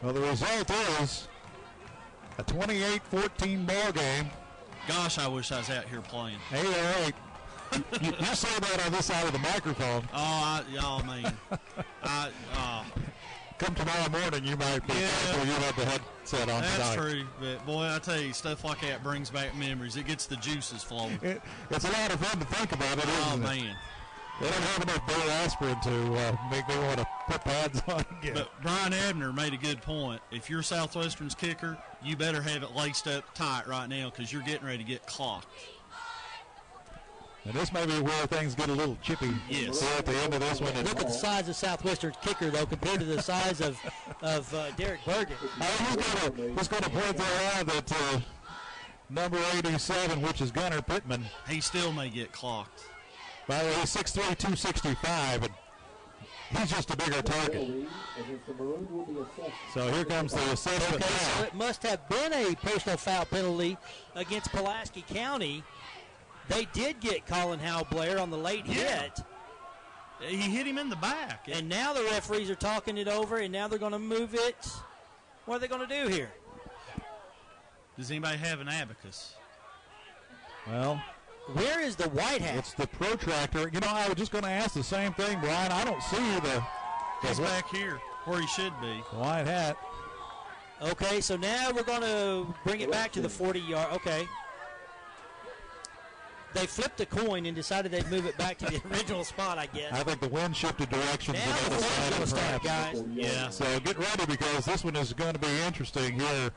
Well, the result is a 28-14 ball game. Gosh, I wish I was out here playing. 8-8. You saw that on this side of the microphone. Man. Come tomorrow morning, you might be thankful you have the headset on That's tonight. true. But, boy, I tell you, stuff like that brings back memories. It gets the juices flowing. It's a lot of fun to think about it, isn't it? Man. They don't have enough Bill aspirin to make me want to put pads on again. But Brian Abner made a good point. If you're Southwestern's kicker, you better have it laced up tight right now because you're getting ready to get clocked. And this may be where things get a little chippy. Yes. At the end of this one. Look at the size of Southwestern's kicker, though, compared to the size of Derek Bergen. Who's going to point that out that number 87, which is Gunnar Pittman. He still may get clocked. By the way, he's 6'3", 265, and he's just a bigger target. So here comes the assessment. Okay, so it must have been a personal foul penalty against Pulaski County. They did get Colin Howell Blair on the late hit. He hit him in the back. And now the referees are talking it over, and now they're going to move it. What are they going to do here? Does anybody have an abacus? Well, where is the white hat? It's the protractor. I was just going to ask the same thing, Brian. I don't see the He's back here where he should be. White hat. Okay, so now we're going to bring it back to the 40-yard. Okay. They flipped the coin and decided they'd move it back to the original spot, I guess. I think the wind shifted directions. Now the wind's going to start, guys. Yeah. So get ready because this one is going to be interesting here.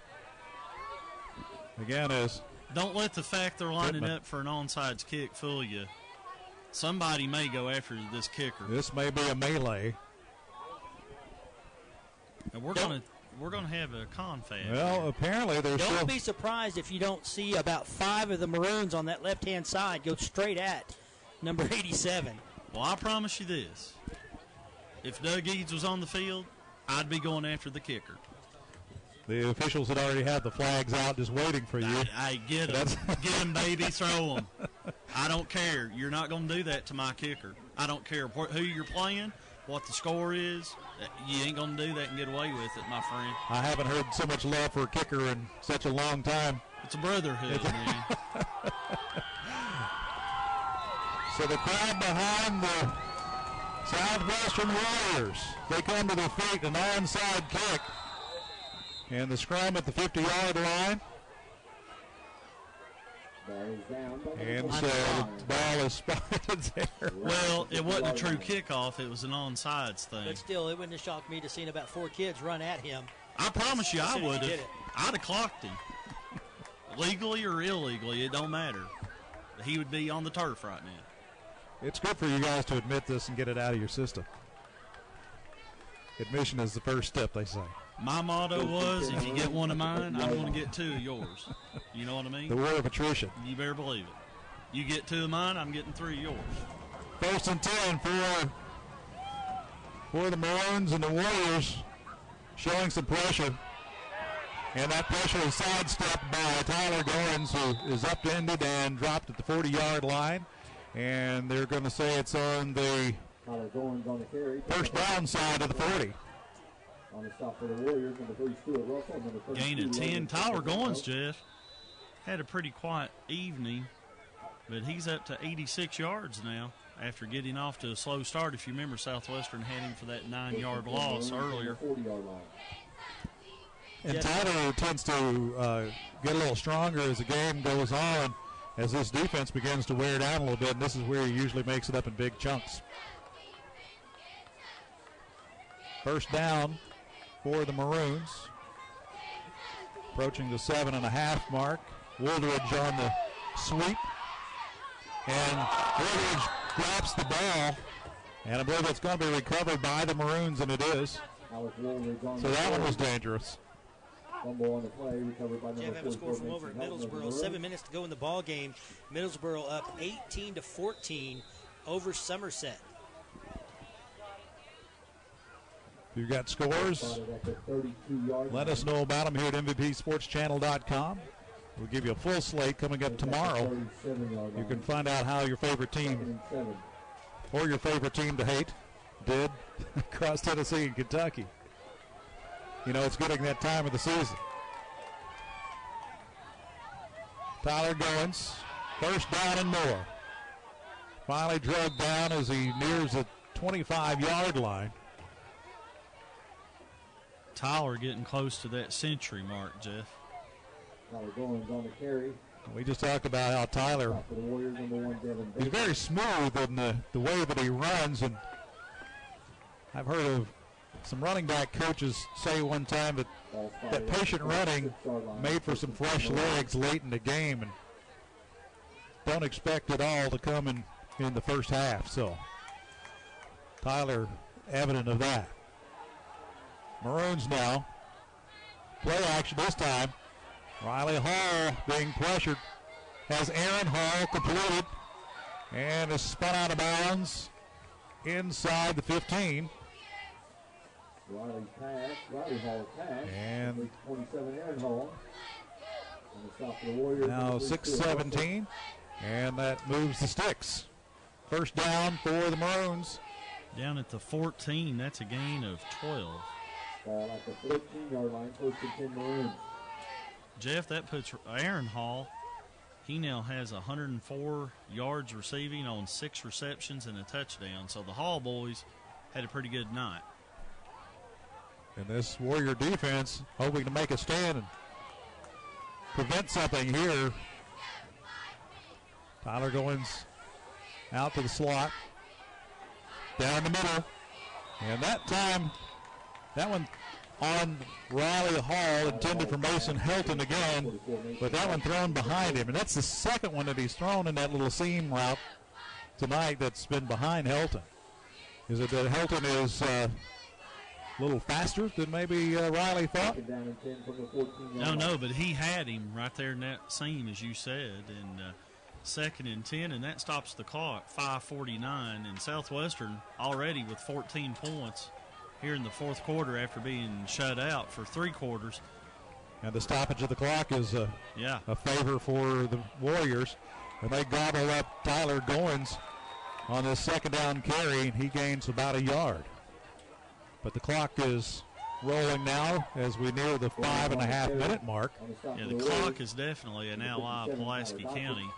Again, don't let the fact they're lining up for an onside kick fool you. Somebody may go after this kicker. This may be a melee. And we're gonna have a confab. Well, apparently there's. Don't be surprised if you don't see about 5 of the Maroons on that left-hand side go straight at number 87. Well, I promise you this: if Doug Eads was on the field, I'd be going after the kicker. The officials had already had the flags out, just waiting for you. I get them, baby, throw them. I don't care. You're not going to do that to my kicker. I don't care who you're playing, what the score is. You ain't going to do that and get away with it, my friend. I haven't heard so much love for a kicker in such a long time. It's a brotherhood, man. So the crowd behind the Southwestern Warriors, they come to their feet, an onside kick. And the scrum at the 50-yard line. And so the ball is spotted there. Well, it wasn't a true kickoff. It was an onside thing. But still, it wouldn't have shocked me to see about 4 kids run at him. I promise you I would have. I'd have clocked him. Legally or illegally, it don't matter. He would be on the turf right now. It's good for you guys to admit this and get it out of your system. Admission is the first step, they say. My motto was, if you get one of mine, I'm going to get 2 of yours. You know what I mean? The war of attrition. You better believe it. You get 2 of mine, I'm getting 3 of yours. 1st and 10 for the Maroons, and the Warriors showing some pressure. And that pressure is sidestepped by Tyler Goins, who is upended and dropped at the 40-yard line. And they're going to say it's on the first down side of the 40. On the stop for the Warriors, number 3, Stuart Russell. Gain of 10. Tyler Goins, Jeff, had a pretty quiet evening, but he's up to 86 yards now after getting off to a slow start. If you remember, Southwestern had him for that 9-yard loss earlier. And Tyler tends to get a little stronger as the game goes on, as this defense begins to wear down a little bit, and this is where he usually makes it up in big chunks. First down for the Maroons. Approaching the 7.5 mark Woolridge on the sweep. And Woolridge drops the ball. And I believe it's going to be recovered by the Maroons, and it is. So that one was dangerous. Fumble on the play, recovered by Jeff, have a score from over at Middlesboro. 7 minutes to go in the ball game. Middlesboro up 18-14 over Somerset. If you've got scores, let us know about them here at MVPSportsChannel.com. We'll give you a full slate coming up tomorrow. You can find out how your favorite team or your favorite team to hate did across Tennessee and Kentucky. You know, it's getting that time of the season. Tyler Goins, first down and more. Finally drugged down as he nears the 25-yard line. Tyler getting close to that century mark, Jeff. Tyler Goins on the carry. We just talked about how Tyler, he's very smooth in the way that he runs, and I've heard of some running back coaches say one time that patient running made for some fresh legs late in the game, and don't expect it all to come in the first half. So Tyler, evident of that. Maroons now, play action this time. Riley Hall being pressured, has Aaron Hall completed and is spun out of bounds inside the 15. Riley Hall pass. And 27 Aaron Hall. And the stop for the Warriors. Now 6-17, and that moves the sticks. First down for the Maroons. Down at the 14, that's a gain of 12. At the 14-yard line, first and 10 Maroons. Jeff, that puts Aaron Hall. He now has 104 yards receiving on 6 receptions and a touchdown. So the Hall boys had a pretty good night. And this Warrior defense hoping to make a stand and prevent something here. Tyler Goins out to the slot. Down the middle. And that time, that one on Riley Hall, intended for Mason Helton again, but that one thrown behind him. And that's the second one that he's thrown in that little seam route tonight that's been behind Helton. Is it that Helton is a little faster than maybe Riley thought? No, but he had him right there in that seam, as you said, and second and 10, and that stops the clock, 5:49, and Southwestern already with 14 points here in the fourth quarter after being shut out for 3 quarters. And the stoppage of the clock is a favor for the Warriors. And they gobble up Tyler Goins on this second down carry, and he gains about a yard. But the clock is rolling now as we near the 5.5-minute mark. Yeah, the clock is definitely an ally of Pulaski County.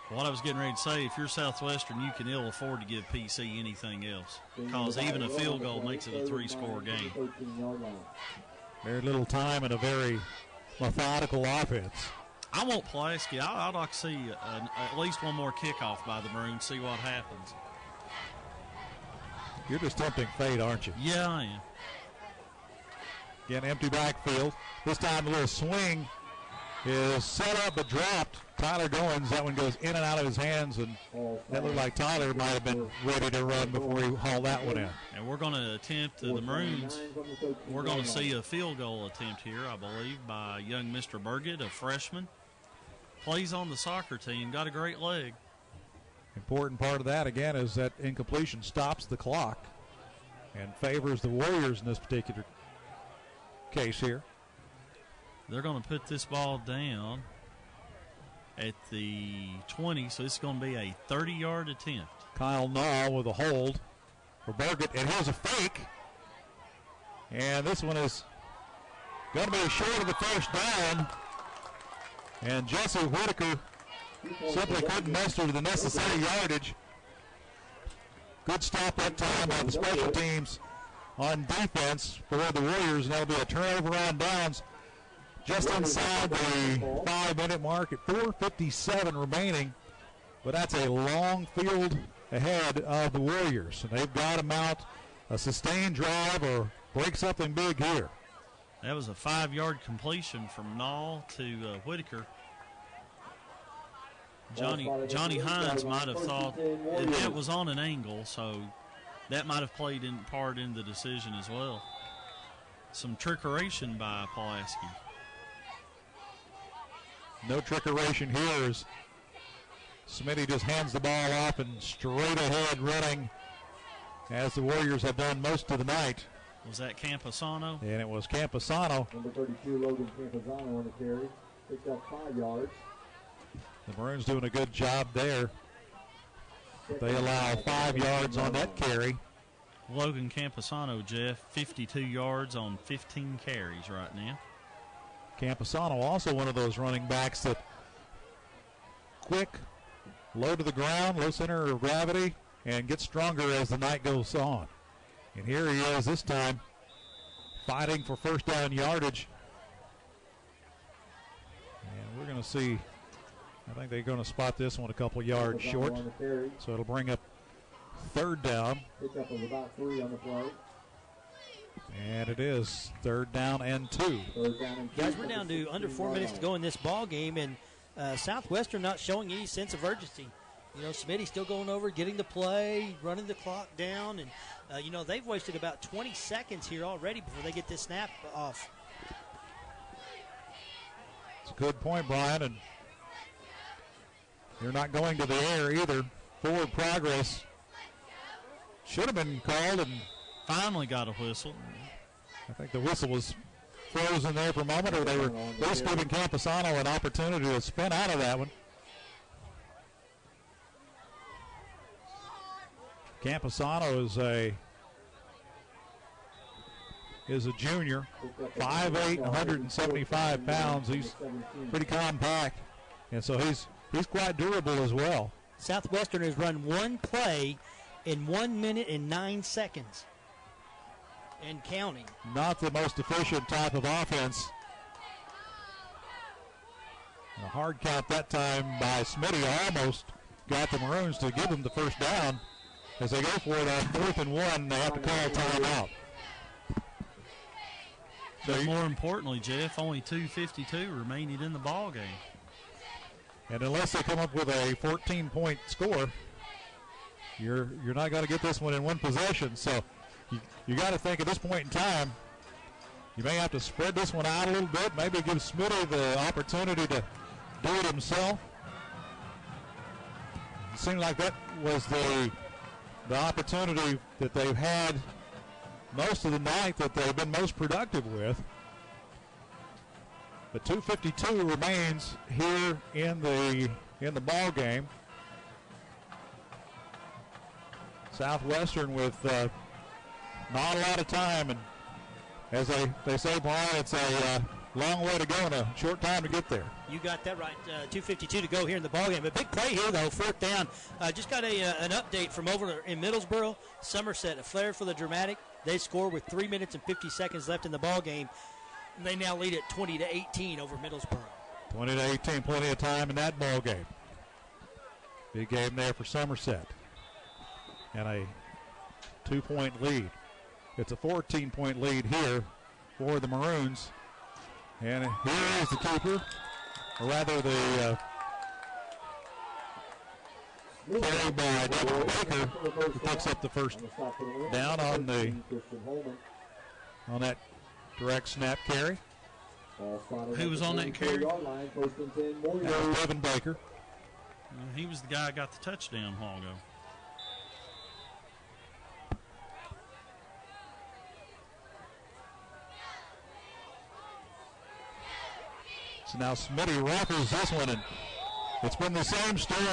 What I was getting ready to say, if you're Southwestern, you can ill afford to give PC anything else, because even a field goal makes it a 3-score game. Very little time and a very methodical offense. I want Pulaski. I'd like to see at least one more kickoff by the Maroons, see what happens. You're just tempting fate, aren't you? Yeah, I am. Again, empty backfield. This time a little swing is set up but dropped. Tyler Goins, that one goes in and out of his hands, and that looked like Tyler might have been ready to run before he hauled that one in. And we're going to attempt, the Maroons, we're going to see a field goal attempt here, I believe, by young Mr. Burgett, a freshman. Plays on the soccer team, got a great leg. Important part of that, again, is that incompletion stops the clock and favors the Warriors in this particular case here. They're going to put this ball down at the 20, so it's going to be a 30-yard attempt. Kyle Nall with a hold for Burgett, and here's a fake. And this one is going to be short of the first down. And Jesse Whitaker simply couldn't muster the necessary yardage. Good stop that time by the special teams on defense for the Warriors, and that'll be a turnover on downs. Just inside the 5-minute mark at 4:57 remaining. But that's a long field ahead of the Warriors. And they've got to mount a sustained drive or break something big here. That was a 5-yard completion from Nall to Whitaker. Johnny Hines might have thought it was on an angle, so that might have played in part in the decision as well. Some trickeration by Pulaski. No trickeration here as Smitty just hands the ball off and straight ahead running as the Warriors have done most of the night. Was that Camposano? And it was Camposano. Number 32, Logan Camposano on the carry. Picked up 5 yards. The Maroons doing a good job there. They allow 5 yards on that carry. Logan Camposano, Jeff, 52 yards on 15 carries right now. Camposano also one of those running backs that quick, low to the ground, low center of gravity, and gets stronger as the night goes on. And here he is this time fighting for first down yardage. And we're going to see, I think they're going to spot this one a couple yards short. So it'll bring up third down. Pickup of about 3 on the play. And it is third down and 2. Guys, we're down to under 4 minutes to go in this ball game, and Southwestern not showing any sense of urgency. You know, Smitty's still going over, getting the play, running the clock down, and, you know, they've wasted about 20 seconds here already before they get this snap off. It's a good point, Brian, and you're not going to the air either. Forward progress should have been called, and finally got a whistle. I think the whistle was frozen there for a moment, or they were just giving Camposano an opportunity to spin out of that one. Camposano is a junior, 5'8", 175 pounds. He's pretty compact, and so he's quite durable as well. Southwestern has run one play in 1 minute and 9 seconds and counting. Not the most efficient type of offense. A hard count that time by Smitty almost got the Maroons to give them the first down. As they go for it on 4th and 1, they have to call timeout. But more importantly, Jeff, only 2:52 remaining in the ball game. And unless they come up with a 14-point score, you're not going to get this one in one possession. So you got to think at this point in time, you may have to spread this one out a little bit, maybe give Smitty the opportunity to do it himself. It seemed like that was the opportunity that they've had most of the night that they've been most productive with. But 2:52 remains here in the ball game. Southwestern with not a lot of time, and as they say, Brian, it's a long way to go and a short time to get there. You got that right. 2:52 to go here in the ballgame. A big play here, though, 4th down. Just got an update from over in Middlesboro. Somerset, a flare for the Dramatic. They score with 3 minutes and 50 seconds left in the ballgame. They now lead at 20-18 over Middlesboro. 20-18, plenty of time in that ballgame. Big game there for Somerset. And a 2-point lead. It's a 14-point lead here for the Maroons. And here is the keeper, or rather the carry by Devin Baker, who picks up the first down on that direct snap carry. Who was on that carry? That was Devin Baker. He was the guy that got the touchdown a while ago. So now Smitty rockers this one, and it's been the same story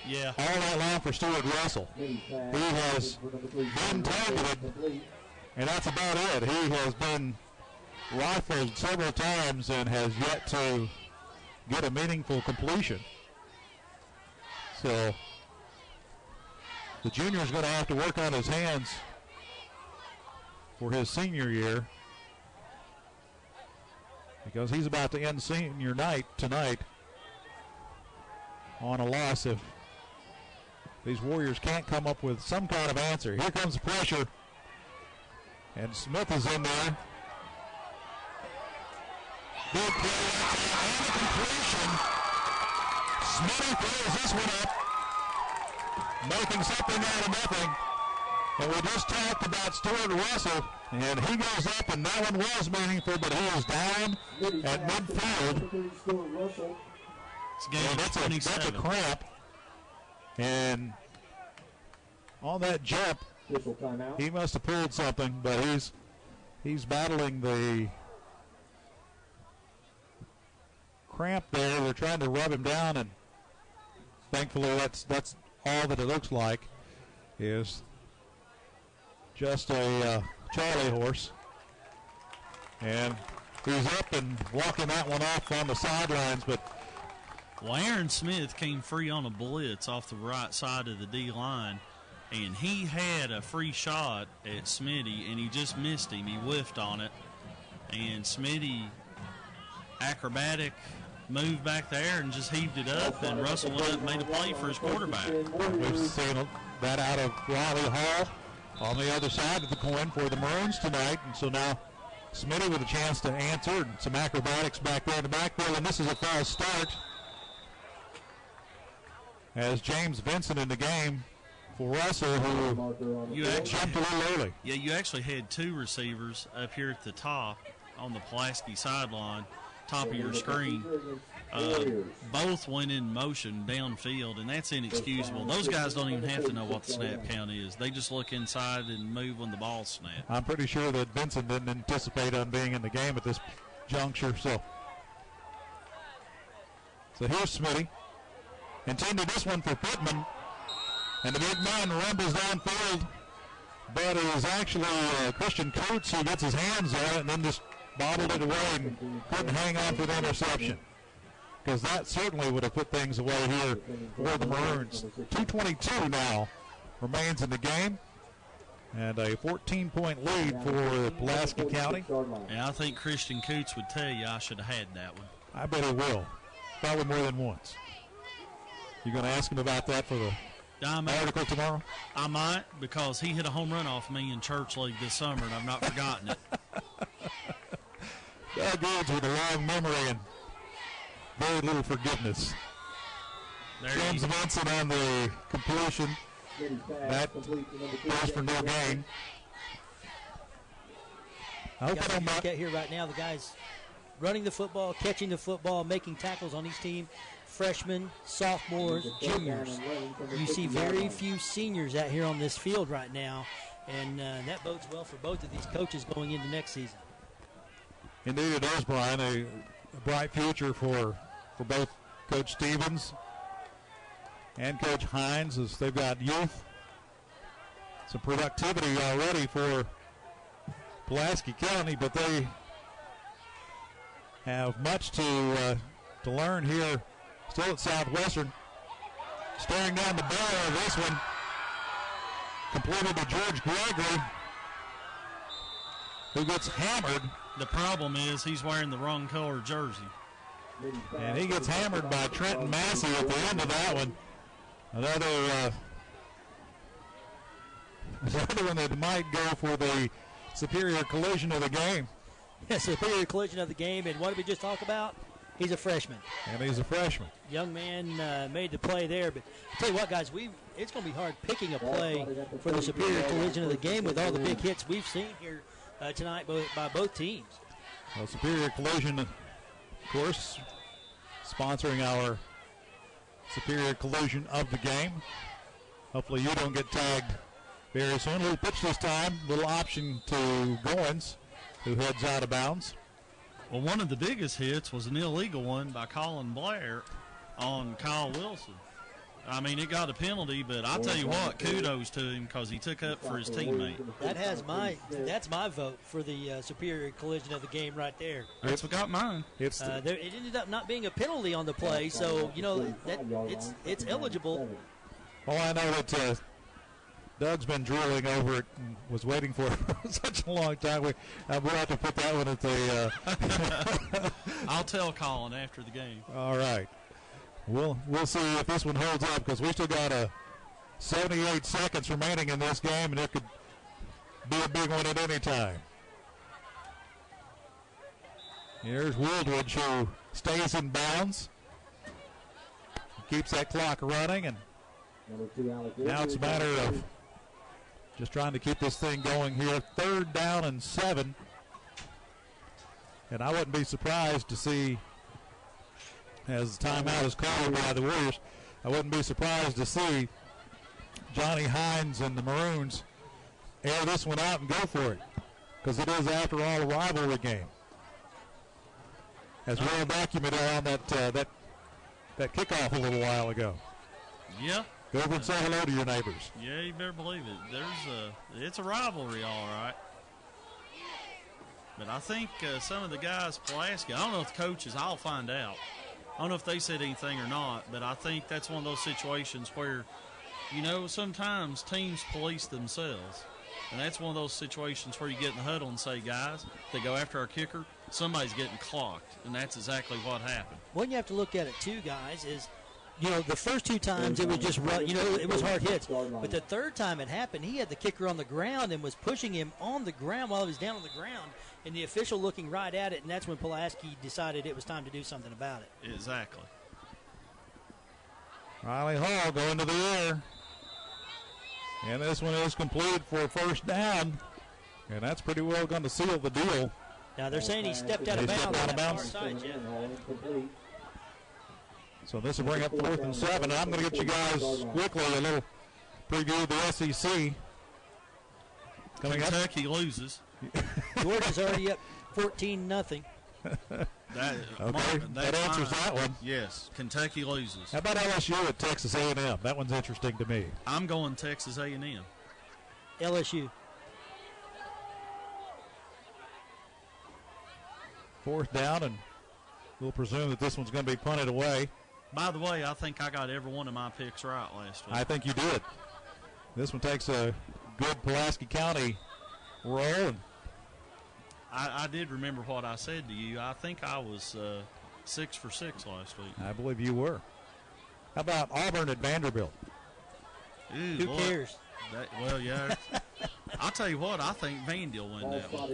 all night long for Stuart Russell. He has been targeted, and that's about it. He has been rifled several times and has yet to get a meaningful completion. So the junior is going to have to work on his hands for his senior year, because he's about to end senior night tonight on a loss if these Warriors can't come up with some kind of answer. Here comes the pressure, and Smith is in there. Big play and a completion. Smitty throws this one up, making something out of nothing. And we just talked about Stuart Russell, and he goes up, and that one was meaningful, but he was down at midfield. And that's a cramp. And on that jump, he must have pulled something, but he's battling the cramp there. They're trying to rub him down, and thankfully that's all that it looks like is just a Charlie horse. And he's up and walking that one off on the sidelines, but well, Aaron Smith came free on a blitz off the right side of the D line, and he had a free shot at Smitty, and he just missed him. He whiffed on it, and Smitty acrobatic moved back there and just heaved it up, and Russell went up and made a play for his quarterback. We've seen that out of Riley Hall on the other side of the coin for the Maroons tonight, and so now Smitty with a chance to answer, and some acrobatics back there in the backfield, and this is a false start as James Vincent in the game for Russell, who jumped a little early. Yeah, you actually had two receivers up here at the top on the Pulaski sideline, top of your screen. Both went in motion downfield, and that's inexcusable. Those guys don't even have to know what the snap count is. They just look inside and move when the ball's snapped. I'm pretty sure that Vincent didn't anticipate on being in the game at this juncture. So here's Smitty. Intended this one for Pittman, and the big man rumbles downfield, but it was actually Christian Coates who gets his hands on it and then just bobbled it away and couldn't hang on for the interception, because that certainly would have put things away here for the Maroons. 2:22 now remains in the game, and a 14-point lead for Pulaski County. And I think Christian Coates would tell you I should have had that one. I bet he will, probably more than once. You going to ask him about that for the article tomorrow? I might, because he hit a home run off me in church league this summer, and I've not forgotten it. Doug Woods with a long memory and very little forgiveness. James Vincent on the completion. That goes for no gain. Look at here right now, the guys running the football, catching the football, making tackles on each team. Freshmen, sophomores, juniors. You see very few seniors out here on this field right now, and that bodes well for both of these coaches going into next season. Indeed it does, Brian. A bright future for both Coach Stevens and Coach Hines, as they've got youth. Some productivity already for Pulaski County, but they have much to learn here. Still at Southwestern. Staring down the barrel of this one. Completed to George Gregory, who gets hammered. The problem is he's wearing the wrong color jersey. And he gets hammered by Trenton Massey at the end of that one. Another one that might go for the superior collision of the game. Yeah, superior collision of the game. And what did we just talk about? He's a freshman. And he's a freshman. Young man made the play there. But I'll tell you what, guys, it's going to be hard picking a play for the superior collision of the game with all the big hits we've seen here tonight by both teams. Well, superior collision, of course, sponsoring our superior collision of the game. Hopefully you don't get tagged very soon. Little pitch this time. Little option to Goins, who heads out of bounds. Well, one of the biggest hits was an illegal one by Colin Blair on Kyle Wilson. I mean, it got a penalty, but I'll tell you what, kudos to him because he took up for his teammate. That's my vote for the superior collision of the game right there. That's what got mine. It ended up not being a penalty on the play, so it's eligible. Well, I know that Doug's been drooling over it and was waiting for it such a long time. We'll have to put that one at the. I'll tell Colin after the game. All right. We'll see if this one holds up, because we still got 78 seconds remaining in this game, and it could be a big one at any time. Here's Wooldridge, who stays in bounds. keeps that clock running, and now it's a matter of just trying to keep this thing going here. 3rd down and 7. And I wouldn't be surprised to see, as the timeout is called by the Warriors, I wouldn't be surprised to see Johnny Hines and the Maroons air this one out and go for it, because it is, after all, a rivalry game. As well documented on that kickoff a little while ago. Yeah. Go over and say hello to your neighbors. Yeah, you better believe it. It's a rivalry, all right. But I think some of the guys, Pulaski, I don't know if the coaches, I'll find out. I don't know if they said anything or not, but I think that's one of those situations where, sometimes teams police themselves. And that's one of those situations where you get in the huddle and say, guys, they go after our kicker, somebody's getting clocked. And that's exactly what happened. One you have to look at it, too, guys, is, the first 2 times it was just, it was hard hits. But the 3rd time it happened, he had the kicker on the ground and was pushing him on the ground while he was down on the ground. And the official looking right at it, and that's when Pulaski decided it was time to do something about it. Exactly. Riley Hall going to the air. And this one is completed for a 1st down. And that's pretty well going to seal the deal. Now they're saying he stepped out of bounds on that far side, Jeff. So this will bring up 4th and 7. I'm going to get you guys quickly a little preview of the SEC. Coming Kentucky loses. Georgia's already up 14-0. That answers that one. Yes, Kentucky loses. How about LSU at Texas A&M? That one's interesting to me. I'm going Texas A&M. LSU. 4th down, and we'll presume that this one's going to be punted away. By the way, I think I got every one of my picks right last week. I think you did. This one takes a good Pulaski County roll. And I did remember what I said to you. I think I was 6 for 6 last week. I believe you were. How about Auburn at Vanderbilt? Ooh, Who cares? Yeah. I'll tell you what, I think Vandy will win that one.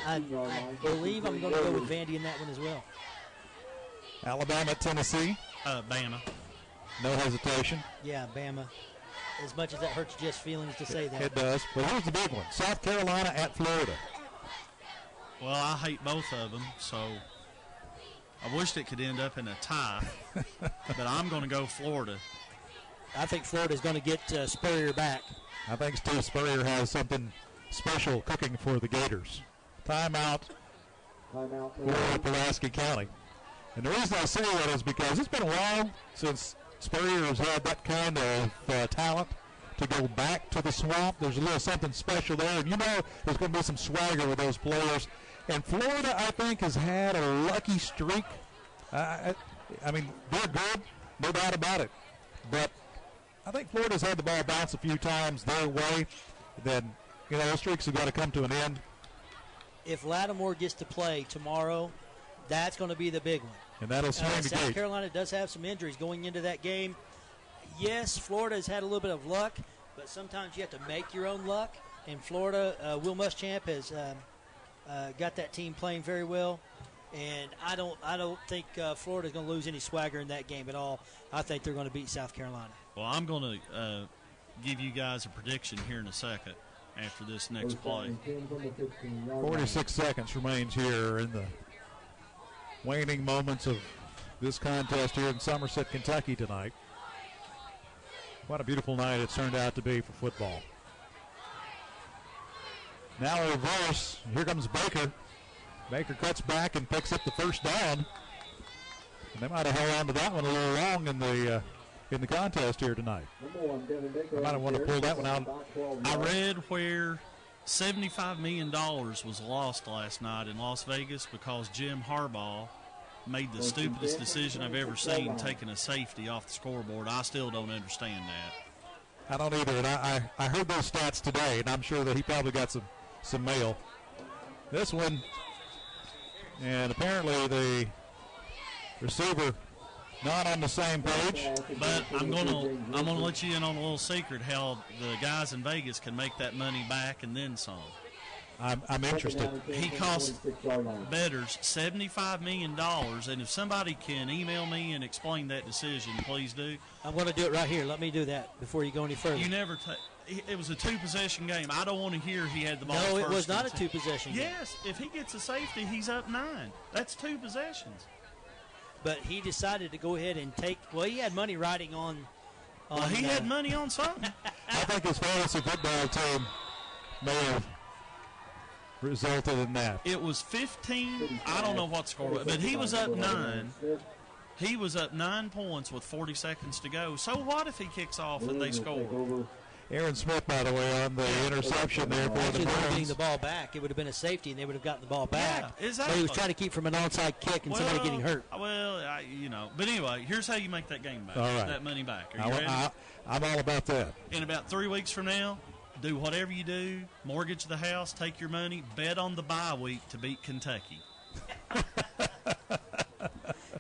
I believe I'm going to go with Vandy in that one as well. Alabama at Tennessee? Bama. No hesitation. Yeah, Bama. As much as that hurts Jeff's feelings to say that. It does. But here's the big one. South Carolina at Florida. Well, I hate both of them, so I wished it could end up in a tie. But I'm going to go Florida. I think Florida's going to get Spurrier back. I think Steve Spurrier has something special cooking for the Gators. Timeout for Pulaski County. And the reason I say that is because it's been a while since Spurrier has had that kind of talent to go back to the swamp. There's a little something special there. And there's going to be some swagger with those players. And Florida, I think, has had a lucky streak. I mean, they're good, no doubt about it. But I think Florida's had the ball bounce a few times their way. Then, those streaks have got to come to an end. If Lattimore gets to play tomorrow, that's going to be the big one. And that'll swing the South gate. Carolina does have some injuries going into that game. Yes, Florida has had a little bit of luck, but sometimes you have to make your own luck. And Florida, Will Muschamp has got that team playing very well. And I don't think Florida's going to lose any swagger in that game at all. I think they're going to beat South Carolina. Well, I'm going to give you guys a prediction here in a second after this next play. 46 seconds remains here in the waning moments of this contest here in Somerset, Kentucky tonight. What a beautiful night it's turned out to be for football. Now a reverse. Here comes Baker. Baker cuts back and picks up the 1st down. And they might have held on to that one a little long in the contest here tonight. I might have wanted to pull that one out. I read where $75 million was lost last night in Las Vegas because Jim Harbaugh made the stupidest decision I've ever seen, taking a safety off the scoreboard. I still don't understand that. I don't either, and I heard those stats today, and I'm sure that he probably got some mail. This one, and apparently the receiver not on the same page. But I'm gonna let you in on a little secret how the guys in Vegas can make that money back and then some. I'm interested. He cost bettors $75 million, and if somebody can email me and explain that decision, please do. I'm going to do it right here. Let me do that before you go any further. You never it was a two-possession game. I don't want to hear he had the ball No, first. it was not a two-possession game. Yes, if he gets a safety, he's up 9. That's 2 possessions. But he decided to go ahead and take – well, he had money riding on well, he had money on something. I think his fantasy football team may have resulted in that. It was 15. I don't know what the score was, but he was up 9. He was up 9 points with 40 seconds to go. So what if he kicks off and they score? Aaron Smith, by the way, on the interception there for Actually, the they were getting Browns. the ball back. It would have been a safety, and they would have gotten the ball back. Yeah, exactly. But he was trying to keep from an onside kick and somebody getting hurt. Well, But anyway, here's how you make that game back. All right. That money back. Are you ready? I'm all about that. In about 3 weeks from now, do whatever you do, mortgage the house, take your money, bet on the bye week to beat Kentucky.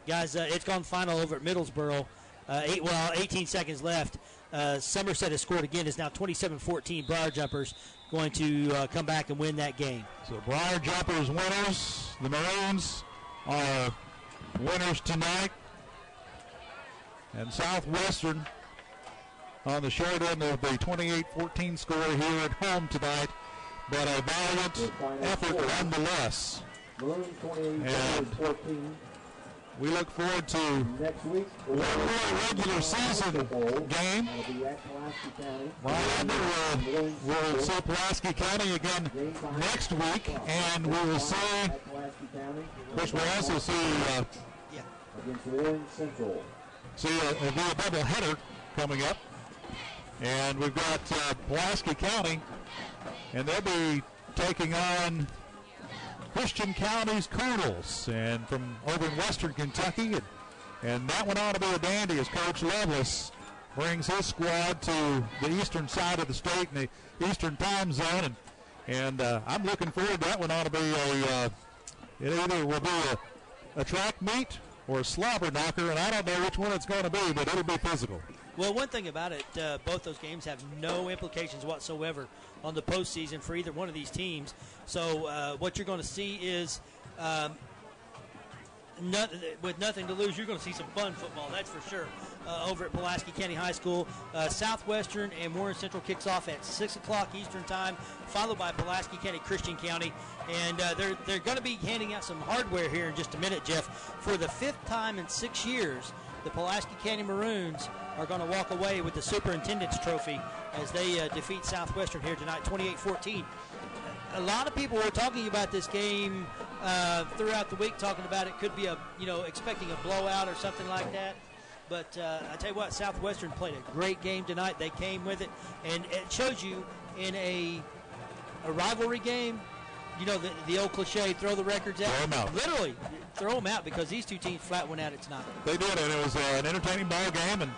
Guys, it's gone final over at Middlesboro. 18 seconds left. Somerset has scored again. It's now 27-14. Briar Jumpers going to come back and win that game. So Briar Jumpers winners. The Maroons are winners tonight. And Southwestern on the short end of the 28-14 score here at home tonight. But a valiant effort nonetheless. Maroons 28-14. We look forward to next week one more regular season game. We'll see Pulaski County again next week, and we will see, of course, we'll also see against Warren Central. It'll be a double header coming up, and we've got Pulaski County, and they'll be taking on Christian County's Colonels, and from over in western Kentucky, and that one ought to be a dandy as Coach Lovelace brings his squad to the eastern side of the state in the eastern time zone, and I'm looking forward to that one. Ought to be it either will be a track meet or a slobber knocker, and I don't know which one it's going to be, but it'll be physical. Well, one thing about it, both those games have no implications whatsoever on the postseason for either one of these teams. So what you're going to see is, with nothing to lose, you're going to see some fun football, that's for sure, over at Pulaski County High School. Southwestern and Warren Central kicks off at 6 o'clock Eastern Time, followed by Pulaski County Christian County. And they're going to be handing out some hardware here in just a minute, Jeff. For the 5th time in 6 years, the Pulaski County Maroons are going to walk away with the Superintendent's Trophy as they defeat Southwestern here tonight, 28-14. A lot of people were talking about this game throughout the week, talking about it could be expecting a blowout or something like that. But I tell you what, Southwestern played a great game tonight. They came with it, and it shows you in a rivalry game, the old cliche, throw the records out. Throw them out. Literally, throw them out because these two teams flat went at it tonight. They did, and it was an entertaining ball game, and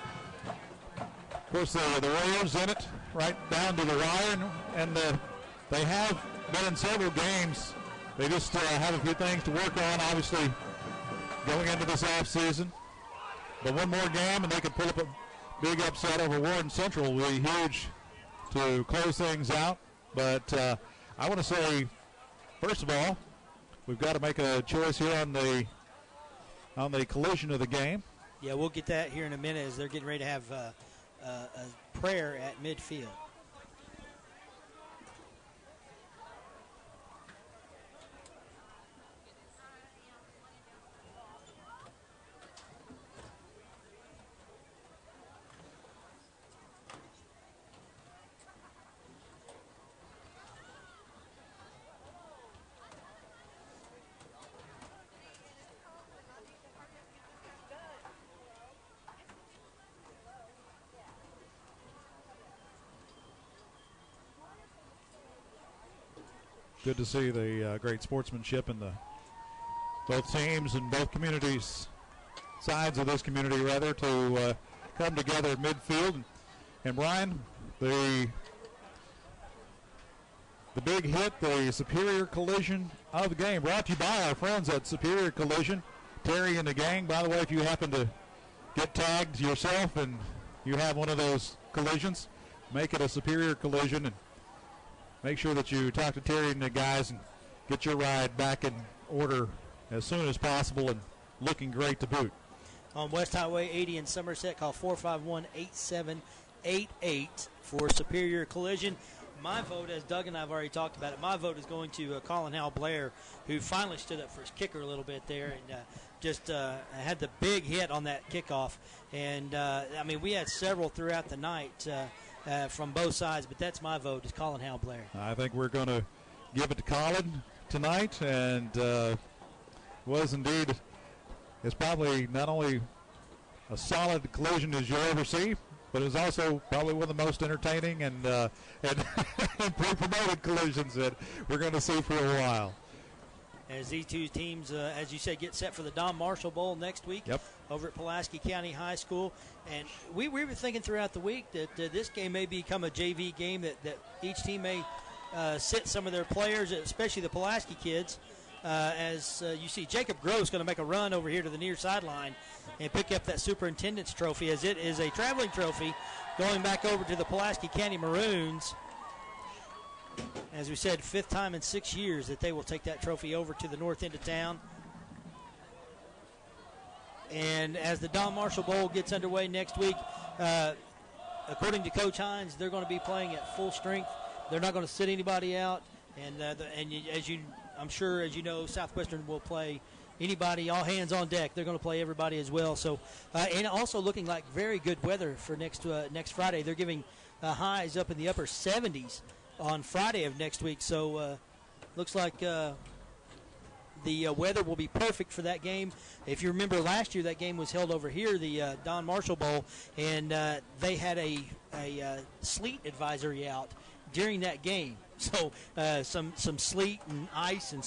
of course the Warriors in it right down to the wire, and they have been in several games. They just have a few things to work on, obviously, going into this offseason. But one more game, and they could pull up a big upset over Warren Central will be huge to close things out. But I want to say, first of all, we've got to make a choice here on the collision of the game. Yeah, we'll get that here in a minute as they're getting ready to have a prayer at midfield. Good to see the great sportsmanship in both teams and both communities, sides of this community rather, to come together at midfield. And Brian, the big hit, the Superior Collision of the game, brought to you by our friends at Superior Collision. Terry and the gang, by the way, if you happen to get tagged yourself and you have one of those collisions, make it a Superior Collision. And make sure that you talk to Terry and the guys and get your ride back in order as soon as possible and looking great to boot. On West Highway 80 in Somerset, call 451-8788 for Superior Collision. My vote, as Doug and I have already talked about it, my vote is going to Colin Hal Blair, who finally stood up for his kicker a little bit there and just had the big hit on that kickoff. And, I mean, we had several throughout the night from both sides, but that's my vote, is Colin Hal Blair. I think we're going to give it to Colin tonight, and was indeed, it's probably not only a solid collision as you'll ever see, but it was also probably one of the most entertaining and pre-promoted collisions that we're going to see for a while. As these two teams, as you said, get set for the Don Marshall Bowl next week over at Pulaski County High School. And we were thinking throughout the week that this game may become a JV game, that each team may sit some of their players, especially the Pulaski kids. As you see, Jacob Gross going to make a run over here to the near sideline and pick up that superintendent's trophy, as it is a traveling trophy going back over to the Pulaski County Maroons. As we said, 5th time in 6 years that they will take that trophy over to the north end of town. And as the Don Marshall Bowl gets underway next week, according to Coach Hines, they're going to be playing at full strength. They're not going to sit anybody out. And I'm sure, as you know, Southwestern will play anybody, all hands on deck. They're going to play everybody as well. So, and also looking like very good weather for next Friday. They're giving highs up in the upper 70s on Friday of next week. So, looks like the weather will be perfect for that game. If you remember last year, that game was held over here, the Don Marshall Bowl, and they had a sleet advisory out during that game. So some sleet and ice and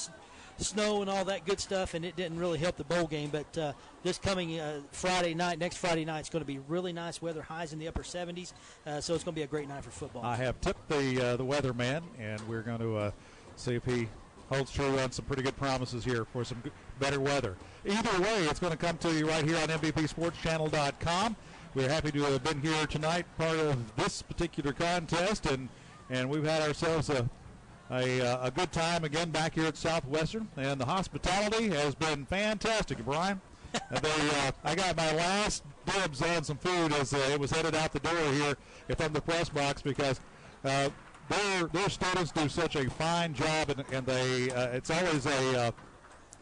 snow and all that good stuff, and it didn't really help the bowl game. But this coming Friday night, next Friday night, it's going to be really nice weather, highs in the upper 70s. So it's going to be a great night for football. I have tipped the weatherman, and we're going to see if he holds true on some pretty good promises here for some better weather. Either way, it's going to come to you right here on MVPSportsChannel.com. We're happy to have been here tonight, part of this particular contest, and we've had ourselves a good time again back here at Southwestern, and the hospitality has been fantastic, Brian. I got my last dibs on some food as it was headed out the door here from the press box, because their students do such a fine job, and they it's always a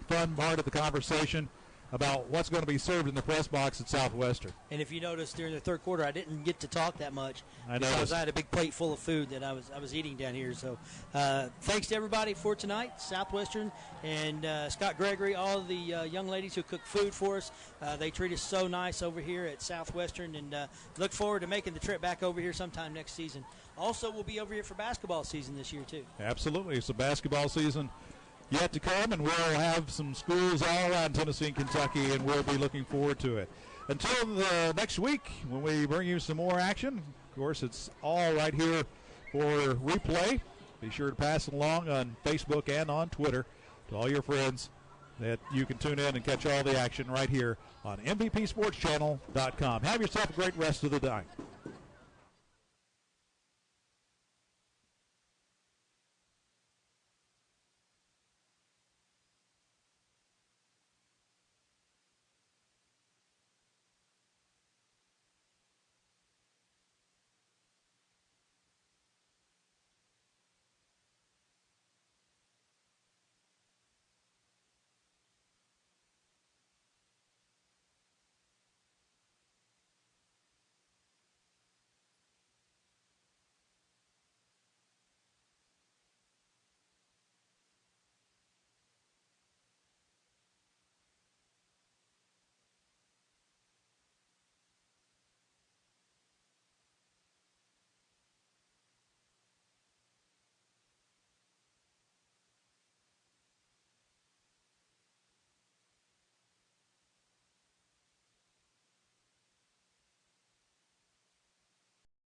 fun part of the conversation about what's going to be served in the press box at Southwestern. And if you notice, during the third quarter, I didn't get to talk that much because I had a big plate full of food that I was eating down here. So thanks to everybody for tonight, Southwestern and Scott Gregory, all of the young ladies who cook food for us. They treat us so nice over here at Southwestern, and look forward to making the trip back over here sometime next season. Also, we'll be over here for basketball season this year, too. Absolutely. It's a basketball season yet to come, and we'll have some schools all around Tennessee and Kentucky, and we'll be looking forward to it. Until next week, when we bring you some more action, of course, it's all right here for replay. Be sure to pass it along on Facebook and on Twitter to all your friends that you can tune in and catch all the action right here on MVPSportsChannel.com. Have yourself a great rest of the night.